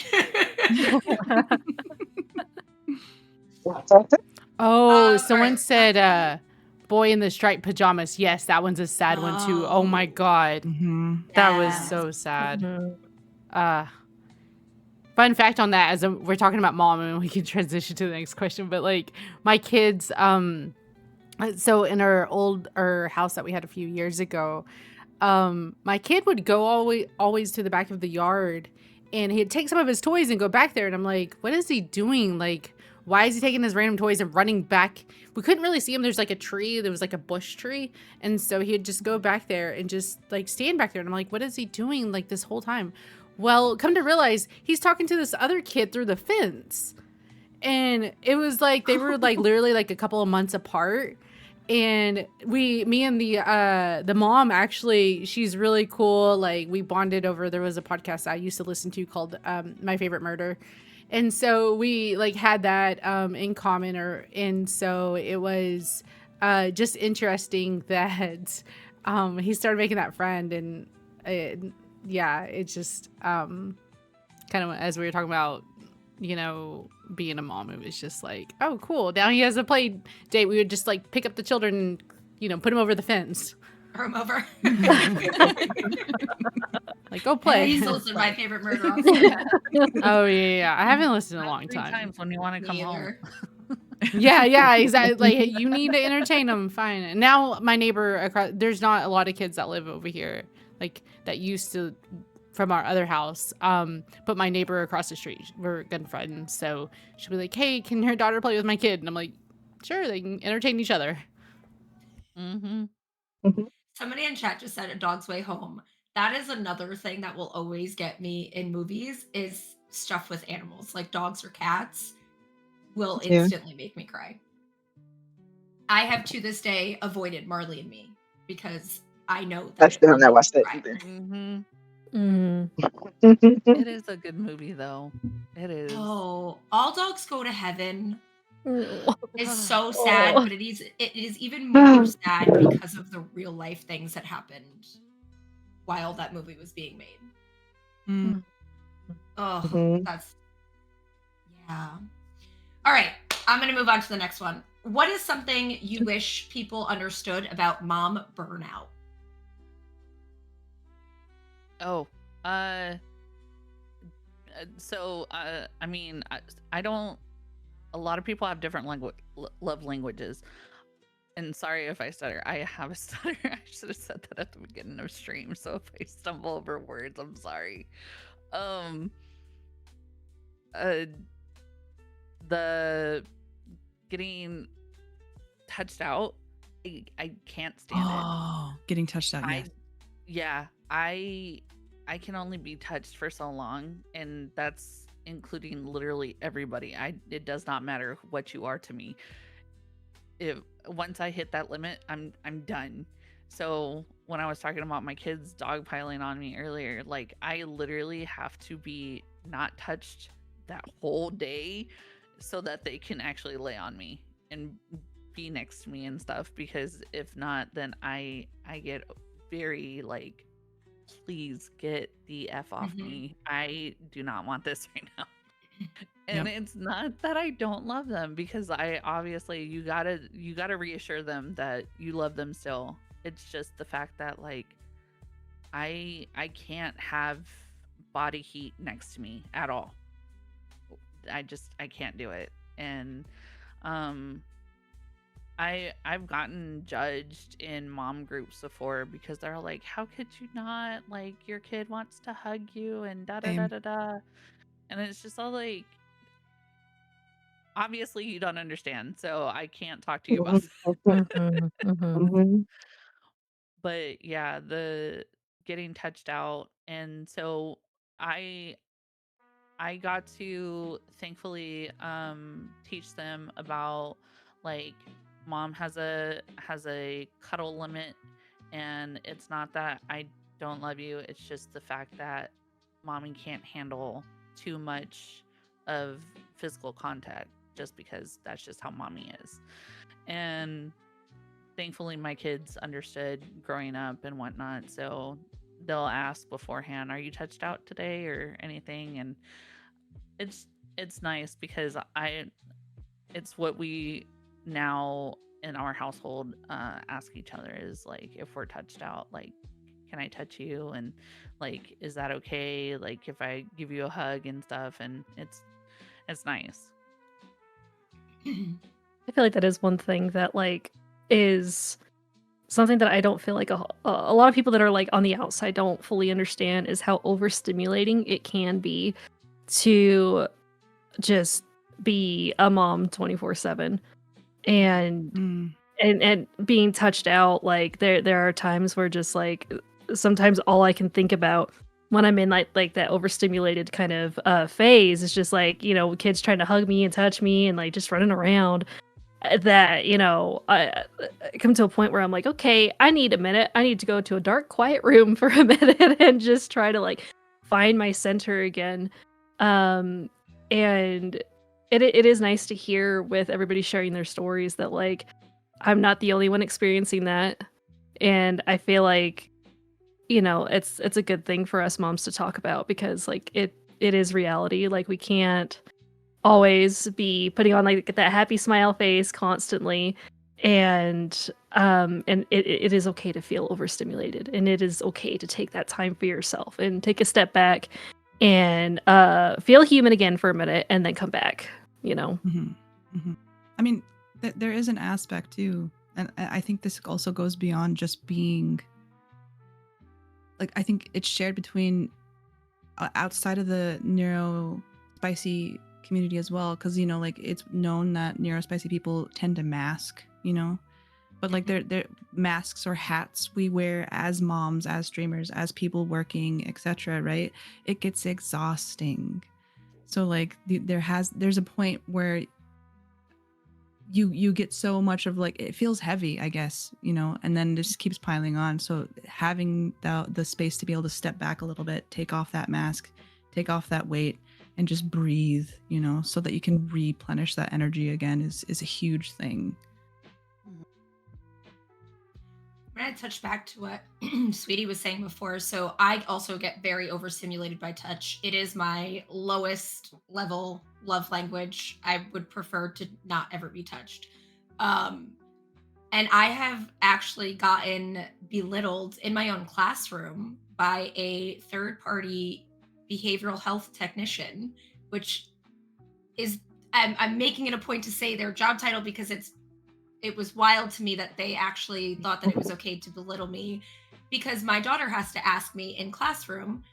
Oh, All someone right. said Boy in the Striped Pajamas. Yes, that one's a sad one too. Oh my god. Mhm. That was Yes. so sad. Mhm. Fun fact on that, as we're talking about mom, and we can transition to the next question. But like my kids, so in our house that we had a few years ago, my kid would go always to the back of the yard, and he'd take some of his toys and go back there. And I'm like, what is he doing? Like, why is he taking his random toys and running back? We couldn't really see him. There's like a tree. There was like a bush tree. And so he'd just go back there and just like stand back there. And I'm like, what is he doing like this whole time? Well, come to realize he's talking to this other kid through the fence. And it was like, they were like literally like a couple of months apart. and me and the mom, actually, she's really cool. Like, we bonded over, there was a podcast I used to listen to called My Favorite Murder, and so we like had that in common, and so it was just interesting that he started making that friend, and yeah, it's just kind of, as we were talking about, being a mom, it was just like, oh, cool. Now he has a play date. We would just like pick up the children and, put them over the fence. Throw him over. Like, go I play. used to listen to My Favorite Murder also. Oh, yeah. I haven't listened in a long 3 time. times when you want to come home. Yeah, exactly. Like, you need to entertain them. Fine. And now my neighbor across, there's not a lot of kids that live over here, like that used to from our other house. But my neighbor across the street, we're good friends. So she'll be like, hey, can your daughter play with my kid? And I'm like, sure, they can entertain each other. Mm-hmm. Somebody in chat just said A Dog's Way Home. That is another thing that will always get me in movies, is stuff with animals, like dogs or cats will Yeah. instantly make me cry. I have to this day avoided Marley and Me because I know that I still have not watched that cry. either. Mm-hmm. Mm. It is a good movie, though. It is. Oh, All Dogs Go to Heaven Oh. is so sad, Oh. but it is even more sad because of the real life things that happened while that movie was being made. Mm. Oh, Mhm. that's, yeah. All right, I'm going to move on to the next one. What is something you wish people understood about mom burnout? Oh, so I mean, I don't. A lot of people have different love languages, and sorry if I stutter. I have a stutter. I should have said that at the beginning of stream. So if I stumble over words, I'm sorry. The getting touched out, I can't stand it. Oh, getting touched out. Yes. I can only be touched for so long, and that's including literally everybody. It does not matter what you are to me. If once I hit that limit, I'm done. So when I was talking about my kids dogpiling on me earlier, like, I literally have to be not touched that whole day so that they can actually lay on me and be next to me and stuff, because if not, then I get very like, please get the F off me. I do not want this right now. And it's not that I don't love them, because I obviously, you gotta reassure them that you love them still. It's just the fact that, like, I can't have body heat next to me at all. I can't do it. And I've gotten judged in mom groups before because they're like, how could you not, like, your kid wants to hug you and da da da Same. da da. And it's just all like, obviously you don't understand, so I can't talk to you about that. Mhm, mhm. Mhm. But yeah, the getting touched out. And so I got to thankfully teach them about, like, mom has a cuddle limit, and it's not that I don't love you, it's just the fact that mommy can't handle too much of physical contact, just because that's just how mommy is. And thankfully my kids understood growing up and whatnot, so they'll ask beforehand, are you touched out today or anything? And it's nice because it's what we now in our household ask each other, is like, if we're touched out, like, can I touch you? And like, is that okay? Like, if I give you a hug and stuff, and it's nice. I feel like that is one thing that, like, is something that I don't feel like a lot of people that are, like, on the outside don't fully understand, is how overstimulating it can be to just be a mom 24/7. And Mm. and being touched out, like, there are times where just, like, sometimes all I can think about when I'm in, like that overstimulated kind of phase is just, like, kids trying to hug me and touch me and, like, just running around. that, I come to a point where I'm like, okay, I need a minute. I need to go to a dark, quiet room for a minute and just try to like find my center again. Um, and it is nice to hear with everybody sharing their stories that like I'm not the only one experiencing that. And I feel like, it's a good thing for us moms to talk about because like it is reality. Like we can't always be putting on like that happy smile face constantly, and it is okay to feel overstimulated, and it is okay to take that time for yourself and take a step back and feel human again for a minute and then come back. hmm hmm I mean, there is an aspect too, and I think this also goes beyond just being like, I think it's shared between outside of the neurospicy community as well, because like it's known that neurospicy people tend to mask, but like they're masks or hats we wear as moms, as streamers, as people working, etc., right? It gets exhausting. So like there's a point where you get so much of like, it feels heavy, I guess, and then it just keeps piling on. So having the space to be able to step back a little bit, take off that mask, take off that weight, and just breathe, so that you can replenish that energy again is a huge thing. I'm going to touch back to what Sweetie was saying before. So I also get very overstimulated by touch. It is my lowest level love language. I would prefer to not ever be touched. Um, and I have actually gotten belittled in my own classroom by a third party behavioral health technician, which is, I'm making it a point to say their job title because it was wild to me that they actually thought that it was okay to belittle me, because my daughter has to ask me in classroom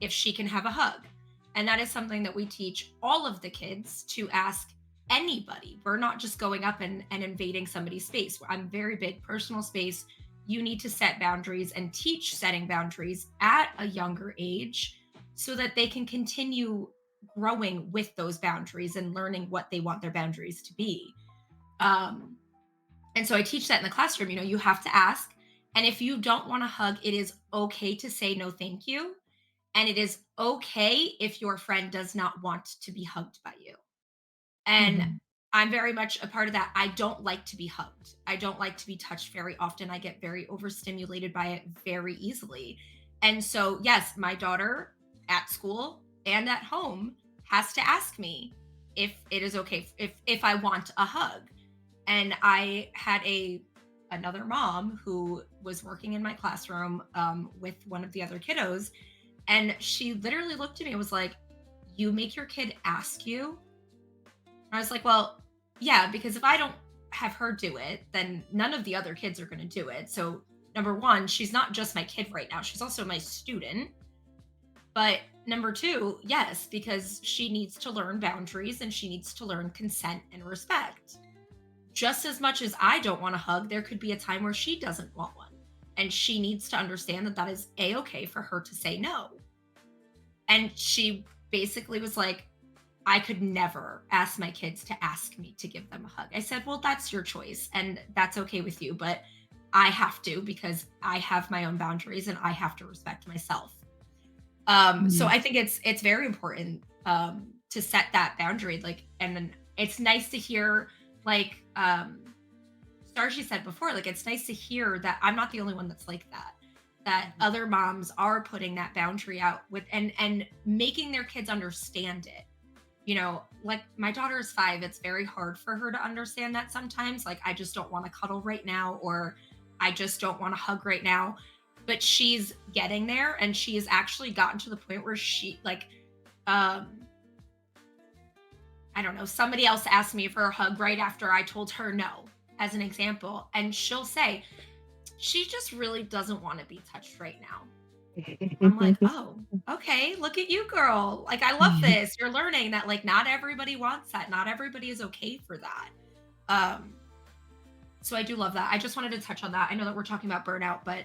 if she can have a hug. And that is something that we teach all of the kids to ask anybody. We're not just going up and invading somebody's space. I'm very big personal space. You need to set boundaries and teach setting boundaries at a younger age so that they can continue growing with those boundaries and learning what they want their boundaries to be. Um, and so I teach that in the classroom. You have to ask. And if you don't want a hug, it is okay to say no, thank you. And it is okay if your friend does not want to be hugged by you. And Mhm. I'm very much a part of that. I don't like to be hugged. I don't like to be touched very often. I get very overstimulated by it very easily. And so, yes, my daughter at school and at home has to ask me if it is okay, if I want a hug. And I had another mom who was working in my classroom with one of the other kiddos, and she literally looked at me and was like, "You make your kid ask you?" And I was like, "Well, yeah, because if I don't have her do it, then none of the other kids are going to do it. So number one, she's not just my kid right now; she's also my student. But number two, yes, because she needs to learn boundaries and she needs to learn consent and respect. Just as much as I don't want a hug, there could be a time where she doesn't want one. And she needs to understand that that is a-okay for her to say no." And she basically was like, "I could never ask my kids to ask me to give them a hug." I said, "Well, that's your choice and that's okay with you, but I have to because I have my own boundaries and I have to respect myself." So Mhm. I think it's very important to set that boundary. Like, and then it's nice to hear, like Starshie said before, like it's nice to hear that I'm not the only one that's like that. That other moms are putting that boundary out with and making their kids understand it. Like my daughter is 5. It's very hard for her to understand that sometimes. Like, I just don't want to cuddle right now, or I just don't want to hug right now. But she's getting there, and she has actually gotten to the point where she like, um, I don't know, somebody else asked me for a hug right after I told her no, as an example. And she'll say, she just really doesn't want to be touched right now. I'm like, "Oh, okay, look at you, girl. Like, I love this. You're learning that, like, not everybody wants that. Not everybody is okay for that." Um, so I do love that. I just wanted to touch on that. I know that we're talking about burnout, but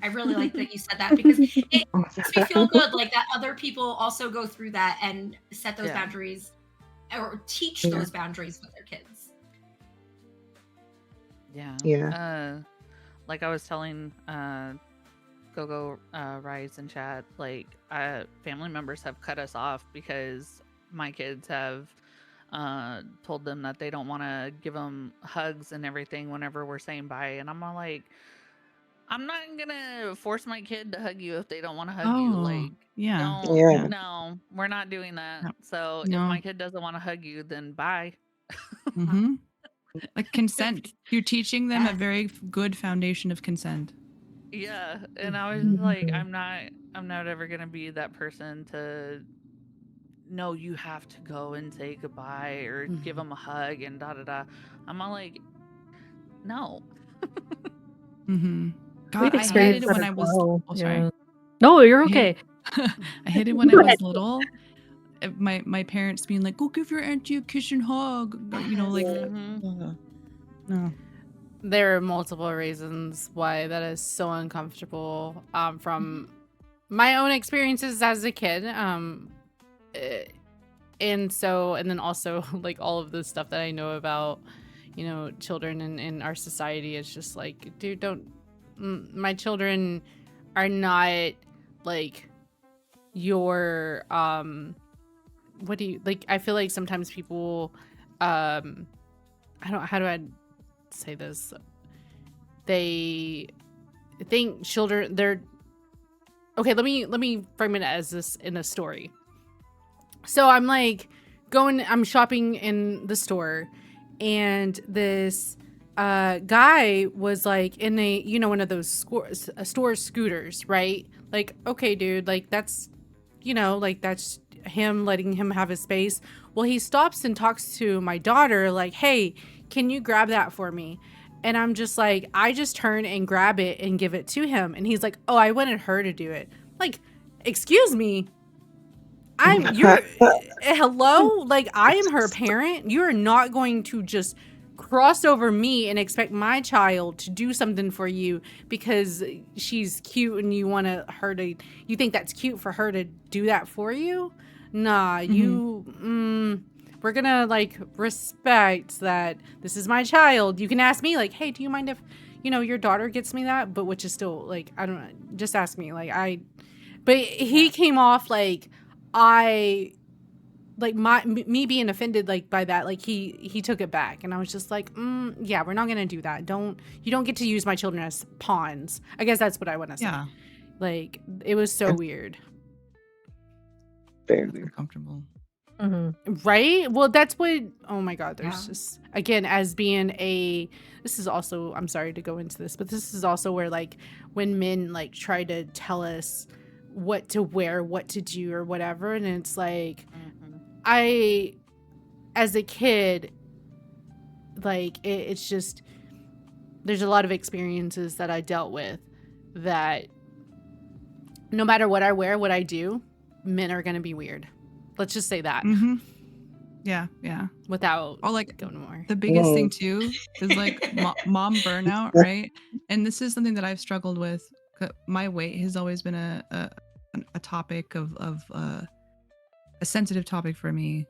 I really like that you said that because it makes me feel good, like, that other people also go through that and set those Yeah. boundaries or teach Yeah. those boundaries with their kids. Yeah. Yeah. Like I was telling Go Rise and chat, like family members have cut us off because my kids have told them that they don't want to give them hugs and everything whenever we're saying bye, and I'm all like, I'm not gonna force my kid to hug you if they don't want to hug you. Oh, Like, yeah. don't. Yeah. Yeah. No, we're not doing that. No. So if No. my kid doesn't want to hug you, then bye. Mm-hmm. Like consent. You're teaching them a Yes. very good foundation of consent. Yeah, and I was Mhm. like, I'm not ever gonna be that person to. No, you have to go and say goodbye or give them a hug and da da da. I'm all like, no. Mm-hmm. God, We've I hated experienced it that when as I was. well. Oh, sorry. Yeah. No, you're I hate. okay. I hated when I Go ahead. was little. My parents being like, "Go give your auntie a kiss and hug," you know, like. Mhm. No. There are multiple reasons why that is so uncomfortable. From my own experiences as a kid, eh, and then also like all of the stuff that I know about, children in our society. It's just like, dude, don't. My children are not like your what do you like? I feel like sometimes people, I don't. How do I say this? They think children. They're okay. Let me frame it as this in a story. So I'm like I'm shopping in the store, and this guy was like in one of those store scooters, right? Like, okay, dude, like that's like that's him letting him have his space. Well, he stops and talks to my daughter like, hey, can you grab that for me? And I'm just like, I just turn and grab it and give it to him, and he's like, oh, I wanted her to do it. Like, excuse me, you're hello, like I am her parent. You're not going to just cross over me and expect my child to do something for you because she's cute and you think that's cute for her to do that for you. Nah, we're gonna like respect that this is my child. You can ask me like, hey, do you mind if your daughter gets me that? But which is still like, I don't know, just ask me. But he came off like I like me being offended like by that. Like he took it back, and I was just like, yeah, we're not gonna do that. You don't get to use my children as pawns. I guess that's what I want to say. Yeah. Like, it was so weird. That's uncomfortable. Right? Well, that's what. Oh my God. There's just again as being this is also. I'm sorry to go into this, but this is also where like when men like try to tell us what to wear, what to do, or whatever, and it's like I, as a kid, like it's just there's a lot of experiences that I dealt with that no matter what I wear, what I do, men are gonna be weird. Let's just say that. Mm-hmm. Yeah, yeah. Without like going more. The biggest thing too is like mom burnout, right? And this is something that I've struggled with. My weight has always been a topic of a sensitive topic for me.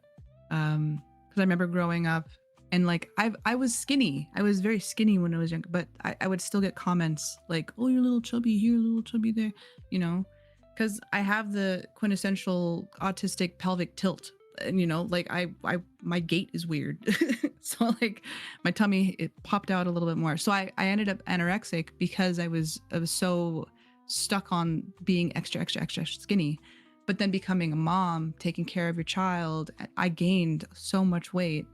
Because I remember growing up and like I was skinny. I was very skinny when I was young, but I would still get comments like, "Oh, you're a little chubby here, a little chubby there," because I have the quintessential autistic pelvic tilt, and like my gait is weird. So like my tummy, it popped out a little bit more. So I ended up anorexic because I was so stuck on being extra skinny. But then becoming a mom, taking care of your child, I gained so much weight.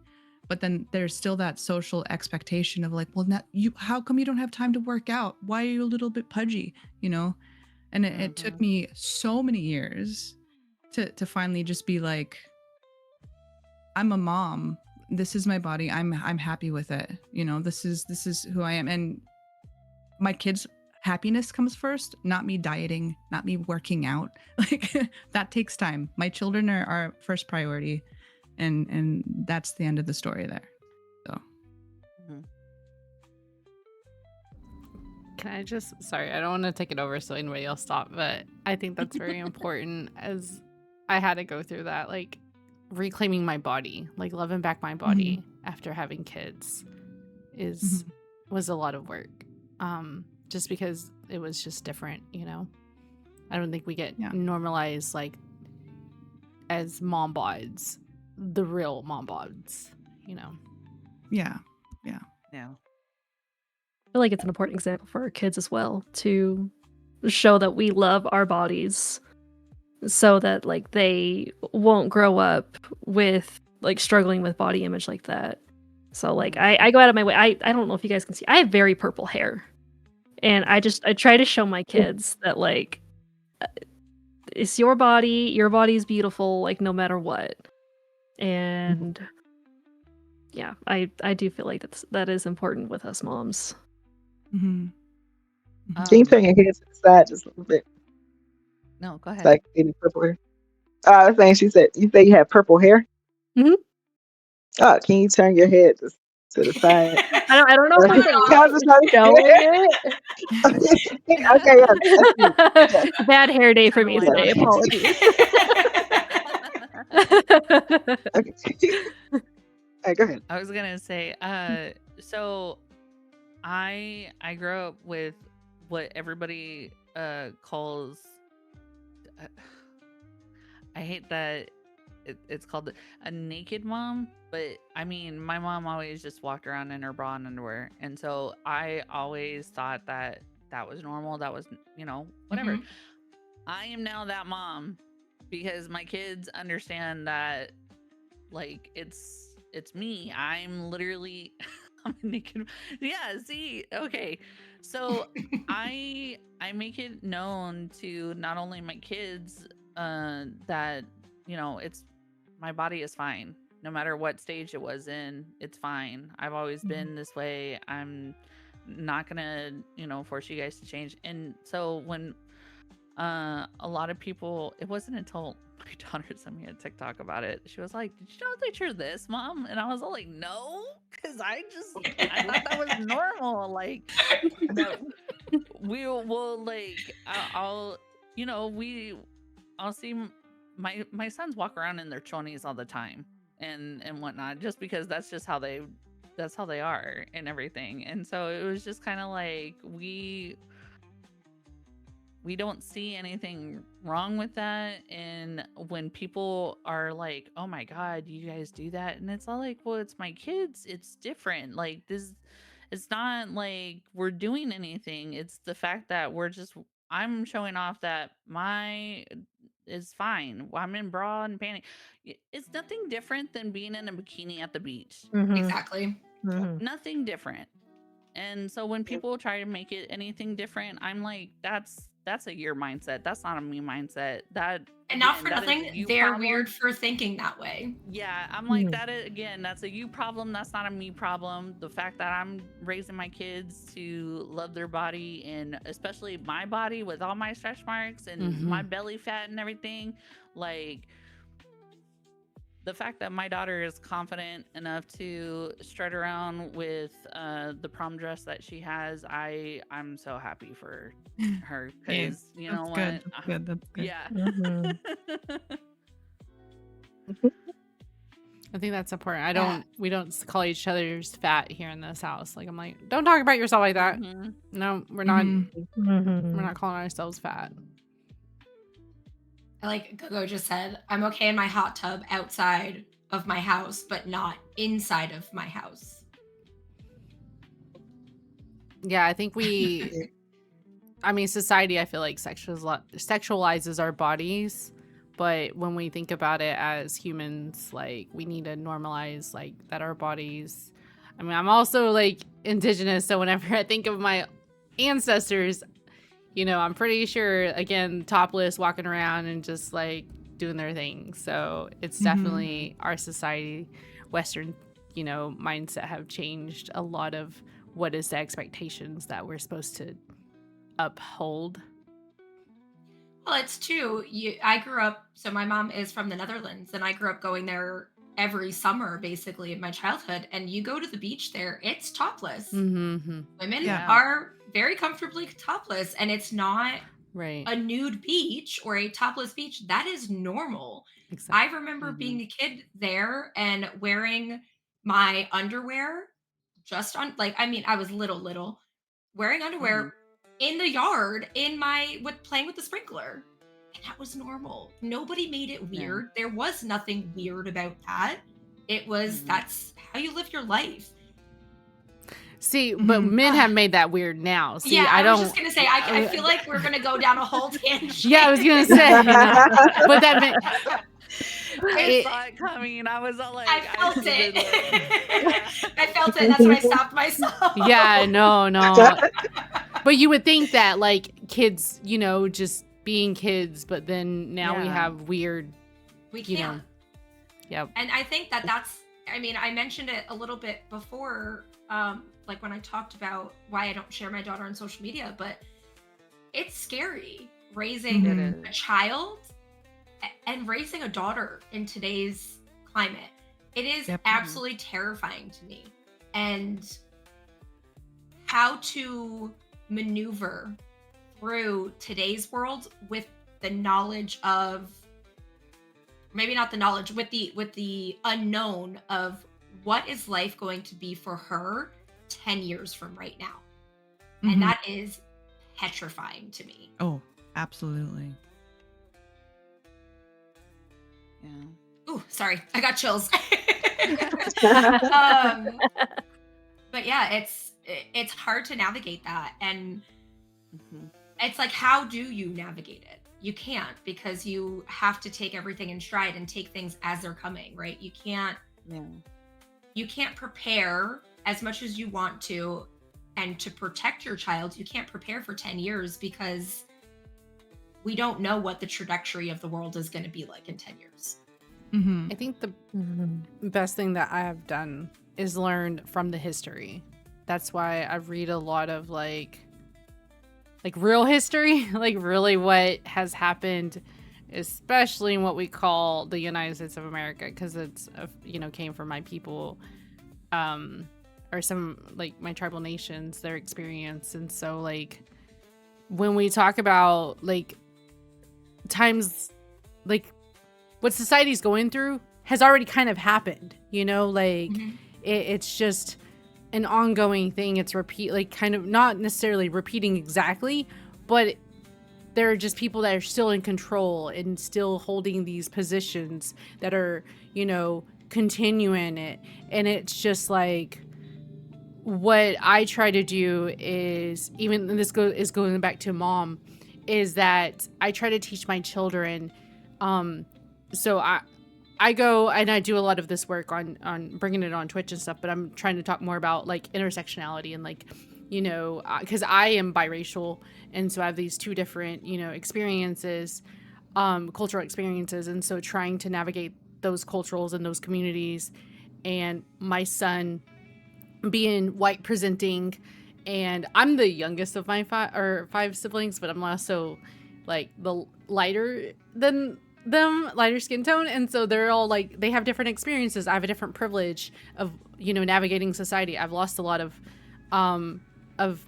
But then there's still that social expectation of like, well, now how come you don't have time to work out? Why are you a little bit pudgy? And it took me so many years to finally just be like, I'm a mom. This is my body. I'm happy with it. This is who I am. And my kids' happiness comes first, not me dieting, not me working out. Like that takes time. My children are our first priority. And that's the end of the story there. So Can I sorry, I don't want to take it over so anybody else stop, but I think that's very important as I had to go through that, like reclaiming my body, like loving back my body after having kids is was a lot of work. Just because it was just different, I don't think we get Yeah. normalized like as mom bods, the real mom bods, Yeah. Yeah. I feel like it's an important example for our kids as well to show that we love our bodies so that like they won't grow up with like struggling with body image like that. So like I go out of my way. I don't know if you guys can see. I have very purple hair. And I try to show my kids that like it's your body is beautiful like no matter what. And yeah, I do feel like that is important with us moms. Hmm. Can you turn your head to the side just a little bit? No, go So ahead. I can see the purple hair. I was saying, you said you had purple hair? Mhm. Oh, can you turn your head just to the side? I don't know if I'm I was just trying showing to okay, yeah, that's you. Yeah, it. Bad hair day for Shine a me light today. on it. Apologies. okay. All right, go ahead. I was gonna say, so I grew up with what everybody calls. Uh, I hate that it's called a naked mom, but I mean, my mom always just walked around in her bra and underwear, and so I always thought that that was normal. That was, whatever. Mhm. I am now that mom because my kids understand that like it's me. I'm literally I'm naked. Yeah, see. Okay. So I make it known to not only my kids that it's my body is fine. No matter what stage it was in, it's fine. I've always been this way. I'm not gonna, force you guys to change. And so when a lot of people, it wasn't until my daughter sent me a TikTok about it. She was like, "Did you know that you're this, mom?" And I was all like, "No," because I thought that was normal. Like that we will like I'll I'll see my sons walk around in their chonies all the time and whatnot, just because that's how they are and everything. And so it was just kind of like we don't see anything wrong with that. And when people are like, "Oh my god, you guys do that," and it's all like, well, it's my kids, it's different. Like this, it's not like we're doing anything. It's the fact that I'm showing off that my is fine. I'm in bra and panty. It's nothing different than being in a bikini at the beach. Exactly. Nothing different. And so when people try to make it anything different, I'm like, that's a your mindset. That's not a me mindset. That And not again, for that is a nothing, you they're problem. weird for thinking that way. Yeah, I'm like that again. That's a you problem. That's not a me problem. The fact that I'm raising my kids to love their body, and especially my body with all my stretch marks and my belly fat and everything, like the fact that my daughter is confident enough to strut around with the prom dress that she has, I'm so happy for her, Hey, because you know that's what? good. That's good. That's good. Yeah. I think that's important. We don't call each other's fat here in this house. Like, I'm like, don't talk about yourself like that. Mhm. No, we're not. Mm-hmm. We're not calling ourselves fat. Like Gogo just said, I'm okay in my hot tub outside of my house, but not inside of my house. Yeah, I think society, I feel like sexualizes our bodies. But when we think about it as humans, like, we need to normalize, like, that our bodies. I mean, I'm also, like, indigenous, so whenever I think of my ancestors, I'm pretty sure, again, topless, walking around and just, like, doing their thing. So it's definitely our society, Western, mindset have changed a lot of what is the expectations that we're supposed to uphold. Well, it's true. I grew up, so my mom is from the Netherlands, and I grew up going there every summer, basically, in my childhood. And you go to the beach there, it's topless. Mm-hmm. Women Yeah. are very comfortably topless, and it's not Right. a nude beach or a topless beach. That is normal. Exactly. I remember being a kid there and wearing my underwear just on like I mean, I was little, wearing Mhm. underwear in the yard in my with playing with the sprinkler. And that was normal. Nobody made it Yeah. weird. There was nothing weird about that. It was Mhm. that's how you live your life. See, but Mhm. men have made that weird now. See, Yeah, I I was just don't. gonna say I feel like we're gonna go down a whole tangent. Yeah, I was gonna say, but that meant I it. saw it coming. I was all like, I I felt should have been like, it. I felt it. That's when I stopped myself. Yeah, no. But you would think that like kids, just being kids, but then now we Yeah. have weird, We you can't. know. Yep. And I think that's I mean, I mentioned it a little bit before, like when I talked about why I don't share my daughter on social media, but it's scary raising It Mhm. a is. child and raising a daughter in today's climate. It is Yep. absolutely terrifying to me. And how to maneuver through today's world with the knowledge of maybe not the knowledge with the unknown of what is life going to be for her 10 years from right now. And Mhm. that is petrifying to me. Oh, absolutely. Yeah. Ooh, sorry, I got chills. um, but yeah, it's hard to navigate that, and Mhm. it's like, how do you navigate it? You can't, because you have to take everything in stride and take things as they're coming, right? Yeah. You can't prepare as much as you want to, and to protect your child, you can't prepare for 10 years because we don't know what the trajectory of the world is going to be like in 10 years. Mhm. I think the Mhm. best thing that I have done is learned from the history. That's why I read a lot of like real history, like really what has happened, especially in what we call the United States of America, because it's came from my people, or some like my tribal nations, their experience. And so like when we talk about like times, like what society's going through has already kind of happened, like it's just an ongoing thing. It's like kind of not necessarily repeating exactly, but there are just people that are still in control and still holding these positions that are, continuing it. And it's just like, what I try to do is, even and this is going back to mom, is that I try to teach my children. So I go and I do a lot of this work on bringing it on Twitch and stuff, but I'm trying to talk more about like intersectionality and like, because I am biracial, and so I have these two different, experiences, cultural experiences, and so trying to navigate those cultures and those communities, and my son being white presenting, and I'm the youngest of my five siblings, but I'm also like the lighter than them, lighter skin tone, and so they're all like, they have different experiences. I have a different privilege of navigating society. I've lost a lot of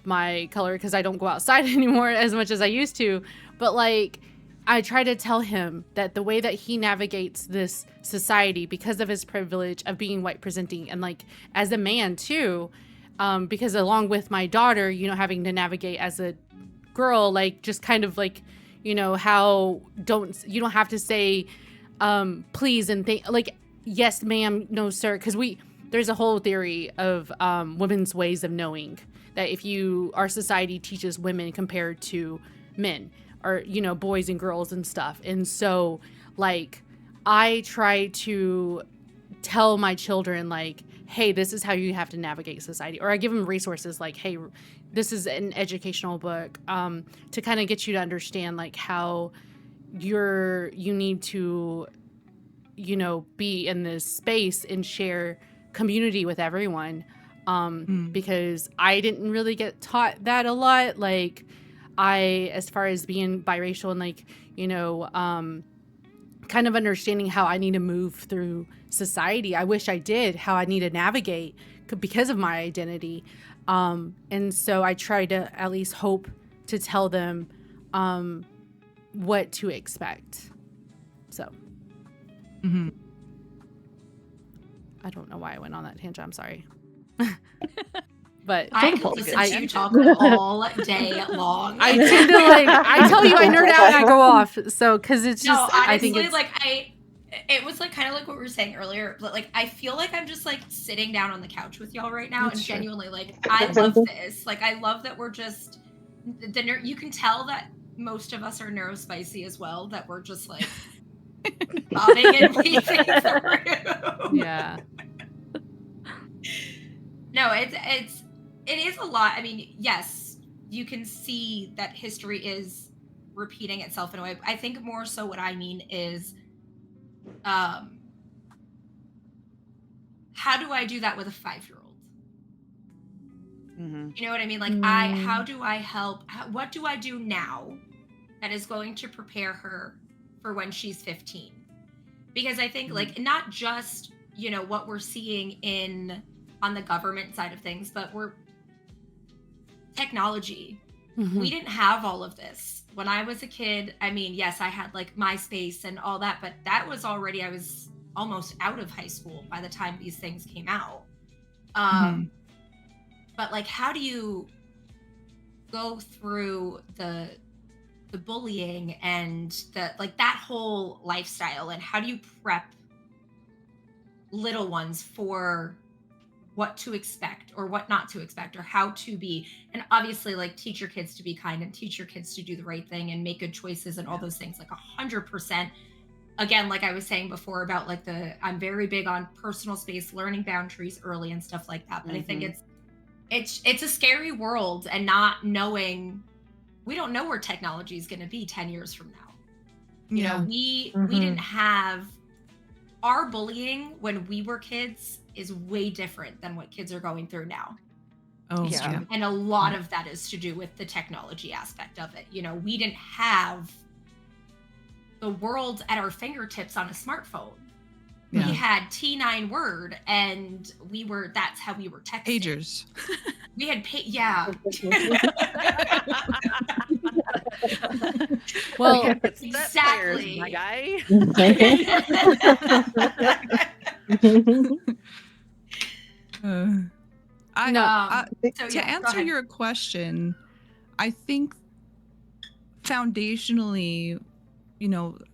my color because I don't go outside anymore as much as I used to, but like I try to tell him that the way that he navigates this society, because of his privilege of being white presenting, and like as a man too, because along with my daughter, having to navigate as a girl, like just kind of like, how you don't have to say please and like yes ma'am, no sir, because there's a whole theory of women's ways of knowing, that if our society teaches women compared to men, or boys and girls and stuff. And so like I try to tell my children like, hey, this is how you have to navigate society, or I give them resources like, hey, this is an educational book, to kind of get you to understand like how you need to be in this space and share community with everyone, Mm. because I didn't really get taught that a lot, like as far as being biracial and like kind of understanding how I need to move through society. I wish I did, how I need to navigate because of my identity. And so I try to at least hope to tell them what to expect. So Mhm. I don't know why I went on that tangent. I'm sorry. But I Phone could calls listen get to you canceled. talk all day long. I tend to like, I tell you I nerd out and I go off. So, cause it's No, just, I think honestly, it's, like it was like kind of like what we were saying earlier, but like I feel like I'm just like sitting down on the couch with y'all right now, That's and true. genuinely, like I love this. Like I love that we're just you can tell that most of us are neurospicy as well. That we're just like bobbing and weaving through. yeah. No, it is a lot. I mean, yes, you can see that history is repeating itself in a way. I think more so what I mean is um how do I do that with a 5-year-old? Mhm. You know what I mean? Like how do I help? What do I do now that is going to prepare her for when she's 15? Because I think like not just, what we're seeing on the government side of things, but we're technology. Mhm. We didn't have all of this when I was a kid. I mean, yes, I had like MySpace and all that, but that was already, I was almost out of high school by the time these things came out. But like, how do you go through the bullying and the like that whole lifestyle, and how do you prep little ones for what to expect or what not to expect, or how to be, and obviously like teach your kids to be kind and teach your kids to do the right thing and make good choices and all those things, like 100%. Again, like I was saying before about like I'm very big on personal space, learning boundaries early and stuff like that. But I think it's a scary world, and not knowing, we don't know where technology is going to be 10 years from now. We didn't have, our bullying when we were kids is way different than what kids are going through now. Oh, Yeah. And a lot of that is to do with the technology aspect of it. We didn't have the world at our fingertips on a smartphone. Yeah. We had T9 Word, and that's how we were texting. Pagers. We had yeah. Well, exactly, my guy. To answer your question, I think foundationally,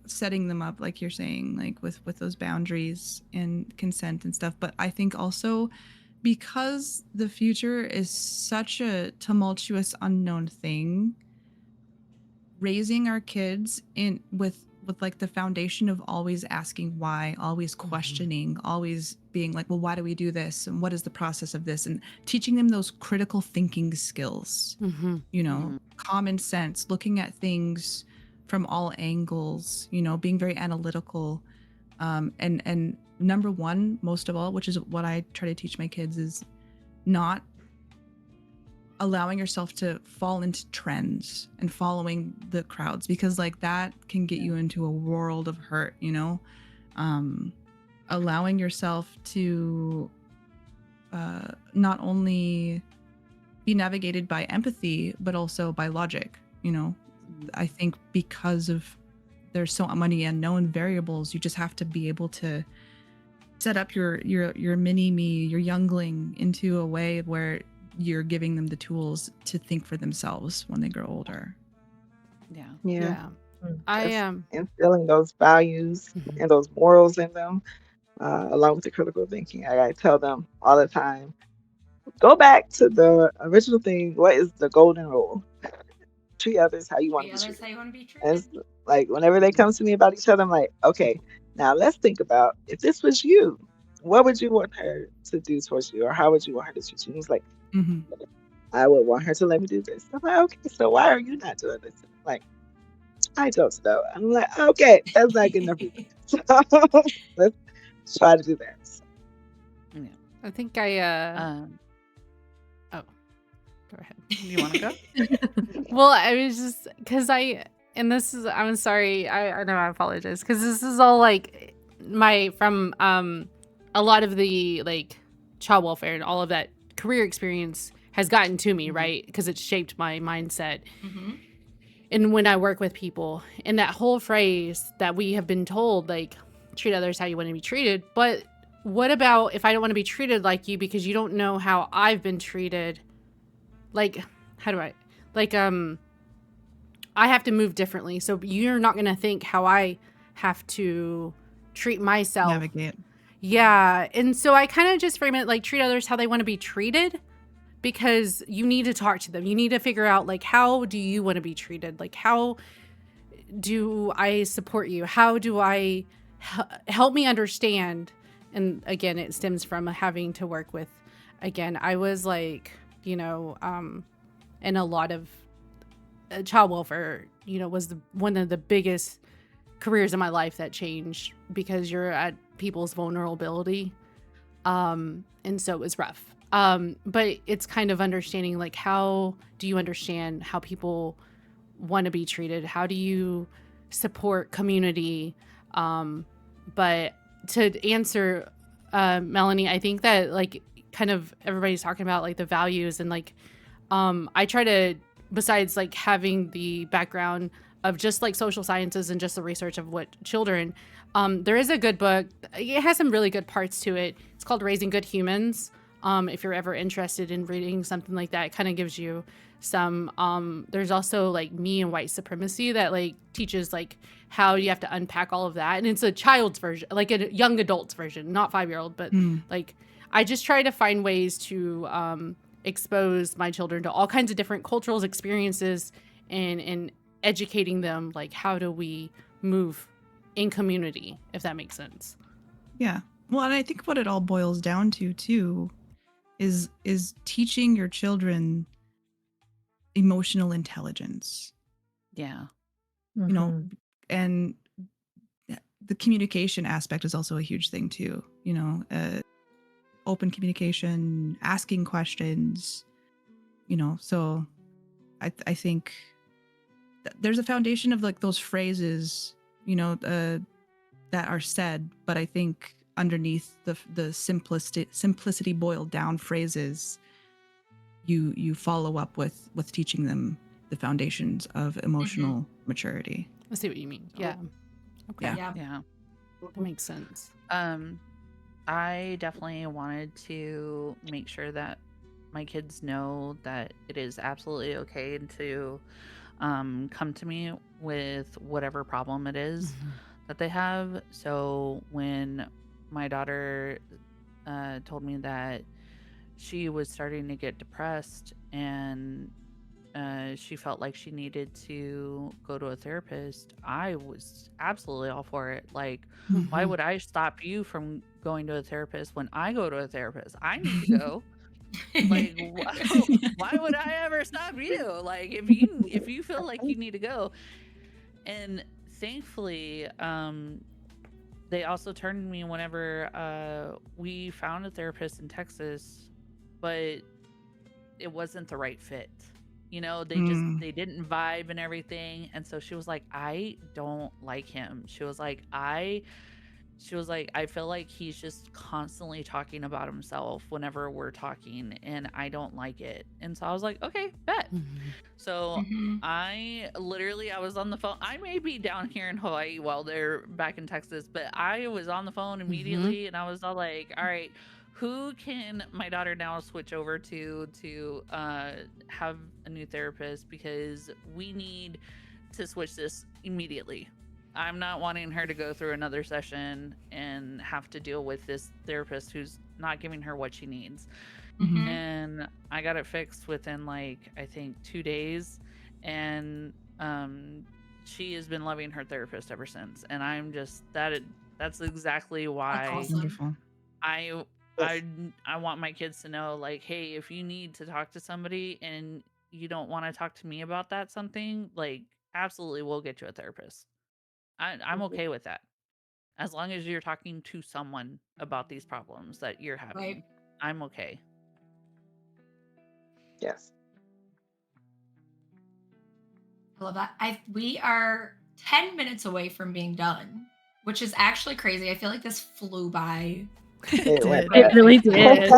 setting them up like you're saying, like with those boundaries and consent and stuff. But I think also because the future is such a tumultuous, unknown thing, raising our kids with like the foundation of always asking why, always questioning, always being like, well, why do we do this? And what is the process of this? And teaching them those critical thinking skills, common sense, looking at things from all angles, being very analytical. And number one, most of all, which is what I try to teach my kids, is not allowing yourself to fall into trends and following the crowds, because like that can get you into a world of hurt, allowing yourself to not only be navigated by empathy, but also by logic. I think because of there's so many unknown variables, you just have to be able to set up your mini me, your youngling, into a way where you're giving them the tools to think for themselves when they grow older. Yeah. I Just am instilling those values and those morals in them, along with the critical thinking. I tell them all the time, go back to the original thing. What is the golden rule? Treat others how you want to be treated. And it's like whenever they come to me about each other, I'm like, okay, now let's think about, if this was you, what would you want her to do towards you, or how would you want her to treat you? And he's like, I would want her to let me do this. I'm like, okay, so why are you not doing this? I'm like, I don't know. I'm like, okay, that's not good enough. So let's try to do that. I think I oh, go ahead. You want to go? Well, I was just because I'm sorry. I know, I apologize, because this is all like from a lot of the like child welfare and all of that career experience has gotten to me, right? Because it's shaped my mindset. And when I work with people, and that whole phrase that we have been told, like, treat others how you want to be treated, but what about if I don't want to be treated like you because you don't know how I've been treated? Like, how do I, like, I have to move differently. So you're not going to think how I have to treat myself. Navigate. Yeah. And so I kind of just frame it like treat others how they want to be treated, because you need to talk to them. You need to figure out, like, how do you want to be treated? Like, how do I support you? How do I help me understand? And again, it stems from having to work with, again, I was like, you know, in a lot of child welfare, you know, was one of the biggest careers in my life that changed because you're at people's vulnerability. And so it was rough. But it's kind of understanding, like, how do you understand how people want to be treated? How do you support community? But to answer, Melanie, I think that, like, kind of everybody's talking about, like, the values, and, like, I try to, besides, like, having the background of just, like, social sciences and just the research of what children, there is a good book. It has some really good parts to it. It's called Raising Good Humans. If you're ever interested in reading something like that, it kind of gives you some, there's also, like, Me and White Supremacy that, like, teaches, like, how you have to unpack all of that. And it's a child's version, like a young adult's version, not 5-year-old, but like, I just try to find ways to expose my children to all kinds of different cultural experiences, and educating them, like, how do we move in community, if that makes sense. Yeah. Well, and I think what it all boils down to too is teaching your children emotional intelligence. Yeah. You know, and the communication aspect is also a huge thing too. You know, open communication, asking questions. You know, so I think there's a foundation of, like, those phrases, you know, that are said, but I think underneath the simplicity boiled down phrases, you follow up with teaching them the foundations of emotional maturity. I see what you mean. Yeah. Okay. Yeah. That makes sense. I definitely wanted to make sure that my kids know that it is absolutely okay to come to me with whatever problem it is that they have. So when my daughter told me that she was starting to get depressed and she felt like she needed to go to a therapist, I was absolutely all for it. Like, why would I stop you from going to a therapist when I go to a therapist? I need to go. Like, why would I ever stop you? Like, if you feel like you need to go. And thankfully, they also turned to me whenever we found a therapist in Texas, but it wasn't the right fit. You know, they didn't vibe and everything. And so she was like, I don't like him. She was like, I feel like he's just constantly talking about himself whenever we're talking, and I don't like it. And so I was like, okay, bet. So I was on the phone. I may be down here in Hawaii while they're back in Texas, but I was on the phone immediately, and I was all like, all right, who can my daughter now switch over to have a new therapist, because we need to switch this immediately. I'm not wanting her to go through another session and have to deal with this therapist who's not giving her what she needs. And I got it fixed within, like, I think 2 days, and she has been loving her therapist ever since. And I'm just that's exactly why Wonderful. I want my kids to know, like, hey, if you need to talk to somebody and you don't want to talk to me about that something, like, absolutely, we'll get you a therapist. I'm okay with that. As long as you're talking to someone about these problems that you're having, Right. I'm okay. Yes. I love that. We are 10 minutes away from being done, which is actually crazy. I feel like this flew by. It went It really did.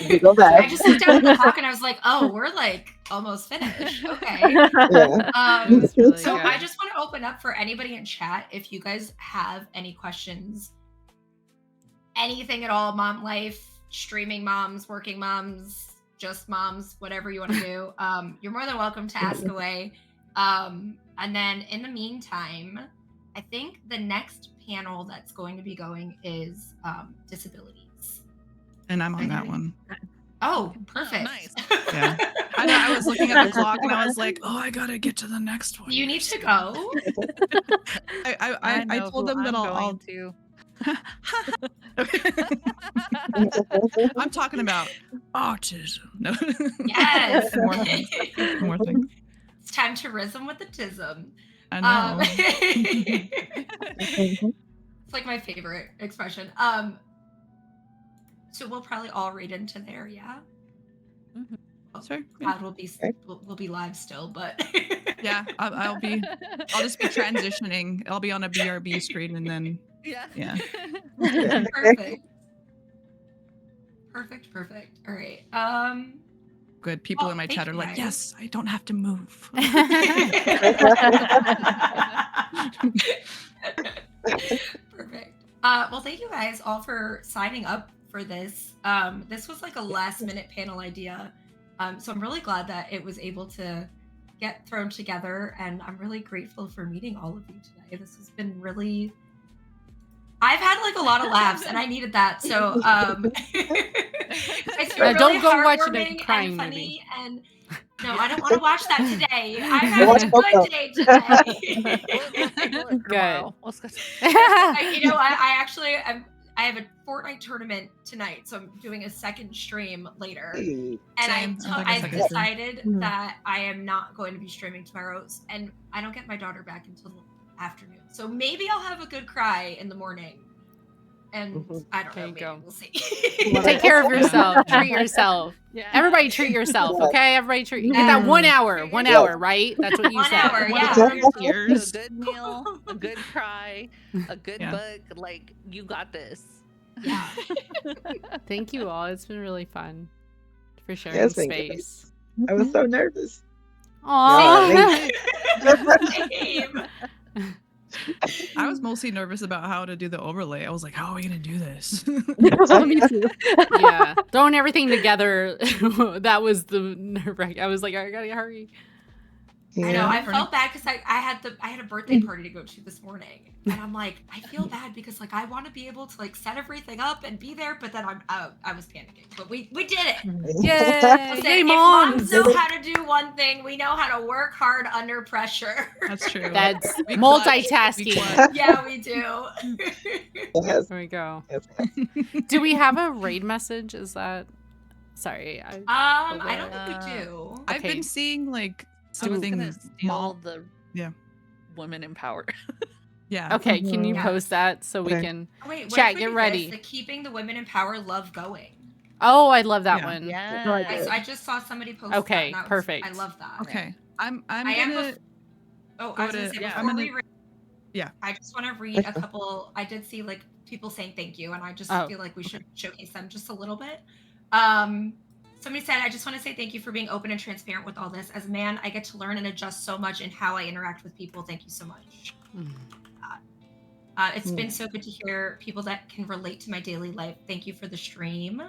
You go I back. just looked down at the clock and I was like, oh, we're like almost finished. Okay. Yeah. It's really So good. I just want to open up for anybody in chat if you guys have any questions, anything at all, mom life, streaming moms, working moms, just moms, whatever you want to do, you're more than welcome to ask away. And then in the meantime, I think the next panel that's going to be going is disabilities. And I'm on that one. Oh, perfect. Nice. Yeah. I was looking at the clock and I was like, oh, I gotta get to the next one. You need to go. I told them that I'll to. I'm talking about autism. No. Yes. More things. It's time to rhythm with the tism. I know. It's like my favorite expression. So we'll probably all read into there, yeah. Sure. Cloud will be live still, but Yeah, I'll just be transitioning. I'll be on a BRB screen and then yeah. Perfect. All right. Good. People in my thank chat are you like, guys. yes, I don't have to move. Perfect. Well, thank you guys all for signing up for this. This was like a last minute panel idea. So I'm really glad that it was able to get thrown together, and I'm really grateful for meeting all of you today. This has been really, I've had like a lot of laughs and I needed that. So it's been really don't go watch it heartwarming crying and movie. funny, and no, I don't want to watch that today. I'm having a good day today. Good. You know, I actually I have a Fortnite tournament tonight, so I'm doing a second stream later. And Same. I've decided that I am not going to be streaming tomorrow, and I don't get my daughter back until the afternoon. So maybe I'll have a good cry in the morning. And I don't know, maybe we'll see. Take care of yourself. Treat yourself. Yeah. Everybody treat yourself, okay? Everybody treat. Get that 1 hour. 1 hour, right? That's what you 1 said. hour, yeah. A good meal, a good cry, a good book. Like, you got this. Yeah. Thank you all. It's been really fun for sharing Yes, thank you. space. I was so nervous. Aww. Same. I was mostly nervous about how to do the overlay. I was like, how are we gonna do this? Me too. Yeah, throwing everything together. That was the nerve wrack. I was like, I gotta hurry. I know. I felt bad because I had a birthday party to go to this morning, and I'm like, I feel bad because like I want to be able to like set everything up and be there, but then I was panicking. But we did it. Yay! Listen, Yay, if moms! moms know how to do one thing, we know how to work hard under pressure. That's true. That's We multitasking. clutch. Yeah, we do. Yes. There we go. Yes. Do we have a raid message? Is that? Sorry. I don't think we do. I've been seeing like I was something gonna steal the women in power. Yeah. Okay, can you Yes. post that so we Okay. can? Oh, wait, what Chat, if we get do ready. This? The keeping the women in power love going. Oh, I love that Yeah. one. Yeah. I just saw somebody post Okay, that. And that was- perfect. I love that. Okay. I'm I am gonna Oh, go I was gonna to- say yeah, before I'm gonna- we read, yeah. I just want to read a couple. I did see like people saying thank you, and I just Oh. feel like we should showcase them just a little bit. Somebody said, I just want to say thank you for being open and transparent with all this. As a man, I get to learn and adjust so much in how I interact with people. Thank you so much. It's been so good to hear people that can relate to my daily life. Thank you for the stream.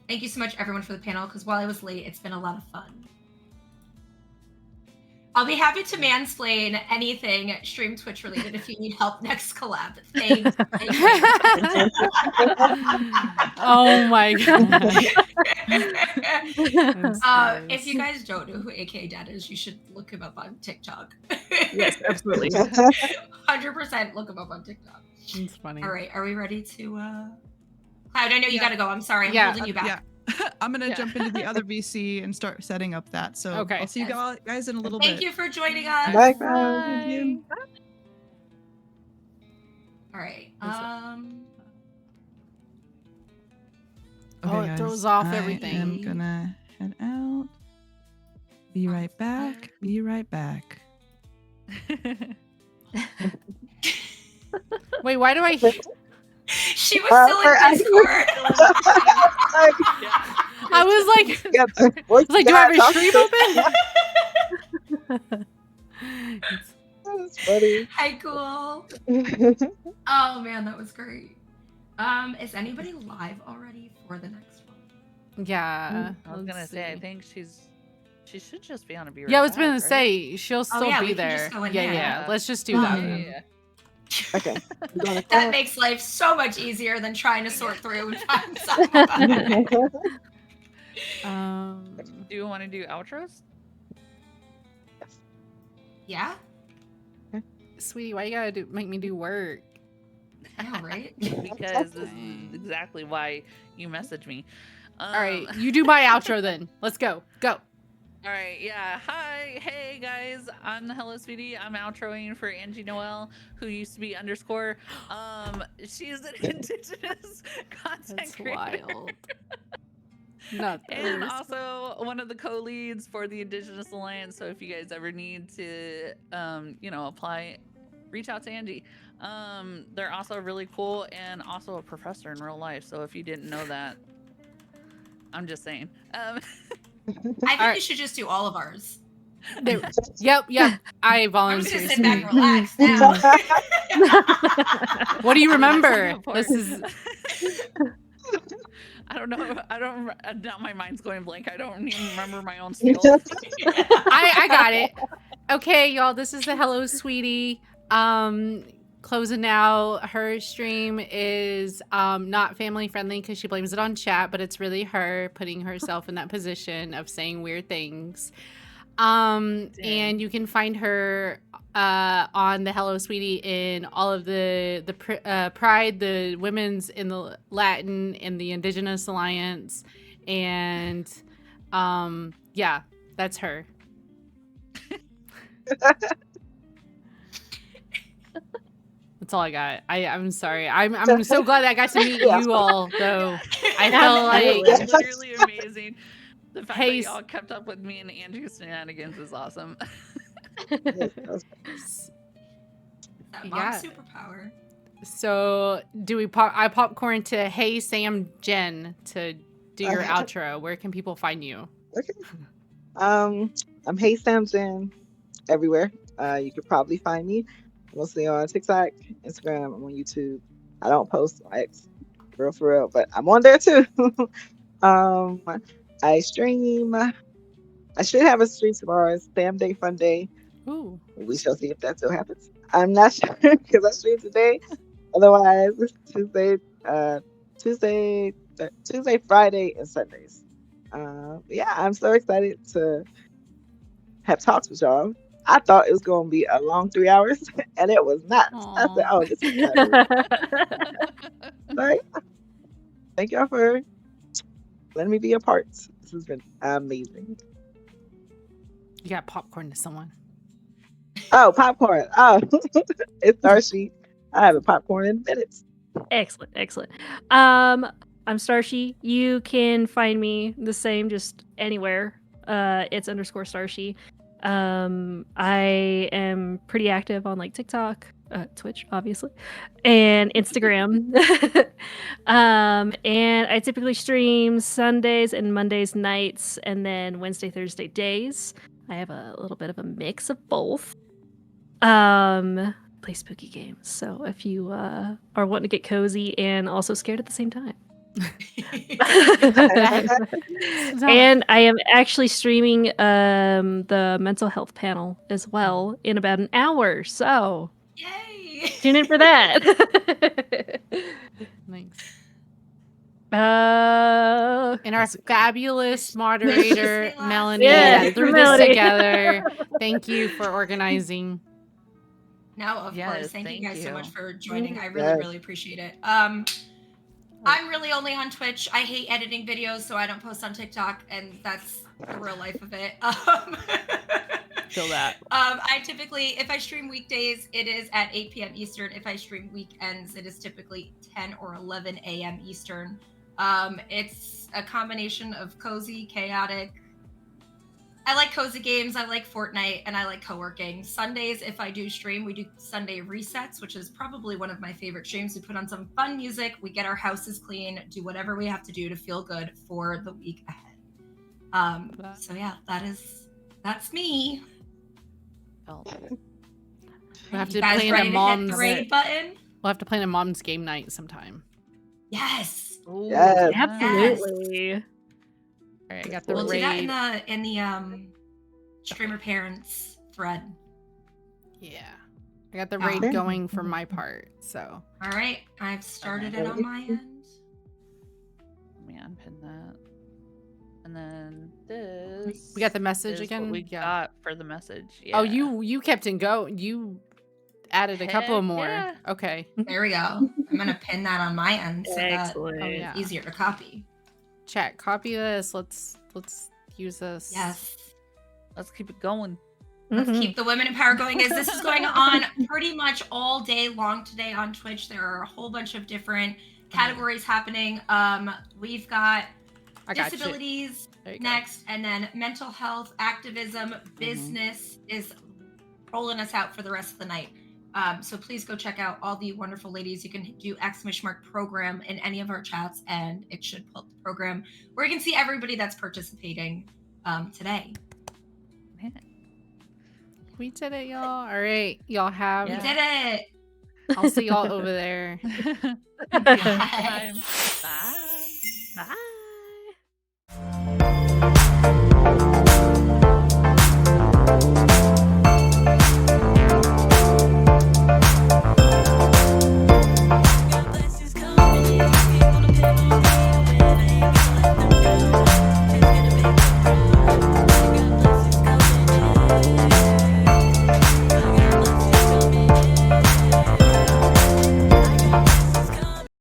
Thank you so much, everyone, for the panel, because while I was late, it's been a lot of fun. I'll be happy to mansplain anything stream Twitch related if you need help next collab. Thanks. Oh my god. If you guys don't know who AKA Dad is, you should look him up on TikTok. Yes, absolutely. 100% look him up on TikTok. It's funny. All right, are we ready to Cloud, I know you gotta go. I'm sorry, I'm Yeah, holding you back. Yeah. I'm gonna jump into the other VC and start setting up that. So Okay. I'll see you guys in a little Thank bit. you for joining us. Bye, Bye. guys. Thank you. All right. Oh, it throws off I everything. am gonna head out. Be right back. Be right back. Wait, why do I? She was still in Discord. I was like, Yeah, like, do I have a stream open? That's funny. Hi, cool. Oh man, that was great. Is anybody live already for the next one? Yeah. I was gonna let's say, I see. think she should just be on a be right Yeah, I was back, gonna right? say she'll still yeah, be we can there. just go in yeah, there. yeah. Yeah. Let's just do that Mhm. then. Yeah. Okay. You going to That class? makes life so much easier than trying to sort through and find someone. Do you want to do outros? Yeah? Sweetie, why you gotta make me do work? Yeah, right? Because this is Dang. exactly why you messaged me. All right, you do my outro then. Let's go. Go. All right, yeah. Hi, hey guys. I'm the Hello Sweetie. I'm outroing for Angie Noel, who used to be _. She's an Indigenous content That's creator. wild. Not And those. also one of the co-leads for the Indigenous Alliance. So if you guys ever need to, apply, reach out to Angie. They're also really cool and also a professor in real life. So if you didn't know that, I'm just saying. I think right. you should just do all of ours. Yep. I I'm just volunteer. gonna sit back and relax now. What do you remember? Support. This is. I don't know. Now my mind's going blank. I don't even remember my own spiel. I got it. Okay, y'all. This is the Hello Sweetie. Closing out. Her stream is not family friendly because she blames it on chat, but it's really her putting herself in that position of saying weird things. And you can find her on the Hello Sweetie in all of the Pride, the Women's in the Latin, and the Indigenous Alliance, and yeah, that's her. That's all I got. I'm sorry. I'm so glad I got to meet you all, though. I felt like It's literally amazing. The fact that y'all kept up with me and Angie's shenanigans is awesome. That mom's superpower. So do we I popcorn to Hey Sam Jen to do your outro. Where can people find you? Okay. I'm Hey Sam Jen everywhere. You could probably find me mostly on TikTok, Instagram. I'm on YouTube. I don't post likes, for real, but I'm on there too. I stream. I should have a stream tomorrow. It's Sam Day Fun Day. Ooh. We shall see if that still happens. I'm not sure because I streamed today. Otherwise, it's Tuesday, Friday, and Sundays. Yeah, I'm so excited to have talks with y'all. I thought it was going to be a long 3 hours, and it was not. I said, "Oh, this is Sorry. Thank y'all for letting me be a part. This has been amazing." You got popcorn to someone. Oh, popcorn. Oh, it's Starshie. I have a popcorn in minutes. Excellent. I'm Starshie. You can find me the same, just anywhere. It's _Starshie. I am pretty active on like TikTok, Twitch, obviously, and Instagram. And I typically stream Sundays and Mondays nights, and then Wednesday, Thursday days. I have a little bit of a mix of both. Play spooky games. So if you are wanting to get cozy and also scared at the same time. And I am actually streaming the mental health panel as well in about an hour. So yay! Tune in for that. Thanks. And our fabulous moderator, Melanie, Yeah, that threw Melanie. this together. Thank you for organizing. No, of course. Thank you guys so much for joining. I really, Yes. really appreciate it. I'm really only on Twitch. I hate editing videos, so I don't post on TikTok, and that's the real life of it. Feel that. I typically, if I stream weekdays, it is at 8 p.m. Eastern. If I stream weekends, it is typically 10 or 11 a.m. Eastern. It's a combination of cozy, chaotic. I like cozy games, I like Fortnite, and I like co-working. Sundays, if I do stream, we do Sunday resets, which is probably one of my favorite streams. We put on some fun music, we get our houses clean, do whatever we have to do to feel good for the week ahead. So yeah, that's me. We'll have You to guys plan ready a to hit the mom's raid button? We'll have to plan a mom's game night sometime. Yes. Ooh, Yes. yeah. Absolutely. All right, I got the We'll do that raid. in the streamer parents thread. Yeah. I got the Yeah. raid going for my part, so. All right, I've started Okay. it on my end. Let me unpin that. And then this. We got the message is again? What we Yeah. got for the message. Yeah. Oh, you kept in go. You added a couple Heck more. yeah. Okay. There we go. I'm gonna pin that on my end so that Excellent. Oh yeah. it's easier to copy. Chat, copy this. Let's use this. Yes. Let's keep it going. Let's Mhm. keep the women in power going, as this is going on pretty much all day long today on Twitch. There are a whole bunch of different categories happening. We've got I got disabilities There you go. next, and then mental health, activism, business is rolling us out for the rest of the night. So please go check out all the wonderful ladies. You can do ! program in any of our chats, and it should pull up the program where you can see everybody that's participating today. We did it, y'all. All right, y'all have. We did it. I'll see y'all over there. Next time. Bye. Bye.